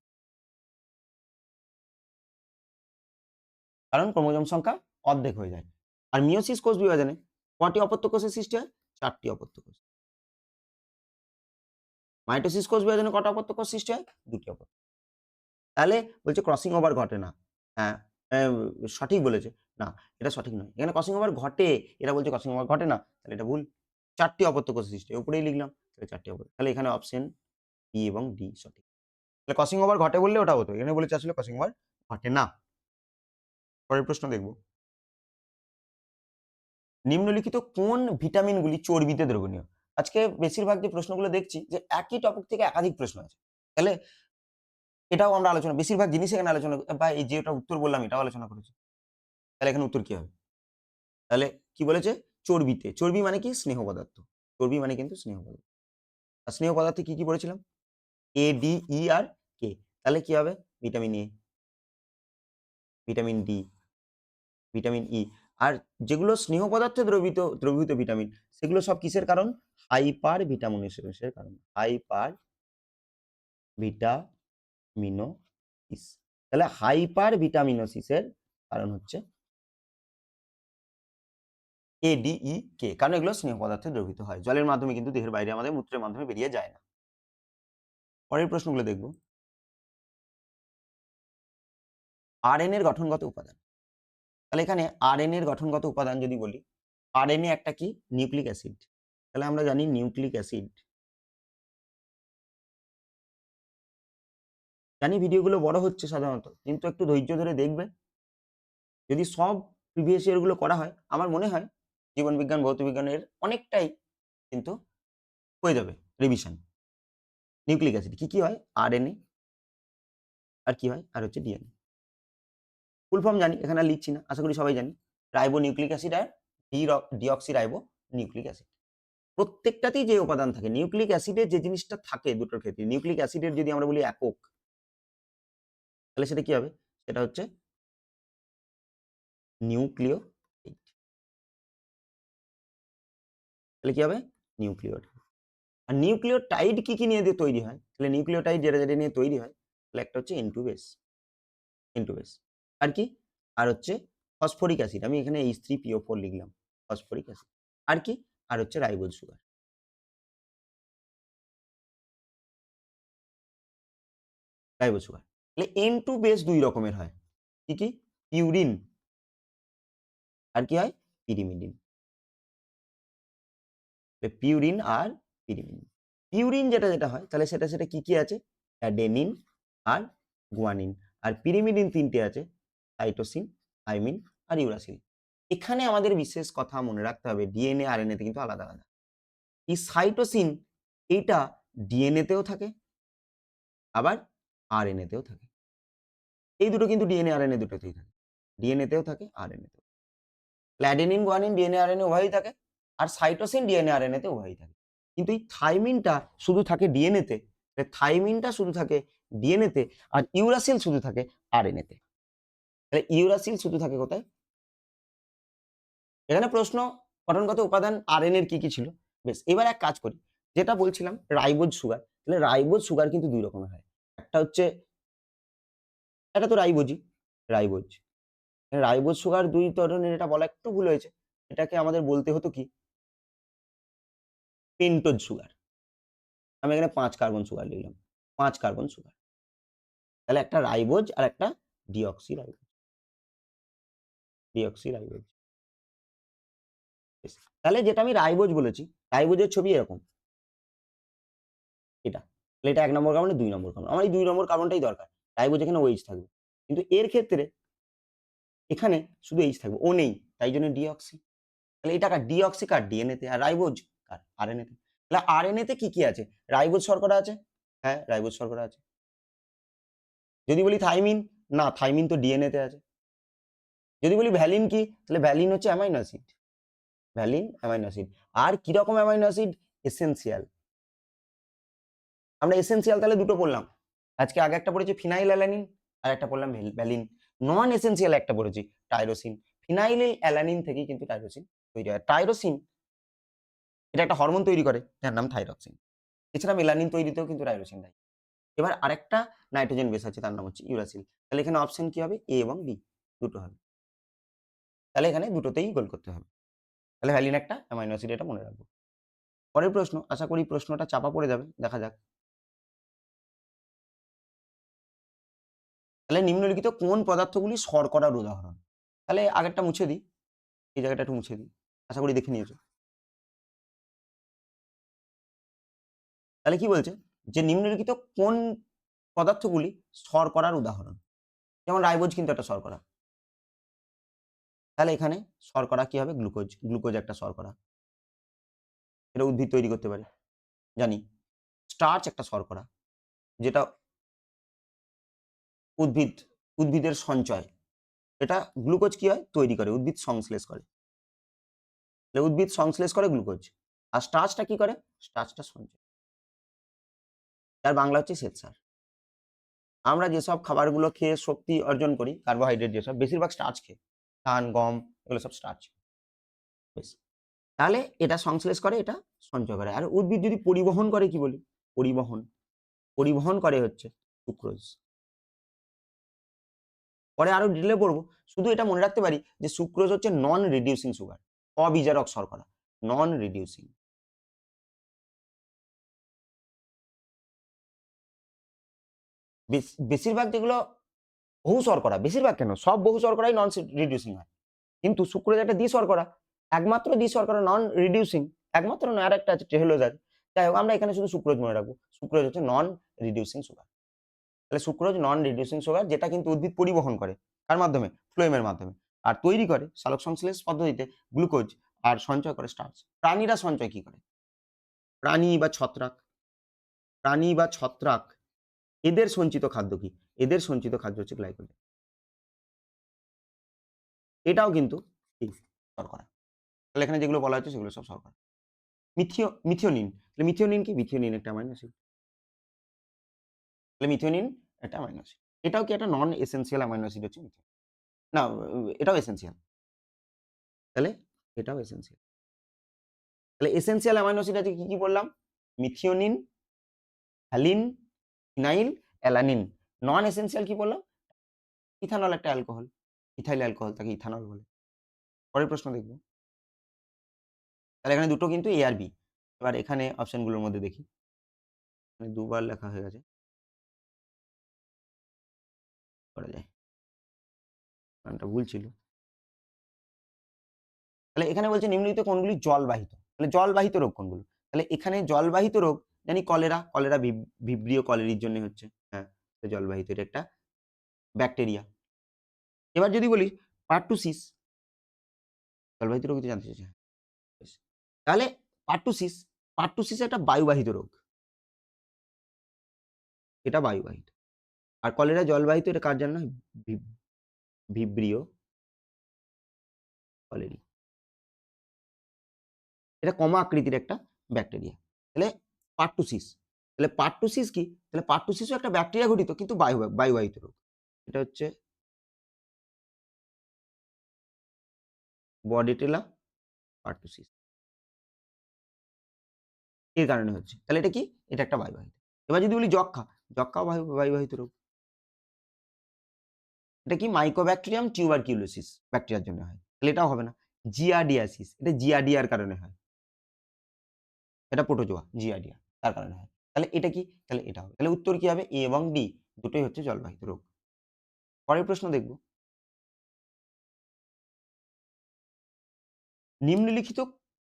S1: কারণ ক্রোমোজোম সংখ্যা অর্ধেক হয়ে যায়। আর মিয়োসিস কোষ বিভাজনে কটি অপত্য কোষের সৃষ্টি হয়? ৪ টি অপত্য কোষ। মাইটোসিস কোষ বিভাজনে কটা অপত্য কোষ সৃষ্টি হয়? ২ টি অপত্য। তাহলে বলছে ক্রসিং ওভার ঘটে না। হ্যাঁ, সঠিক বলেছে। না, এটা সঠিক নয়। এখানে ক্রসিং ওভার ঘটে। এরা বলছে ক্রসিং ওভার ঘটে না। তাহলে এটা ভুল। ৪ টি অপত্য কোষের সৃষ্টি হয়। উপরেই লিখলাম। তাহলে ৪ টি অপত্য। তাহলে এখানে অপশন বি এবং ডি সঠিক। তাহলে ক্রসিং ওভার ঘটে বললে ওটা হতো। এখানে বলেছে আসলে ক্রসিং ওভার ঘটে না। পরের প্রশ্ন দেখব। নিম্নলিখিত কোন ভিটামিনগুলি চর্বিতে দ্রবণীয়? আজকে বেশিরভাগ যে প্রশ্নগুলো দেখছি যে একই টপিক থেকে একাধিক প্রশ্ন আছে। তাহলে এটাও আমরা আলোচনা বেশিরভাগ জিনিস এখানে আলোচনা বা এই যেটা উত্তর বললাম এটাও আলোচনা করেছি। তাহলে এখানে উত্তর কি হবে? তাহলে কি বলেছে? চর্বিতে। চর্বি মানে কি? স্নেহ পদার্থ। চর্বি মানে কিন্তু স্নেহ পদার্থ। আর স্নেহ পদার্থে কি, কি পড়েছিলাম? A, D, E R K। তাহলে কি হবে? Vitamin A। Vitamin D, vitamin E. আর যেগুলো স্নেহ পদার্থে দ্রবীভূত ভিটামিন, সেগুলো সব কিসের কারণ? হাইপার ভিটামিনোসিসের কারণ। Hyper vitaminosis. তাহলে হাইপার ভিটামিনোসিসের কারণ হচ্ছে ADEK, কারণ এগুলো স্নেহ পদার্থে দ্রবীভূত হয়। জলের মাধ্যমে কিন্তু দেহের বাইরে আমাদের মূত্রের মাধ্যমে বেরিয়ে যায় না। পরের প্রশ্নগুলো দেখব। RNA এর গঠনগত উপাদান। তাহলে এখানে RNA এর গঠনগত উপাদান যদি বলি, RNA একটা কি? Nucleic acid. তাহলে আমরা জানি নিউক্লিক অ্যাসিড। জানি ভিডিওগুলো বড় হচ্ছে সাধারণত, কিন্তু একটু ধৈর্য ধরে দেখবে। যদি সব প্রিভিয়াস ইয়ার গুলো করা হয়, আমার মনে হয় জীবনবিজ্ঞান, ভৌতবিজ্ঞানের অনেকটাই কিন্তু হয়ে যাবে রিভিশন। নিউক্লিক অ্যাসিড কি হয়? RNA, আর কি হয়? আর হচ্ছে DNA। ফুল ফর্ম জানি, এখানে আর লিখছি না, আশা করি সবাই জানি। রাইবো নিউক্লিক অ্যাসিড আর ডিঅক্সি রাইবো নিউক্লিক অ্যাসিড। প্রত্যেকটাতেই যে উপাদান থাকে, নিউক্লিক অ্যাসিডের যে জিনিসটা থাকে দুটোর ক্ষেত্রে, নিউক্লিক অ্যাসিডের যদি আমরা বলি একক, তাহলে সেটা কি হবে? সেটা হচ্ছে নিউক্লিওটাইড। তাহলে কি হবে? নিউক্লিওটাইড। আর নিউক্লিওটাইড কি নিয়ে দিয়ে তৈরি হয়? তাহলে নিউক্লিওটাইড যেটা নিয়ে তৈরি হয়, তাহলে একটা হচ্ছে N2 বেস, N2 বেস। আর কি? আর হচ্ছে ফসফরিক অ্যাসিড। আমি এখানে H3PO4 লিখলাম, ফসফরিক অ্যাসিড। আর কি? আর হচ্ছে রাইবোজ সুগার। Ribose sugar. তাহলে N2 বেস দুই রকমের হয়। কি? পিউরিন। আর কি হয়? পিরিমিডিন। পিউরিন আর পিরিমিডিন। পিউরিন যেটা হয়, তাহলে সেটা কি আছে? অ্যাডেনিন আর গুয়ানিন। আর পিরিমিডিন তিনটে আছে, সাইটোসিন, থাইমিন আর ইউরাসিল। এখানে আমাদের বিশেষ কথা মনে রাখতে হবে, ডিএনএ আরএনএ তে কিন্তু আলাদা আলাদা। এই সাইটোসিন, এইটা ডিএনএ তেও থাকে, আবার আরএনএ তেও থাকে। এই দুটো কিন্তু ডিএনএ আরএনএ দুটোতেই থাকে। ডিএনএ তেও থাকে, আরএনএ তেও। অ্যাডেনিন গুয়ানিন ডিএনএ আরএনএ উভয়ই থাকে, আর সাইটোসিন ডিএনএ আরএনএ তে উভয়ই থাকে। কিন্তু এই থাইমিনটা শুধু থাকে ডিএনএ তে, থাইমিনটা শুধু থাকে ডিএনএ তে, আর ইউরাসিল শুধু থাকে আরএনএ তে। তাহলে ইউরাসিল শুধু থাকে কোথায়? এখানে প্রশ্ন, গঠনগত উপাদান আরএনএর কি ছিল? বেশ, এবার এক কাজ করি, যেটা বলছিলাম রাইবোজ সুগার। তাহলে রাইবোজ সুগার কিন্তু দুই রকমের হয়। একটা হচ্ছে, এটা তো রাইবোজই, রাইবোজ। রাইবোজ সুগার দুই ধরনের, এটা বলা একটু ভুল হয়েছে। এটাকে আমাদের বলতে হতো কি? Pentose sugar. আমি এখানে 5 কার্বন সুগার লিখলাম, 5 কার্বন সুগার। তাহলে একটা রাইবোজ আর একটা ডিঅক্সি রাইবোজ, ডিঅক্সি রাইবোজ। তাহলে যেটা আমি রাইবোজ বলেছি, রাইবোজের ছবি এরকম, এটা। তাহলে এটা 1 নম্বর কার্বন, 2 নম্বর কার্বন। আমার এই 2 নম্বর কার্বনটাই দরকার। রাইবোজ এখানে OH থাকবে। কিন্তু এর ক্ষেত্রে এখানে শুধু H থাকবে, O নেই। তাই জন্য ডিঅক্সি। তাহলে এটা কার? ডিঅক্সি কার? ডিএনএ তে। আর রাইবোজ কার? আরএনএ তে। তাহলে আরএনএ তে কি আছে? রাইবোজ শর্করা আছে। হ্যাঁ, রাইবোজ শর্করা আছে। যদি বলি থাইমিন, না, থাইমিন তো ডিএনএ তে আছে। যদি বলি ভ্যালিন কি? তাহলে ভ্যালিন হচ্ছে amino acid. Valine amino acid. আর কি রকম অ্যামাইনো অ্যাসিড? এসেনশিয়াল। আমরা এসেনশিয়াল তাহলে দুটো পড়লাম। আজকে আগে একটা পড়েছি ফিনাইল অ্যালানিন, আর একটা পড়লাম ভ্যালিন। নন এসেনশিয়াল একটা পড়েছি টাইরোসিন। ফিনাইল অ্যালানিন থেকেই কিন্তু টাইরোসিন তৈরি হয়। টাইরোসিন এটা একটা হরমোন তৈরি করে, যার নাম থাইরক্সিন। এছাড়া মেলানিন তৈরিতেও কিন্তু টাইরোসিন দেয়। এবার আরেকটা নাইট্রোজেন বেস আছে, তার নাম হচ্ছে ইউরাসিল। তাহলে এখানে অপশন কি হবে? এ এবং বি, দুটো হবে। তাহলে এখানে দুটোতেই গোল করতে হবে। তাহলে ভ্যালিন একটা অ্যামাইনো অ্যাসিড, এটা মনে রাখবো। পরের প্রশ্ন, আশা করি প্রশ্নটা চাপা পড়ে যাবে, দেখা যাক। তাহলে নিম্নলিখিত কোন পদার্থগুলি শর্করার উদাহরণ? তাহলে আগেরটা মুছে দিই, এই জায়গাটা একটু মুছে দিই, আশা করি দেখে নিয়েছো। তাহলে কি বলছে? যে নিম্নলিখিত কোন পদার্থগুলি শর্করার উদাহরণ? যেমন রাইবোজ কিন্তু একটা শর্করা। তাহলে এখানে শর্করা কি হবে? গ্লুকোজ। গ্লুকোজ একটা শর্করা, এটা উদ্ভিদ তৈরি করতে পারে, জানি। স্টার্চ একটা শর্করা, যেটা উদ্ভিদ, উদ্ভিদের সঞ্চয়। এটা গ্লুকোজ কি হয়? তৈরি করে, উদ্ভিদ সংশ্লেষ করে। তাহলে উদ্ভিদ সংশ্লেষ করে গ্লুকোজ। আর স্টার্চটা কি করে? স্টার্চটা সঞ্চয়। তার বাংলা হচ্ছে শ্বেতসার। আমরা যেসব খাবারগুলো খেয়ে শক্তি অর্জন করি, কার্বোহাইড্রেট যেসব, বেশিরভাগ স্টার্চ খেয়ে। ধান, গম এগুলো সব স্টার্চ। বেশ। তাহলে এটা সংশ্লেষ করে, এটা সঞ্চয় করে। আর উদ্ভিদ যদি পরিবহন করে কি বলি? পরিবহন। পরিবহন করে হচ্ছে সুক্রোজ। পরে আরো ডিটেইলে পড়বো। শুধু এটা মনে রাখতে পারি যে সুক্রোজ হচ্ছে নন রিডিউসিং সুগার, অবিজারক শর্করা, নন রিডিউসিং। বেশিরভাগ যেগুলো বহু শর্করা, বেশিরভাগ কেন, সব বহু শর্করাই নন রিডিউসিং হয়। কিন্তু সুক্রোজ একটা দ্বি-শর্করা, একমাত্র দ্বি-শর্করা নন রিডিউসিং, একমাত্র নয়, আরেকটা আছে টেলোজ আছে। যাই হোক, আমরা এখানে শুধু সুক্রোজ মনে রাখবো। সুক্রোজ হচ্ছে নন রিডিউসিং সুগার। তাহলে সুক্রোজ নন রিডিউসিং সুগার, যেটা কিন্তু উদ্ভিদ পরিবহন করে কার মাধ্যমে? ফ্লোয়েমের মাধ্যমে। আর তৈরি করে সালোকসংশ্লেষ পদ্ধতিতে গ্লুকোজ, আর সঞ্চয় করে স্টার্চ। প্রাণীরা সঞ্চয় কি করে? প্রাণী বা ছত্রাক, প্রাণী বা ছত্রাক, এদের সঞ্চিত খাদ্য কি? এদের সঞ্চিত খাদ্য হচ্ছে গ্লাইকোজেন। এটাও কিন্তু কি? শর্করা। তাহলে এখানে যেগুলো বলা হচ্ছে সেগুলো সব শর্করা। মিথিওনিন। তাহলে মিথিওনিন কি? মিথিওনিন একটা অ্যামাইনো অ্যাসিড। তাহলে মিথিওনিন একটা অ্যামাইনো অ্যাসিড। এটাও কি একটা নন এসেনশিয়াল অ্যামাইনো অ্যাসিড হচ্ছে মিথিওনিন। না, এটাও এসেনশিয়াল। তাহলে এটাও এসেনশিয়াল। তাহলে এসেনশিয়াল অ্যামাইনো অ্যাসিড আছে কি, কি বললাম? Methionine, valine, phenyl, alanine. Non essential কি বললাম? ইথানল একটা অ্যালকোহল। ইথাইল অ্যালকোহল, তাকে ইথানল বলে। পরের প্রশ্ন দেখব। তাহলে এখানে দুটো কিন্তু এ আর বি। এবার এখানে অপশনগুলোর মধ্যে দেখি। এখানে দুবার লেখা হয়ে গেছে। করা যায়। কারণটা ভুল ছিল। তাহলে এখানে বলছে নিম্নলিখিত কোনগুলি জলবাহিত? তাহলে জলবাহিত রোগ কোনগুলো? তাহলে এখানে জলবাহিত রোগ জানি কলেরা, কলেরা ভিব্রিও কলেরির জন্য হচ্ছে। হ্যাঁ, তো জলবাহিত, এটা একটা ব্যাকটেরিয়া। এবার যদি বলি পার্টুসিস, জলবাহিত রোগ জানতে চাইছে। বেশ। তাহলে পার্টুসিস, পার্টুসিস একটা বায়ুবাহিত রোগ। এটা বায়ুবাহিত। আর কলেরা জলবাহিত, এটা কার জন্য? Vibrio colliery. এটা কমা আকৃতির একটা ব্যাকটেরিয়া। তাহলে পার্টুসিস, তাহলে পার্টুসিস কি? তাহলে পার্টুসিসও একটা ব্যাকটেরিয়া ঘটিত কিন্তু বায়ুবাহিত রোগ। এটা হচ্ছে বডিটেলা পার্টুসিস। এর কারণে হচ্ছে। তাহলে এটা কি? এটা একটা বায়ুবাহিত। এবার যদি বলি যক্ষ্মা, যক্ষ্মাও বায়ুবাহিত রোগ। এটা কি? মাইকোব্যাকটেরিয়াম টিউবারকিউলোসিস ব্যাকটেরিয়ার জন্য হয়। তাহলে এটাও হবে না। জিয়ার্ডিয়াসিস, এটা জিয়ার্ডিয়ার কারণে হয়। এটা প্রোটোজোয়া, জিয়ার্ডিয়া, তার কারণে হয়। তাহলে এটা কি? তাহলে এটা হবে। তাহলে উত্তর কি হবে? এ এবং ডি দুটোই হচ্ছে জলবাহিত রোগ। পরের প্রশ্ন দেখব। নিম্নলিখিত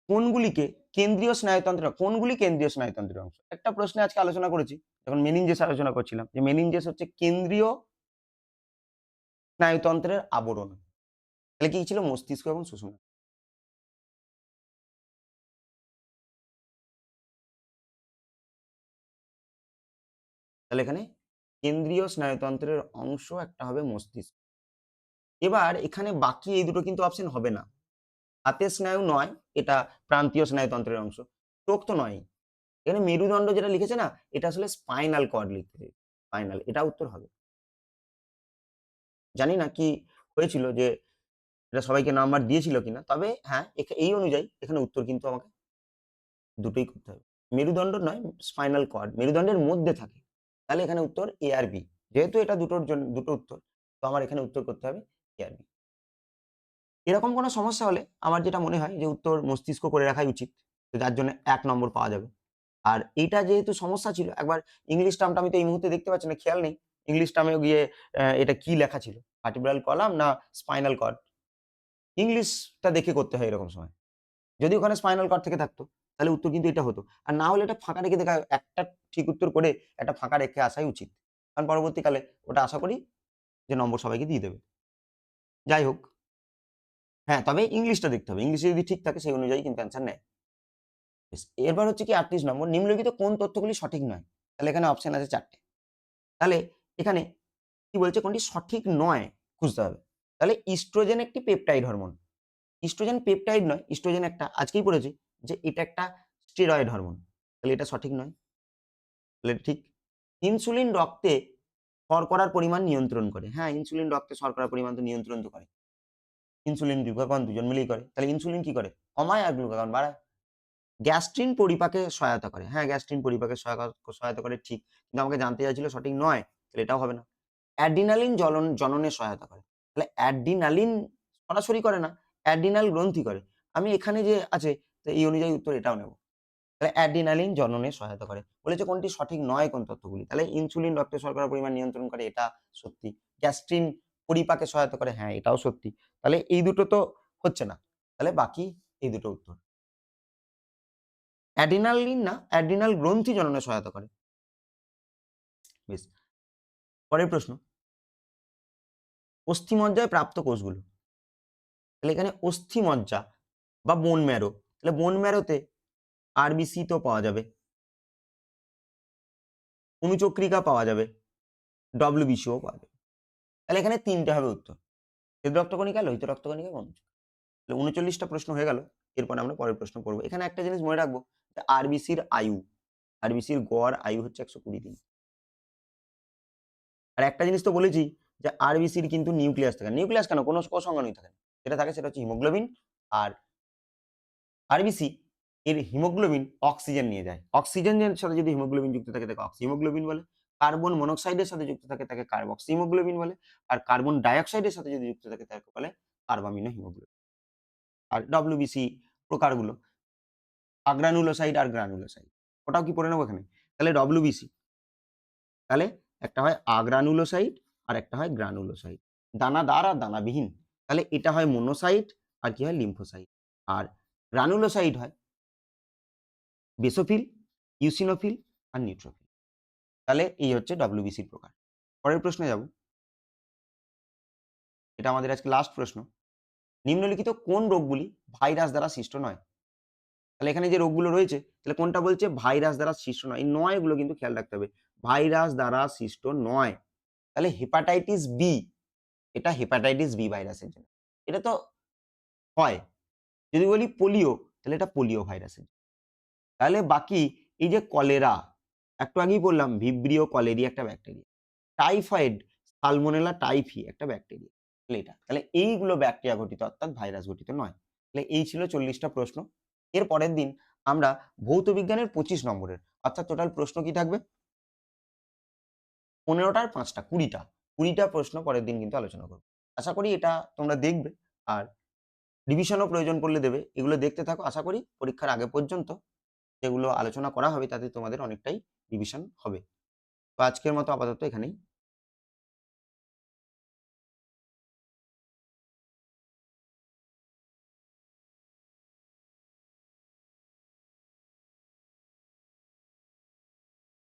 S1: কোনগুলিকে কেন্দ্রীয় স্নায়ুতন্ত্রের, কোনগুলি কেন্দ্রীয় স্নায়ুতন্ত্রের অংশ? একটা প্রশ্নে আজকে আলোচনা করেছি যখন মেনিনজেস আলোচনা করছিলাম, যে মেনিনজেস হচ্ছে কেন্দ্রীয় স্নায়ুতন্ত্রের আবরণ। তাহলে কি ছিল? মস্তিষ্ক এবং সুষুম্না। তাহলে এখানে কেন্দ্রীয় স্নায়ুতন্ত্রের অংশ একটা হবে মস্তিষ্ক। এবার এখানে বাকি এই দুটো কিন্তু অপশন হবে না। হাতের স্নায়ু নয়, এটা প্রান্তীয় স্নায়ুতন্ত্রের অংশ। চোখ তো নয়। এখানে মেরুদণ্ড যেটা লিখেছে না, এটা আসলে স্পাইনাল কর্ড লিখতে, স্পাইনাল, এটা উত্তর হবে। জানি না কি হয়েছিল, যে এটা সবাইকে নাম্বার দিয়েছিল কিনা, তবে হ্যাঁ, এই অনুযায়ী এখানে উত্তর কিন্তু আমাকে দুটোই করতে হবে। মেরুদণ্ড নয়, স্পাইনাল কর্ড মেরুদণ্ডের মধ্যে থাকে। তাহলে এখানে উত্তর এ আর বি। যেহেতু এটা দুটোর জন্য দুটো উত্তর, তো আমার এখানে উত্তর করতে হবে এ আর বি। এরকম কোনো সমস্যা হলে আমার যেটা মনে হয় যে উত্তর মস্তিষ্ক করে রাখাই উচিত। তো যার জন্য ১ নম্বর পাওয়া যাবে। আর এইটা যেহেতু সমস্যা ছিল, একবার ইংলিশ টার্মটা আমি তো এই মুহূর্তে দেখতে পাচ্ছি না, খেয়াল নেই। ইংলিশ টার্মেও গিয়ে এটা কি লেখা ছিল? ভার্টিব্রাল কলাম না স্পাইনাল কর্ড? ইংলিশটা দেখে করতে হয় এরকম সময়। যদি ওখানে স্পাইনাল কর্ড থেকে থাকতো, তাহলে উত্তর কিন্তু এটা হতো। আর না হলে এটা ফাঁকা রেখে দেখা, একটা ঠিক উত্তর করে একটা ফাঁকা রেখে আসাই উচিত। কারণ পরবর্তীকালে ওটা আশা করি যে নম্বর সবাইকে দিয়ে দেবে। যাই হোক, হ্যাঁ, তবে ইংলিশটা দেখতে হবে। ইংলিশে যদি ঠিক থাকে সেই অনুযায়ী কিন্তু অ্যান্সার নেয়। বেশ, এরপর হচ্ছে কি ৩৮ নম্বর, নিম্নলিখিত কোন তথ্যগুলি সঠিক নয়? তাহলে এখানে অপশন আছে ৪ টে। তাহলে এখানে কি বলছে কোনটি সঠিক নয় খুঁজতে হবে। তাহলে ইস্ট্রোজেন একটি পেপটাইড হরমোন। ইস্ট্রোজেন পেপটাইড নয়, ইস্ট্রোজেন একটা, আজকেই পড়েছি যে এটা একটা স্টেরয়েড হরমোন। তাহলে এটা সঠিক নয়। তাহলে এটা ঠিক। ইনসুলিন রক্তে শর্করার পরিমাণ নিয়ন্ত্রণ করে। হ্যাঁ, ইনসুলিন রক্তে শর্করার পরিমাণ তো নিয়ন্ত্রণ তো করে। ইনসুলিন, গ্লুকাগন দুজন মিলেই করে। তাহলে ইনসুলিন কি করে? কমায় আর গ্লুকাগন বাড়ায়। গ্যাস্ট্রিন পরিপাকে সহায়তা করে। হ্যাঁ, গ্যাস্ট্রিন পরিপাকে সহায়তা করে ঠিক। কিন্তু আমাকে জানতে চাইছিল সঠিক নয়। তাহলে এটাও হবে না। অ্যাড্রিনালিন জননে সহায়তা করে। তাহলে অ্যাড্রিনালিন সরাসরি করে না, অ্যাড্রিনাল গ্রন্থি করে। আমি এখানে যে আছে তো এই অনুযায়ী উত্তর এটাও নেব। তাহলে অ্যাড্রিনালিন জননে সহায়তা করে। বলেছে কোনটি সঠিক নয় কোন তথ্যগুলি? তাহলে ইনসুলিন রক্তে শর্করার পরিমাণ নিয়ন্ত্রণ করে এটা সত্যি। গ্যাস্ট্রিন পরিপাকে সহায়তা করে হ্যাঁ, এটাও সত্যি। তাহলে এই দুটো তো হচ্ছে না। তাহলে বাকি এই দুটো উত্তর। অ্যাড্রিনালিন না, অ্যাড্রিনাল গ্রন্থি জননে সহায়তা করে। বেশ। পরের প্রশ্ন। অস্থিমজ্জায় প্রাপ্ত কোষগুলো। তাহলে এখানে অস্থিমজ্জা বা বোন ম্যারো। তাহলে বোন ম্যারোতে আরবিসি তো পাওয়া যাবে। অনুচক্রিকা পাওয়া যাবে। ডব্লিউবিসিও পাওয়া যাবে। তাহলে এখানে ৩ টে হবে উত্তর। শ্বেত রক্তকণিকা, লোহিত রক্তকণিকা, অনুচক্রিকা। তাহলে ৩৯ টা প্রশ্ন হয়ে গেল। এরপরে আমরা পরের প্রশ্ন করব। এখানে একটা জিনিস মনে রাখবো যে আরবিসির আয়ু, আরবিসির গড় আয়ু হচ্ছে ১২০ দিন। আর একটা জিনিস তো বলেছি যে আরবিসির কিন্তু নিউক্লিয়াস থাকে। নিউক্লিয়াস কেন? কোন কোষ অঙ্গাণুই থাকে না। যেটা থাকে সেটা হচ্ছে হিমোগ্লোবিন। আর আরবিসি এর হিমোগ্লোবিন অক্সিজেন নিয়ে যায়। অক্সিজেনের সাথে যদি হিমোগ্লোবিন যুক্ত থাকে তাকে অক্সিহিমোগ্লোবিন বলে। কার্বন মনোক্সাইডের সাথে যুক্ত থাকে তাকে কার্বক্সি হিমোগ্লোবিন বলে। আর কার্বন ডাইঅক্সাইডের সাথে যদি যুক্ত থাকে তাকে বলে কার্বামিনো হিমোগ্লোবিন। আর ডব্লিউবিসি প্রকারগুলো আগ্রানুলোসাইড আর গ্রানুলোসাইড। ওটাও কি পড়ে নেবো এখানে? তাহলে ডব্লিউবিসি, তাহলে একটা হয় আগ্রানুলোসাইড আর একটা হয় গ্রানুলোসাইড। দানাদার আর দানাবিহীন। তাহলে এটা হয় মোনোসাইট আর কি হয় লিম্ফোসাইট। আর গ্রানুলোসাইড হয় বেসোফিল, ইউসিনোফিল আর নিউট্রোফিল। তাহলে এই হচ্ছে ডব্লিউবিসির প্রকার। পরের প্রশ্নে যাব। এটা আমাদের আজকে লাস্ট প্রশ্ন। নিম্নলিখিত কোন রোগগুলি ভাইরাস দ্বারা সৃষ্ট নয়? তাহলে এখানে যে রোগগুলো রয়েছে তাহলে কোনটা বলছে ভাইরাস দ্বারা সৃষ্ট নয়? এই নয় গুলো কিন্তু খেয়াল রাখতে হবে। ভাইরাস দ্বারা সৃষ্ট নয়। তাহলে হেপাটাইটিস বি, এটা হেপাটাইটিস বি ভাইরাসের জন্য। এটা তো হয়। যদি বলি পোলিও তাহলে এটা পোলিও ভাইরাসের। তাহলে বাকি এই যে কলেরা, একটু আগেই বললাম ভিব্রিও কলেরিয়া একটা ব্যাকটেরিয়া। টাইফয়েড সালমোনেলা টাইফি একটা ব্যাকটেরিয়া। তাহলে এটা। তাহলে এইগুলো ব্যাকটেরিয়া ঘটিত অর্থাৎ ভাইরাস ঘটিত নয়। তাহলে এই ছিল ৪০ টা প্রশ্ন। এর পরের দিন আমরা ভৌত বিজ্ঞানের ২৫ নম্বরের অর্থাৎ টোটাল প্রশ্ন কি থাকবে? ১৫ টার ৫ টা ২০ টা। ২০ টা প্রশ্ন পরের দিন কিন্তু আলোচনা করব। আশা করি এটা তোমরা দেখবে আর রিভিশনও প্রয়োজন পড়লে দেবে। এগুলো দেখতে থাকো। আশা করি পরীক্ষার আগে পর্যন্ত যেগুলো আলোচনা করা হবে তাতে তোমাদের অনেকটাই রিভিশন হবে। তো আজকের মতো আপাতত এখানেই